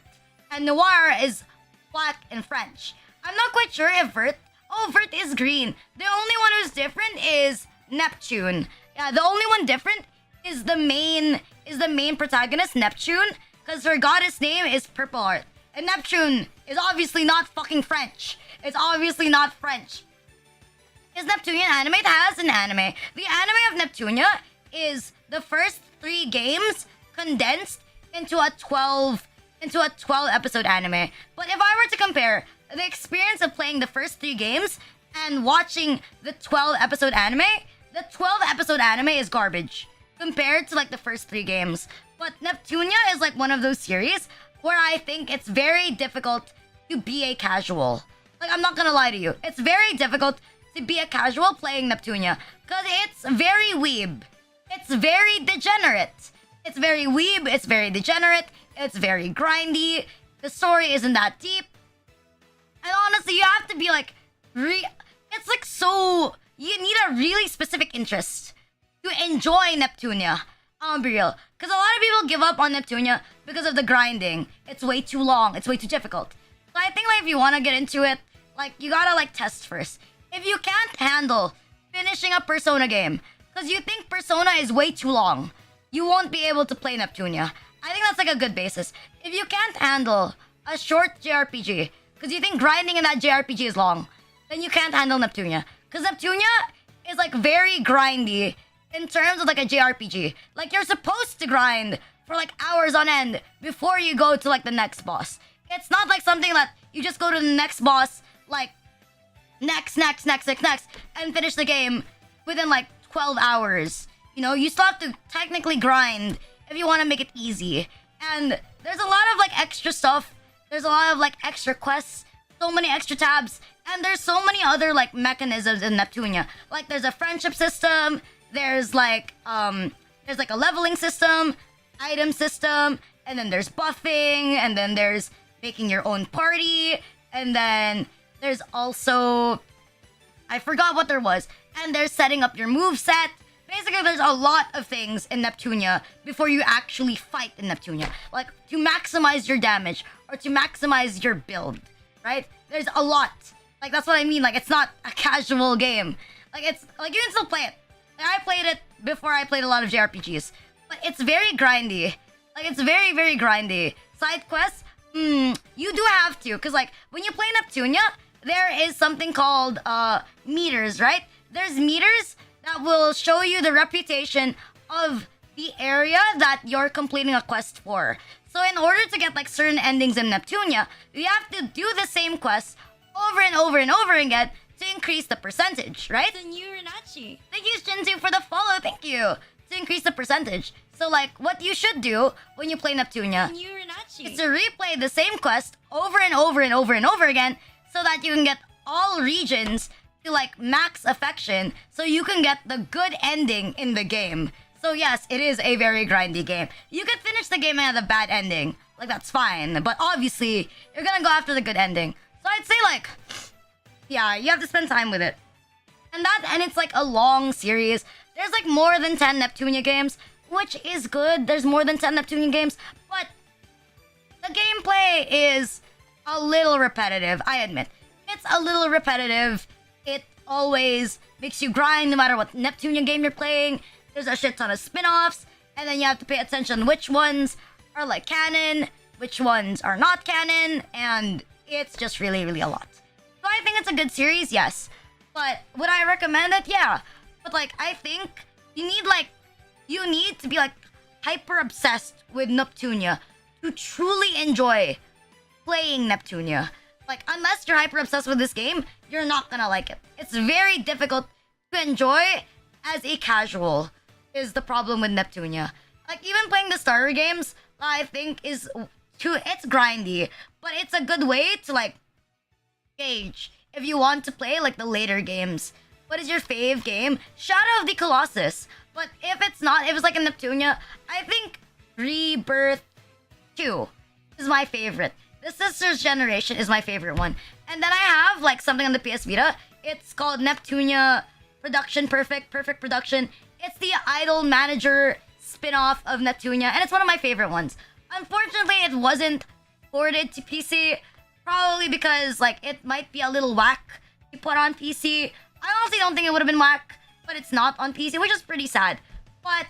and Noir is black in French. I'm not quite sure if Vert... Oh, Vert is green. The only one who's different is Neptune. Yeah, the only one different is the main protagonist, Neptune, because her goddess name is Purple Heart. And Neptune is obviously not fucking French. It's obviously not French. Is Neptunian anime? It has an anime. The anime of Neptunia is the first 3 games condensed into a 12 episode anime. But if I were to compare the experience of playing the first 3 games and watching the 12 episode anime, the 12 episode anime is garbage compared to like the first 3 games. But Neptunia is like one of those series where I think it's very difficult to be a casual. Like, I'm not gonna lie to you. It's very difficult to be a casual playing Neptunia because it's very weeb. It's very degenerate. It's very weeb, it's very degenerate, it's very grindy. The story isn't that deep. And honestly, you have to be like... It's like so... You need a really specific interest to enjoy Neptunia. I'll be real. Because a lot of people give up on Neptunia because of the grinding. It's way too long. It's way too difficult. So I think like if you want to get into it, like you gotta like test first. If you can't handle finishing a Persona game because you think Persona is way too long, you won't be able to play Neptunia. I think that's like a good basis. If you can't handle a short JRPG because you think grinding in that JRPG is long, then you can't handle Neptunia. Because Neptunia is like very grindy in terms of like a JRPG. Like you're supposed to grind for like hours on end before you go to like the next boss. It's not like something that you just go to the next boss like next and finish the game within like 12 hours. You know, you still have to technically grind if you want to make it easy. And there's a lot of like extra stuff. There's a lot of like extra quests, so many extra tabs, and there's so many other like mechanisms in Neptunia. Like there's a friendship system, there's like a leveling system, item system, and then there's buffing, and then there's making your own party, and then there's also I forgot what there was, and there's setting up your moveset. Basically, there's a lot of things in Neptunia before you actually fight in Neptunia. Like, to maximize your damage or to maximize your build, right? There's a lot. Like, that's what I mean. Like, it's not a casual game. Like, it's... Like, you can still play it. Like, I played it before I played a lot of JRPGs. But it's very grindy. Like, it's very, very grindy. Side quests? You do have to. Because, like, when you play Neptunia, there is something called, meters, right? There's meters that will show you the reputation of the area that you're completing a quest for. So in order to get like certain endings in Neptunia, you have to do the same quest over and over and over again to increase the percentage, right? The new Renachi. Thank you, Shinzu, for the follow. Thank you. To increase the percentage. So like what you should do when you play Neptunia The new Renachi. is to replay the same quest over and over and over and over again so that you can get all regions to like max affection so you can get the good ending in the game. So yes, it is a very grindy game. You could finish the game and have a bad ending. Like that's fine. But obviously, you're gonna go after the good ending. So I'd say like, yeah, you have to spend time with it. And it's like a long series. There's like more than 10 Neptunia games, which is good. There's more than 10 Neptunia games, but the gameplay is a little repetitive, I admit. It's a little repetitive. It always makes you grind no matter what Neptunia game you're playing. There's a shit ton of spin-offs, and then you have to pay attention which ones are like canon, which ones are not canon, and it's just really, really a lot. So I think it's a good series, yes. But would I recommend it? Yeah. But like, I think you need to be like hyper obsessed with Neptunia to truly enjoy playing Neptunia. Like, unless you're hyper obsessed with this game, you're not gonna like it. It's very difficult to enjoy as a casual, is the problem with Neptunia. Like, even playing the starter games, I think it's grindy, but it's a good way to, like, gauge if you want to play, like, the later games. What is your fave game? Shadow of the Colossus. But if it's like in Neptunia, I think Rebirth 2 is my favorite. The Sisters Generation is my favorite one. And then I have like something on the PS Vita. It's called Neptunia Production Perfect Production. It's the Idol Manager spin-off of Neptunia, and it's one of my favorite ones. Unfortunately, it wasn't ported to PC, probably because like it might be a little whack to put on PC. I honestly don't think it would have been whack, but it's not on PC, which is pretty sad. But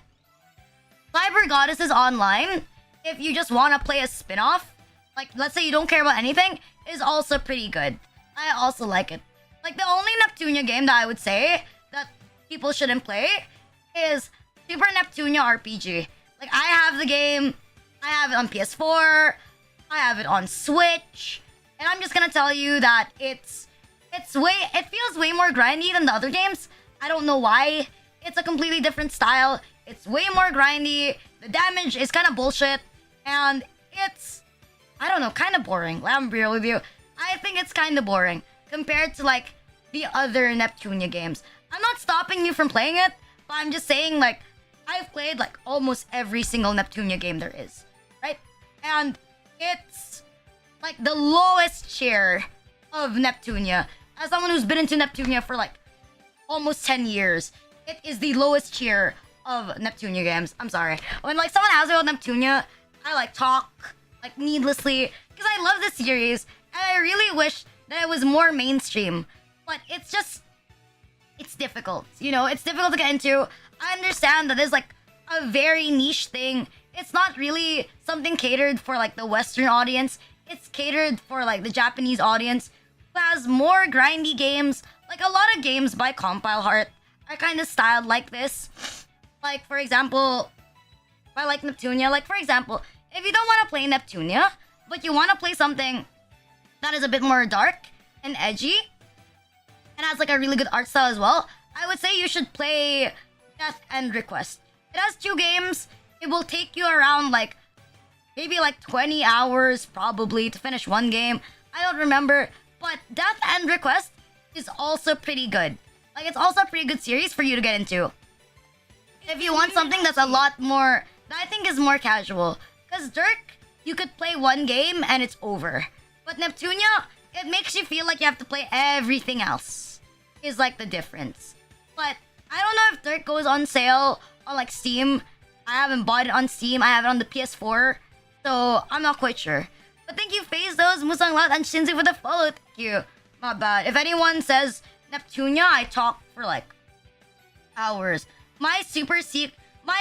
Cyber Goddesses Online, if you just want to play a spin-off, like let's say you don't care about anything, is also pretty good. I also like it. Like the only Neptunia game that I would say that people shouldn't play is Super Neptunia RPG. Like I have the game, I have it on PS4, I have it on Switch, and I'm just gonna tell you that it feels way more grindy than the other games. I don't know why. It's a completely different style. It's way more grindy. The damage is kind of bullshit, and it's, I don't know, kind of boring. Like, I'm real with you. I think it's kind of boring compared to like the other Neptunia games. I'm not stopping you from playing it, but I'm just saying like I've played like almost every single Neptunia game there is, right? And it's like the lowest tier of Neptunia. As someone who's been into Neptunia for like almost 10 years, it is the lowest tier of Neptunia games. I'm sorry. When like someone asks me about Neptunia, I like talk like needlessly because I love this series and I really wish that it was more mainstream. But it's just, it's difficult. You know, it's difficult to get into. I understand that it's like a very niche thing. It's not really something catered for like the Western audience. It's catered for like the Japanese audience who has more grindy games. Like a lot of games by Compile Heart are kind of styled like this. Like for example, I like Neptunia. Like for example, if you don't want to play Neptunia, but you want to play something that is a bit more dark and edgy, and has like a really good art style as well, I would say you should play Death End Request. It has 2 games. It will take you around like maybe like 20 hours probably to finish one game. I don't remember, but Death End Request is also pretty good. Like it's also a pretty good series for you to get into. If you want something that's a lot more, that I think is more casual. Because Dirk, you could play one game and it's over. But Neptunia, it makes you feel like you have to play everything else. Is like the difference. But I don't know if Dirk goes on sale on like Steam. I haven't bought it on Steam. I have it on the PS4. So I'm not quite sure. But thank you, Phasdos, Musang Lat, and Shinzi for the follow. Thank you. Not bad. If anyone says Neptunia, I talk for like hours. My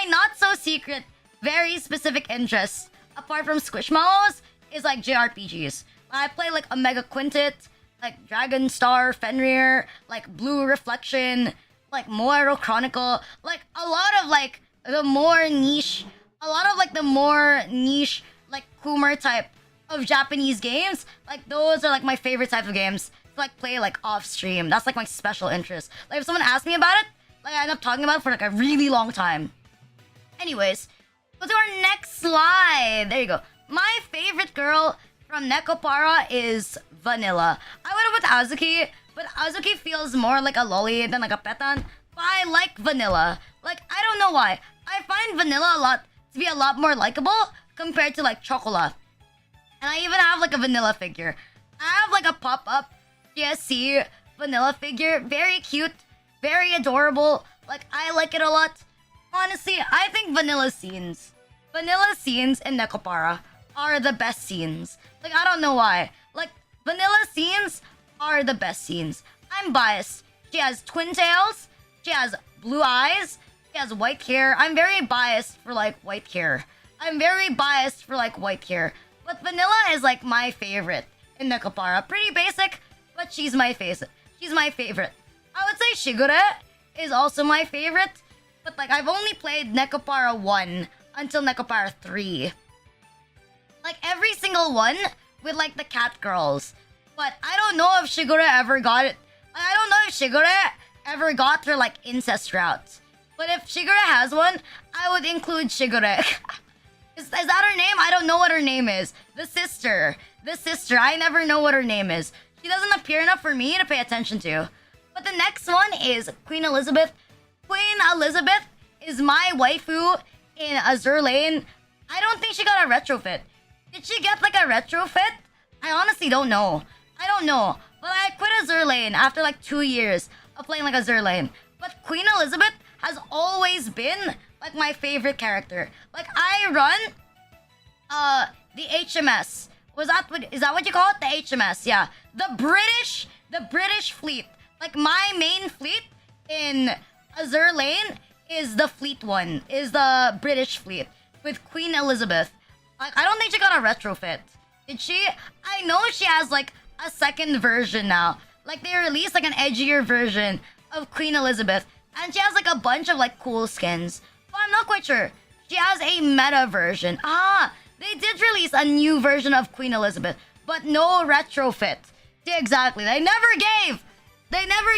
not so secret, very specific interests, apart from Squishmallows, is like JRPGs. I play like Omega Quintet, like Dragon Star Fenrir, like Blue Reflection, like Moero Chronicle, like a lot of like the more niche, like Kumar type of Japanese games. Like those are like my favorite type of games to like play like off stream. That's like my special interest. Like if someone asks me about it, like I end up talking about it for like a really long time. Anyways, go to our next slide. There you go. My favorite girl from Nekopara is Vanilla. I would have with Azuki, but Azuki feels more like a lolly than like a petan. But I like Vanilla. Like, I don't know why. I find Vanilla to be a lot more likable compared to like Chocola. And I even have like a Vanilla figure. I have like a pop-up GSC Vanilla figure. Very cute. Very adorable. Like, I like it a lot. Honestly, I think Vanilla scenes in Nekopara are the best scenes. Like, I don't know why. Like, Vanilla scenes are the best scenes. I'm biased. She has twin tails. She has blue eyes. She has white hair. I'm very biased for, like, white hair. But Vanilla is, like, my favorite in Nekopara. Pretty basic, but she's my favorite. I would say Shigure is also my favorite. But, like, I've only played Nekopara 1 until Nekopara 3. Like, every single one with, like, the cat girls. But I don't know if Shigure ever got it. I don't know if Shigure ever got her, like, incest route. But if Shigure has one, I would include Shigure. Is that her name? I don't know what her name is. The sister. I never know what her name is. She doesn't appear enough for me to pay attention to. But the next one is Queen Elizabeth. Queen Elizabeth is my waifu in Azur Lane. I don't think she got a retrofit. Did she get like a retrofit? I honestly don't know. I don't know. But I quit Azur Lane after like 2 years of playing like Azur Lane. But Queen Elizabeth has always been like my favorite character. Like I run the HMS. Is that what you call it? The HMS, yeah. The British fleet. Like my main fleet in Azur Lane is the fleet one. Is the British fleet with Queen Elizabeth. Like I don't think she got a retrofit. Did she? I know she has like a second version now. Like they released like an edgier version of Queen Elizabeth. And she has like a bunch of like cool skins. But I'm not quite sure. She has a meta version. They did release a new version of Queen Elizabeth, but no retrofit. Yeah, exactly. They never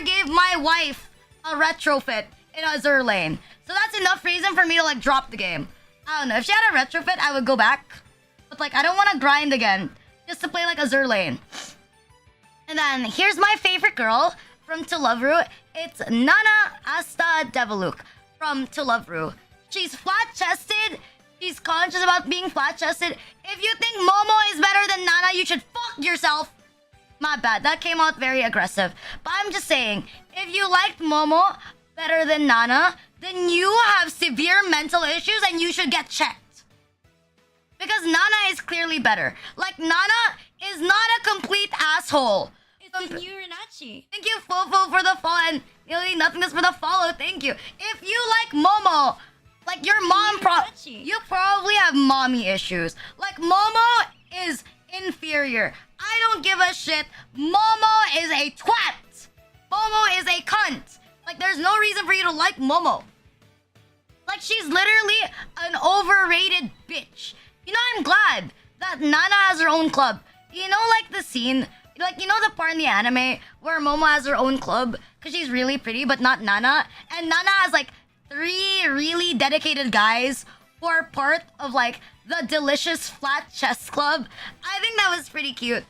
gave my wife a retrofit in Azur Lane. So that's enough reason for me to like drop the game. I don't know. If she had a retrofit, I would go back. But like I don't want to grind again just to play like Azur Lane. And then here's my favorite girl from Tulovru. It's Nana Asta Devaluk from Tulovru. She's flat-chested. She's conscious about being flat-chested. If you think Momo is better than Nana, you should fuck yourself. My bad. That came out very aggressive. But I'm just saying, if you liked Momo better than Nana, then you have severe mental issues and you should get checked. Because Nana is clearly better. Like, Nana is not a complete asshole. It's the new Renachi. Thank you, Fofo, for the follow, and Nearly Nothingness for the follow. Thank you. If you like Momo, like your mom, you probably have mommy issues. Like Momo is inferior. I don't give a shit. Momo is a twat. Momo is a cunt. Like there's no reason for you to like Momo. Like she's literally an overrated bitch. You know, I'm glad that Nana has her own club. You know, like the scene, like you know the part in the anime where Momo has her own club because she's really pretty, but not Nana, and Nana has like 3 really dedicated guys who are part of like the delicious flat chest club. I think that was pretty cute.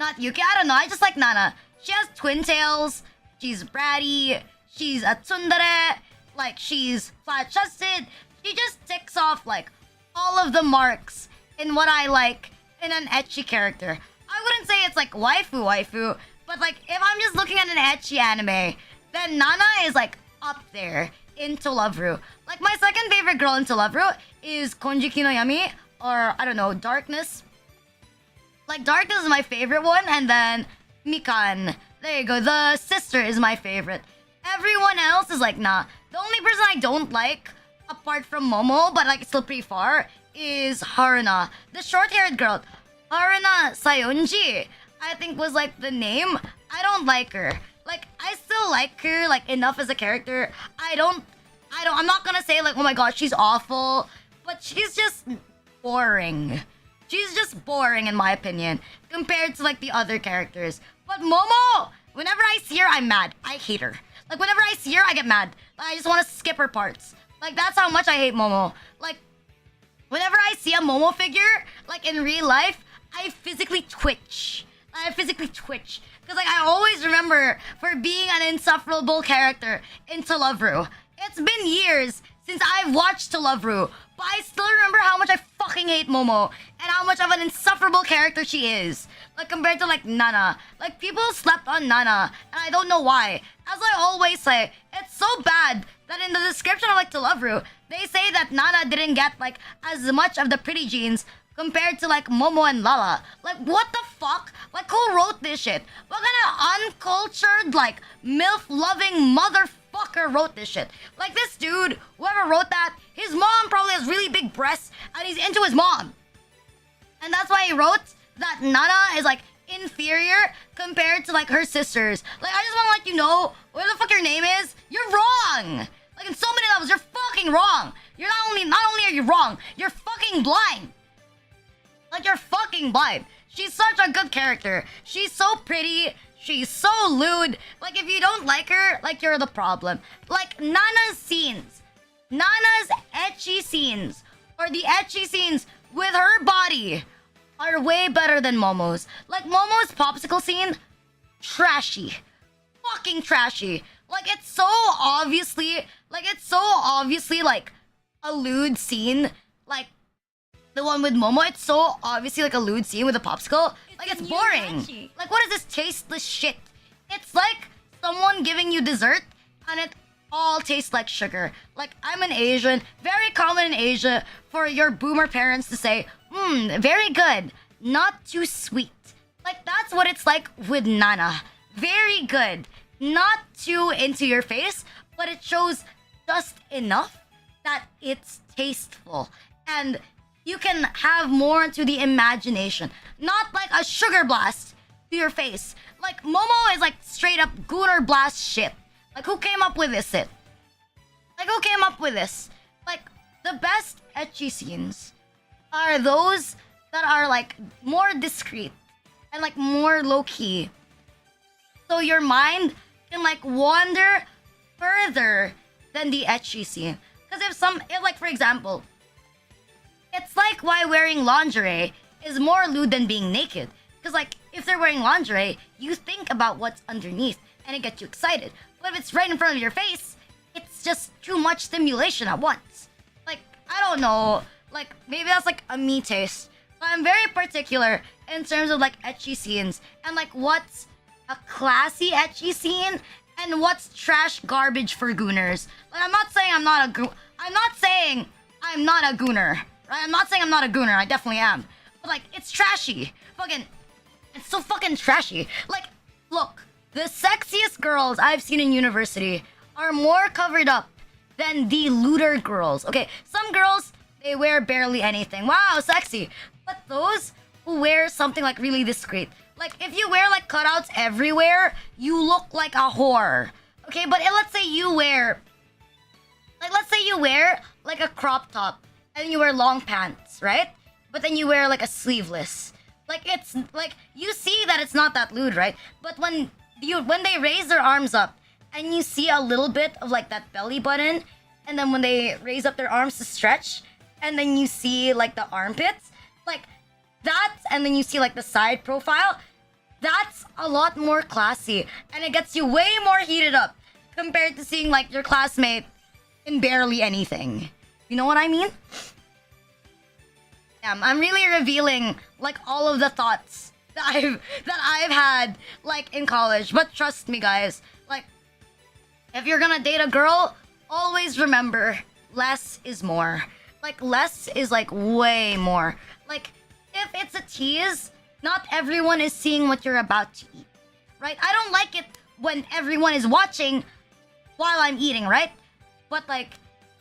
Not Yuki, I don't know. I just like Nana. She has twin tails. She's bratty. She's a tsundere. Like she's flat chested. She just ticks off like all of the marks in what I like in an ecchi character. I wouldn't say it's like waifu, but like if I'm just looking at an ecchi anime, then Nana is like up there in Tulovru. Like my second favorite girl in Tulovru is Konjiki no Yami, or I don't know, Darkness. Like Darkness is my favorite one, and then Mikan. There you go. The sister is my favorite. Everyone else is like nah. The only person I don't like, apart from Momo, but like still pretty far, is Haruna, the short-haired girl. Haruna Sayonji, I think was like the name. I don't like her. Like I still like her like enough as a character. I'm not gonna say like oh my god she's awful, but she's just boring. She's just boring in my opinion compared to like the other characters. But Momo, whenever I see her, I'm mad. I hate her. Like whenever I see her, I get mad. Like, I just want to skip her parts. Like that's how much I hate Momo. Like whenever I see a Momo figure, like in real life, I physically twitch. Because like I always remember for being an insufferable character in Tulovru. It's been years since I've watched Tulovru, but I still remember how much I fucking hate Momo and how much of an insufferable character she is. Like compared to like Nana. Like people slept on Nana and I don't know why. As I always say, it's so bad that in the description of like Tulovru, they say that Nana didn't get like as much of the pretty genes compared to like Momo and Lala. Like what the fuck? Like who wrote this shit? What kind of uncultured like MILF-loving motherfucker wrote this shit? Like this dude, whoever wrote that, his mom probably has really big breasts and he's into his mom. And that's why he wrote that Nana is like inferior compared to like her sisters. Like I just want to let you know where the fuck your name is. You're wrong. Like in so many levels, you're fucking wrong. You're not only are you wrong, you're fucking blind. Like you're fucking blind. She's such a good character. She's so pretty. She's so lewd. Like if you don't like her, like you're the problem. Like Nana's scenes, Nana's ecchi scenes, or the ecchi scenes with her body are way better than Momo's. Like Momo's popsicle scene, trashy. Fucking trashy. Like it's so obviously like a lewd scene. Like the one with Momo, it's so obviously like a lewd scene with a popsicle. Like it's boring. Like what is this tasteless shit? It's like someone giving you dessert and it all tastes like sugar. Like I'm an Asian, very common in Asia for your boomer parents to say, very good, not too sweet. Like that's what it's like with Nana. Very good, not too into your face, but it shows just enough that it's tasteful. And you can have more to the imagination. Not like a sugar blast to your face. Like Momo is like straight up Gunner blast shit. Like who came up with this shit? Like who came up with this? Like the best ecchi scenes are those that are like more discreet and like more low-key. So your mind can like wander further than the ecchi scene. Because if like for example, it's like why wearing lingerie is more lewd than being naked. Because like if they're wearing lingerie, you think about what's underneath and it gets you excited. But if it's right in front of your face, it's just too much stimulation at once. Like, I don't know. Like, maybe that's like a me taste. But I'm very particular in terms of like ecchi scenes and like what's a classy ecchi scene and what's trash garbage for gooners. Like, I'm not saying I'm not a gooner. Right? I'm not saying I'm not a gooner. I definitely am. But like, it's trashy. It's so fucking trashy. Like, look, the sexiest girls I've seen in university are more covered up than the looter girls. Okay, some girls, they wear barely anything. Wow, sexy. But those who wear something like really discreet. Like, if you wear like cutouts everywhere, you look like a whore. Okay, but let's say you wear like a crop top and you wear long pants, right? But then you wear like a sleeveless. Like it's like you see that it's not that lewd, right? But when they raise their arms up and you see a little bit of like that belly button, and then when they raise up their arms to stretch, and then you see like the armpits, like that's, and then you see like the side profile, that's a lot more classy and it gets you way more heated up compared to seeing like your classmate in barely anything. You know what I mean? I'm really revealing like all of the thoughts that I've had like in college. But trust me, guys, like if you're gonna date a girl, always remember less is more. Like less is like way more. Like if it's a tease, not everyone is seeing what you're about to eat, right? I don't like it when everyone is watching while I'm eating, right? But like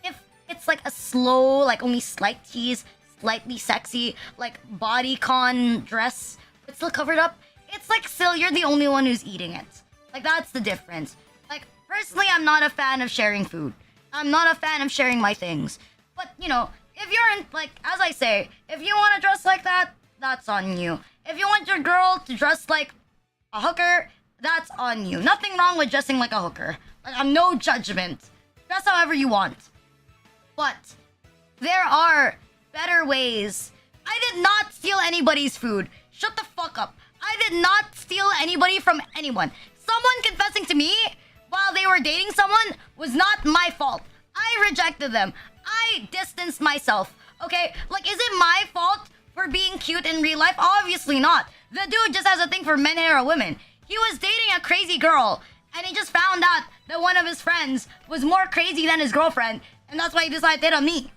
if it's like a slow, like only slight tease, slightly sexy, like bodycon dress, but still covered up, it's like still you're the only one who's eating it. Like that's the difference. Like personally, I'm not a fan of sharing food. I'm not a fan of sharing my things. But you know, if you're in, like, as I say, if you want to dress like that, that's on you. If you want your girl to dress like a hooker, that's on you. Nothing wrong with dressing like a hooker. Like, I'm no judgment. Dress however you want. But there are better ways. I did not steal anybody's food. Shut the fuck up. I did not steal anybody from anyone. Someone confessing to me while they were dating someone was not my fault. I rejected them. I distanced myself. Okay? Like, is it my fault for being cute in real life? Obviously not. The dude just has a thing for men hair or women. He was dating a crazy girl, and he just found out that one of his friends was more crazy than his girlfriend, and that's why he decided to hit on me.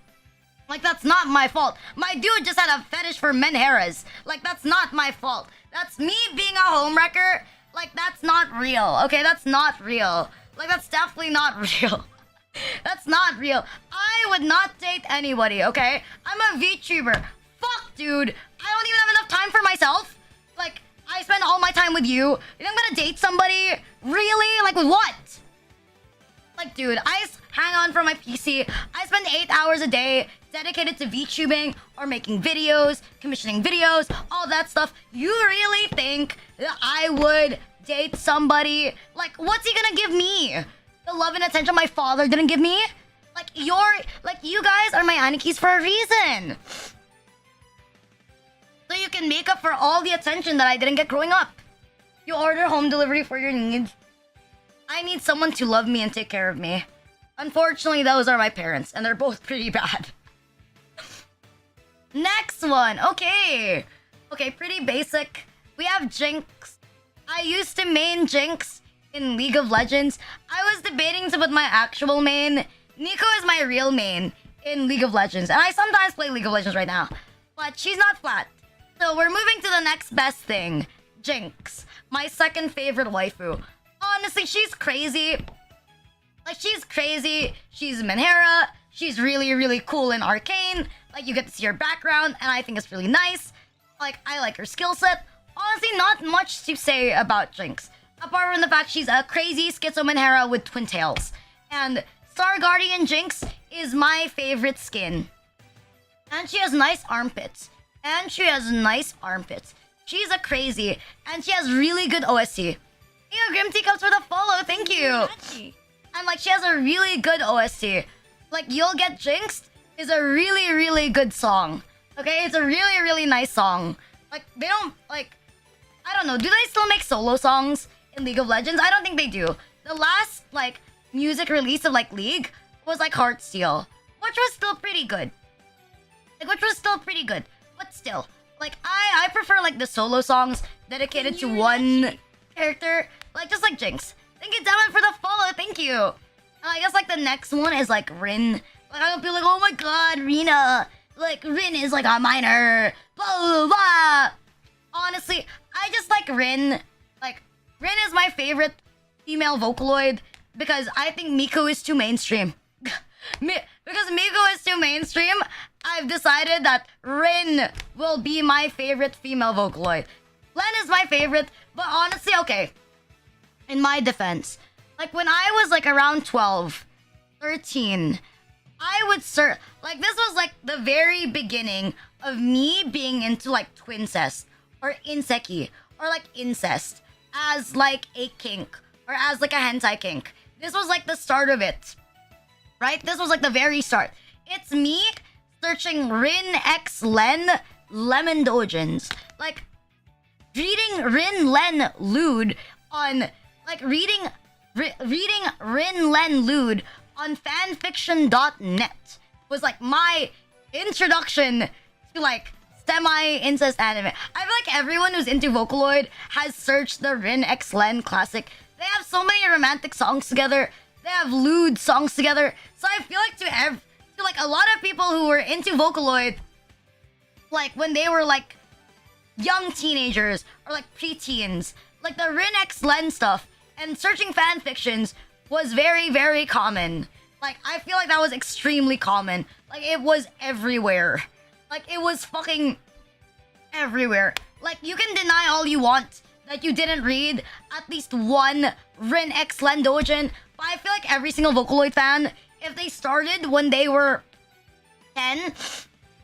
Like, that's not my fault. My dude just had a fetish for men hairs. Like, that's not my fault. That's me being a homewrecker. Like, that's not real. Okay, that's not real. Like, that's definitely not real. That's not real. I would not date anybody, okay? I'm a VTuber. Fuck, dude. I don't even have enough time for myself. Like, I spend all my time with you. You think I'm gonna date somebody? Really? Like, with what? Like, dude, I hang on from my PC. I spend 8 hours a day dedicated to VTubing or making videos, commissioning videos, all that stuff. You really think that I would date somebody? Like, what's he gonna give me? The love and attention my father didn't give me? Like, you guys are my anikis for a reason. So you can make up for all the attention that I didn't get growing up. You order home delivery for your needs. I need someone to love me and take care of me. Unfortunately, those are my parents, and they're both pretty bad. Next one. Okay. Okay, pretty basic. We have Jinx. I used to main Jinx in League of Legends. I was debating to put my actual main. Nico is my real main in League of Legends. And I sometimes play League of Legends right now. But she's not flat. So we're moving to the next best thing. Jinx. My second favorite waifu. Honestly, she's crazy. Like, she's crazy. She's Menhera. She's really, really cool in Arcane. Like, you get to see her background, and I think it's really nice. Like, I like her skill set. Honestly, not much to say about Jinx. Apart from the fact she's a crazy schizo Menhera with twin tails. And Star Guardian Jinx is my favorite skin. And she has nice armpits. She's a crazy. And she has really good OST. Yeah, Grim Teacups for the follow. Thank you. Yurenachi. And like, she has a really good OST. Like, You'll Get Jinxed is a really, really good song. Okay, it's a really, really nice song. Like, they don't, like, I don't know, do they still make solo songs in League of Legends? I don't think they do. The last, like, music release of, like, League was, like, Heartsteel, which was still pretty good. But still, like, I prefer, like, the solo songs dedicated to one character. Like, just like Jinx. Thank you, Devin, for the follow. Thank you. I guess, like, the next one is, like, Rin. Like, I don't feel like, oh my god, Rina. Like, Rin is, like, a minor. Blah, blah, blah. Honestly, I just like Rin. Like, Rin is my favorite female Vocaloid because I think Miku is too mainstream. Because Miku is too mainstream, I've decided that Rin will be my favorite female Vocaloid. Len is my favorite, but honestly, okay. In my defense, like when I was like around 12, 13, I would like this was like the very beginning of me being into like twincest or inseki or like incest as like a kink or as like a hentai kink. This was like the start of it. Right? This was like the very start. It's me searching Rin X Len Lemon Dojins. Like reading Rin Len Lude on like reading Rin Len Lude on fanfiction.net was like my introduction to like semi-incest anime. I feel like everyone who's into Vocaloid has searched the Rin X Len classic. They have so many romantic songs together. They have lewd songs together. So I feel like to like a lot of people who were into Vocaloid, like when they were like young teenagers or like preteens, like the Rin X Len stuff and searching fan fictions was very, very common. Like I feel like that was extremely common. Like it was everywhere. Like it was fucking everywhere. Like you can deny all you want that you didn't read at least one Rin X Len Dojin, but I feel like every single Vocaloid fan, if they started when they were 10,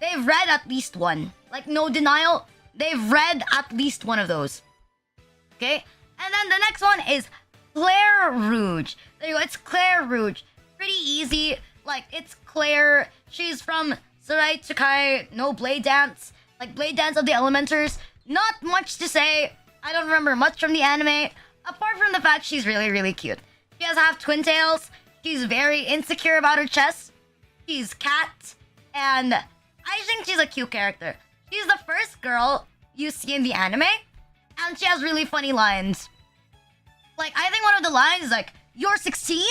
they've read at least one. Like no denial, they've read at least one of those. Okay? And then the next one is Claire Rouge. There you go, it's Claire Rouge. Pretty easy. Like it's Claire. She's from Sarai Tsukai no Blade Dance. Like Blade Dance of the Elementers. Not much to say. I don't remember much from the anime. Apart from the fact she's really, really cute. She has half twin tails. She's very insecure about her chest. She's cat. And I think she's a cute character. She's the first girl you see in the anime. And she has really funny lines. Like, I think one of the lines is like, "You're 16?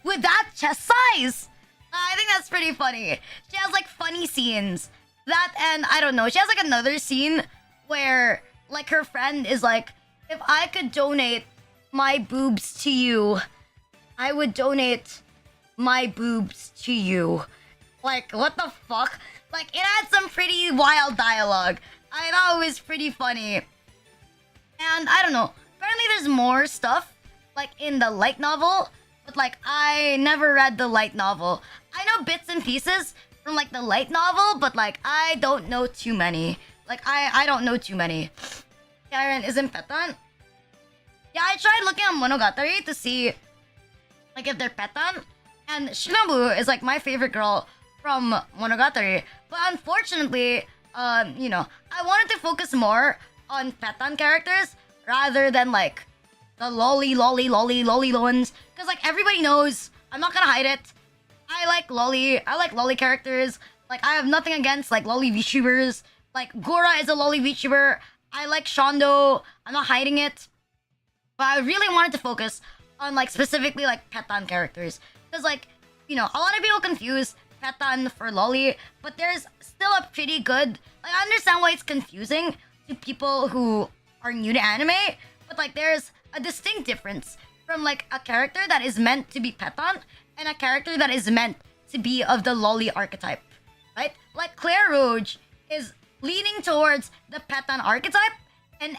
With that chest size?" I think that's pretty funny. She has like funny scenes. That and I don't know. She has like another scene where like her friend is like, "If I could donate my boobs to you, I would donate my boobs to you." Like, what the fuck? Like, it had some pretty wild dialogue. I thought it was pretty funny. And I don't know. Apparently there's more stuff like in the light novel, but like I never read the light novel. I know bits and pieces from like the light novel, but like I don't know too many. Like I don't know too many. Karen isn't petan. Yeah, I tried looking on Monogatari to see like if they're petan, and Shinobu is like my favorite girl from Monogatari. But unfortunately, you know, I wanted to focus more on petan characters rather than like the lolly ones, because like everybody knows, I'm not gonna hide it, I like lolly characters. Like, I have nothing against, like, lolly VTubers. Like, Gora is a lolly VTuber. I like Shondo. I'm not hiding it. But I really wanted to focus on, like, specifically, like, Petan characters. Because, like, you know, a lot of people confuse Petan for lolly. But there's still a pretty good... Like, I understand why it's confusing to people who are new to anime. But, like, there's a distinct difference from, like, a character that is meant to be Petan and a character that is meant to be of the lolly archetype. Right? Like, Claire Rouge is leaning towards the Petan archetype, and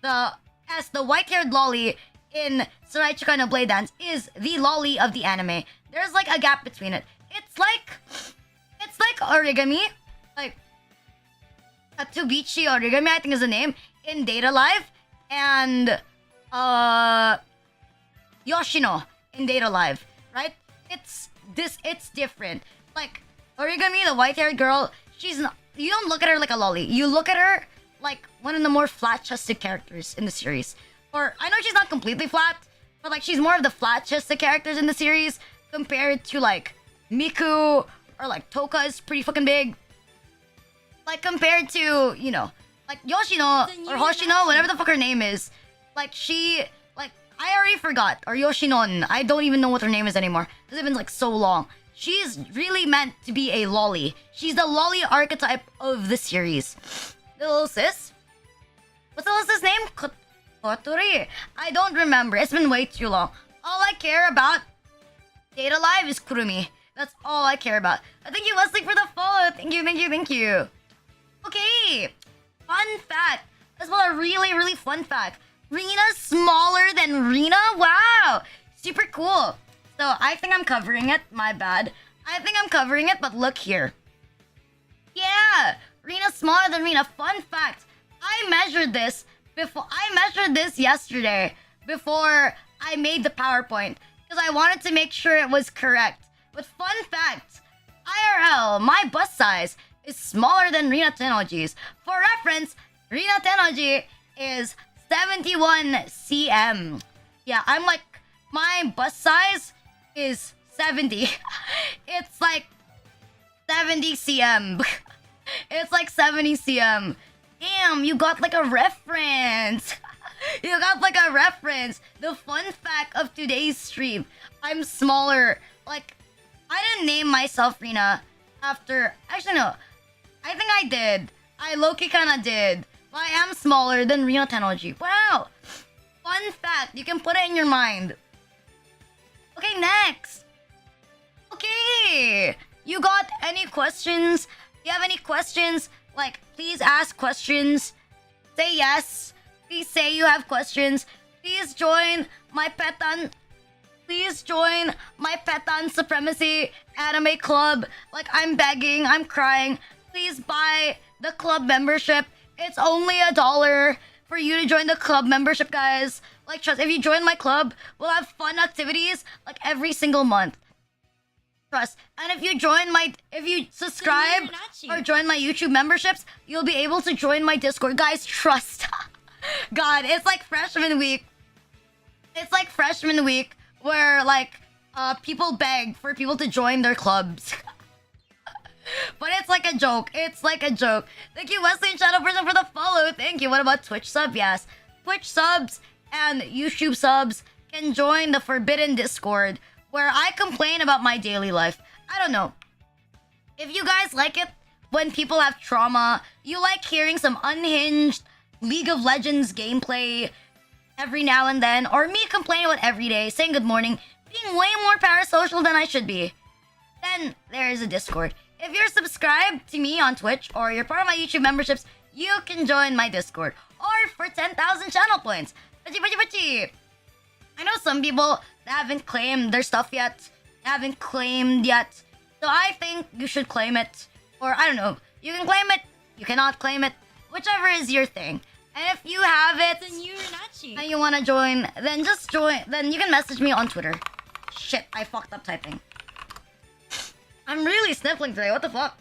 the white-haired lolly in Saraichuka no Blade Dance is the lolly of the anime. There's like a gap between it. It's like origami, like Tsubichi origami, I think is the name, in Data Live, and Yoshino in Data Live, right? It's different. Like, origami, the white-haired girl, she's not... You don't look at her like a lolly. You look at her like one of the more flat-chested characters in the series. Or, I know she's not completely flat, but like she's more of the flat-chested characters in the series compared to like Miku, or like Toka is pretty fucking big. Like, compared to, you know, like Yoshino or Hoshino, whatever the fuck her name is. Like, she... Like, I already forgot. Or Yoshinon. I don't even know what her name is anymore. Because it's been like so long. She's really meant to be a lolly. She's the lolly archetype of the series. The little sis? What's the little sis name? Kotori? I don't remember. It's been way too long. All I care about Data Live is Kurumi. That's all I care about. Thank you, Leslie, for the follow. Thank you. Okay. Fun fact. That's what a really, really fun fact. Rina's smaller than Rina? Wow. Super cool. So, I think I'm covering it. My bad. I think I'm covering it, but look here. Yeah! Rina's smaller than Rina. Fun fact. I measured this yesterday before I made the PowerPoint. Because I wanted to make sure it was correct. But fun fact. IRL, my bust size is smaller than Rina Tennoji's. For reference, Rina Tennoji is 71 cm. Yeah, I'm like... My bust size is 70. It's like 70 cm. It's like 70 cm. Damn, you got like a reference. You got like a reference. The fun fact of today's stream. I'm smaller. Like, I didn't name myself Rina after... Actually, no. I think I did. I low-key kinda did. But I am smaller than Rina Tennoji. Wow. Fun fact. You can put it in your mind. Okay, next. Okay. You got any questions? You have any questions? Like, please ask questions. Say yes. Please say you have questions. Please join my Petan. Please join my Petan Supremacy anime club. Like, I'm begging. I'm crying. Please buy the club membership. It's only $1 for you to join the club membership, guys. Like, trust, if you join my club, we'll have fun activities, like, every single month. Trust. And if you subscribe or join my YouTube memberships, you'll be able to join my Discord. Guys, trust. God, it's like freshman week. It's like freshman week where, like, people beg for people to join their clubs. But it's like a joke. It's like a joke. Thank you, Wesley and Shadow Person, for the follow. Thank you. What about Twitch sub? Yes. Twitch subs and YouTube subs can join the Forbidden Discord, where I complain about my daily life. I don't know. If you guys like it when people have trauma, you like hearing some unhinged League of Legends gameplay every now and then, or me complaining about every day, saying good morning, being way more parasocial than I should be, then there is a Discord. If you're subscribed to me on Twitch, or you're part of my YouTube memberships, you can join my Discord. Or for 10,000 channel points. I know some people that haven't claimed their stuff yet. Haven't claimed yet. So I think you should claim it. Or I don't know. You can claim it. You cannot claim it. Whichever is your thing. And if you have it and you want to join, then just join. Then you can message me on Twitter. Shit, I fucked up typing. I'm really sniffling today. What the fuck?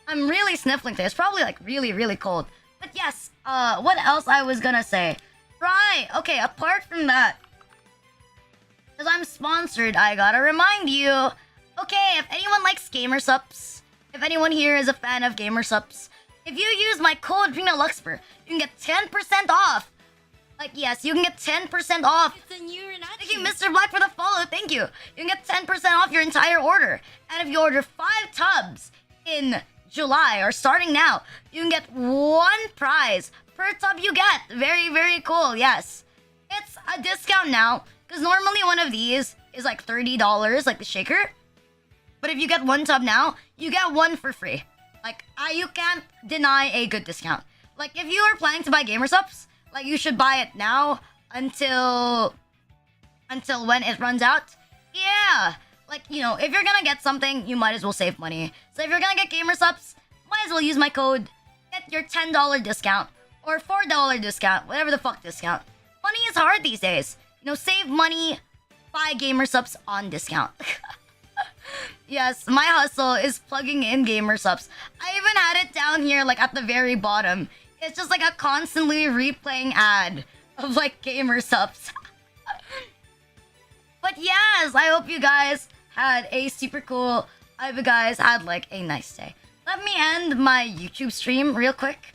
I'm really sniffling today. It's probably like really, really cold. But yes, what else I was gonna say? Right, okay, apart from that, because I'm sponsored, I gotta remind you. Okay, if anyone likes gamer subs, If anyone here is a fan of Gamer Subs, if you use my code Rina Lucsper, you can get 10% off. Like, yes, you can get 10% off. It's a new Renachi. Thank you, Mr. Black, for the follow. Thank you. You can get 10% off your entire order. And if you order 5 tubs in July or starting now, you can get 1 prize per tub you get. Very, very cool. Yes. It's a discount now because normally one of these is like $30, like the shaker. But if you get 1 tub now, you get 1 for free. Like, you can't deny a good discount. Like, if you are planning to buy Gamer Subs, like, you should buy it now until when it runs out. Yeah. Like, you know, if you're gonna get something, you might as well save money. So if you're gonna get Gamer Subs, might as well use my code. Get your $10 discount or $4 discount, whatever the fuck discount. Money is hard these days. You know, save money, buy Gamer Subs on discount. Yes, my hustle is plugging in Gamer Subs. I even had it down here, like, at the very bottom. It's just like a constantly replaying ad of like Gamer Subs. But yes, I hope you guys had a super cool. I hope you guys had like a nice day. Let me end my YouTube stream real quick.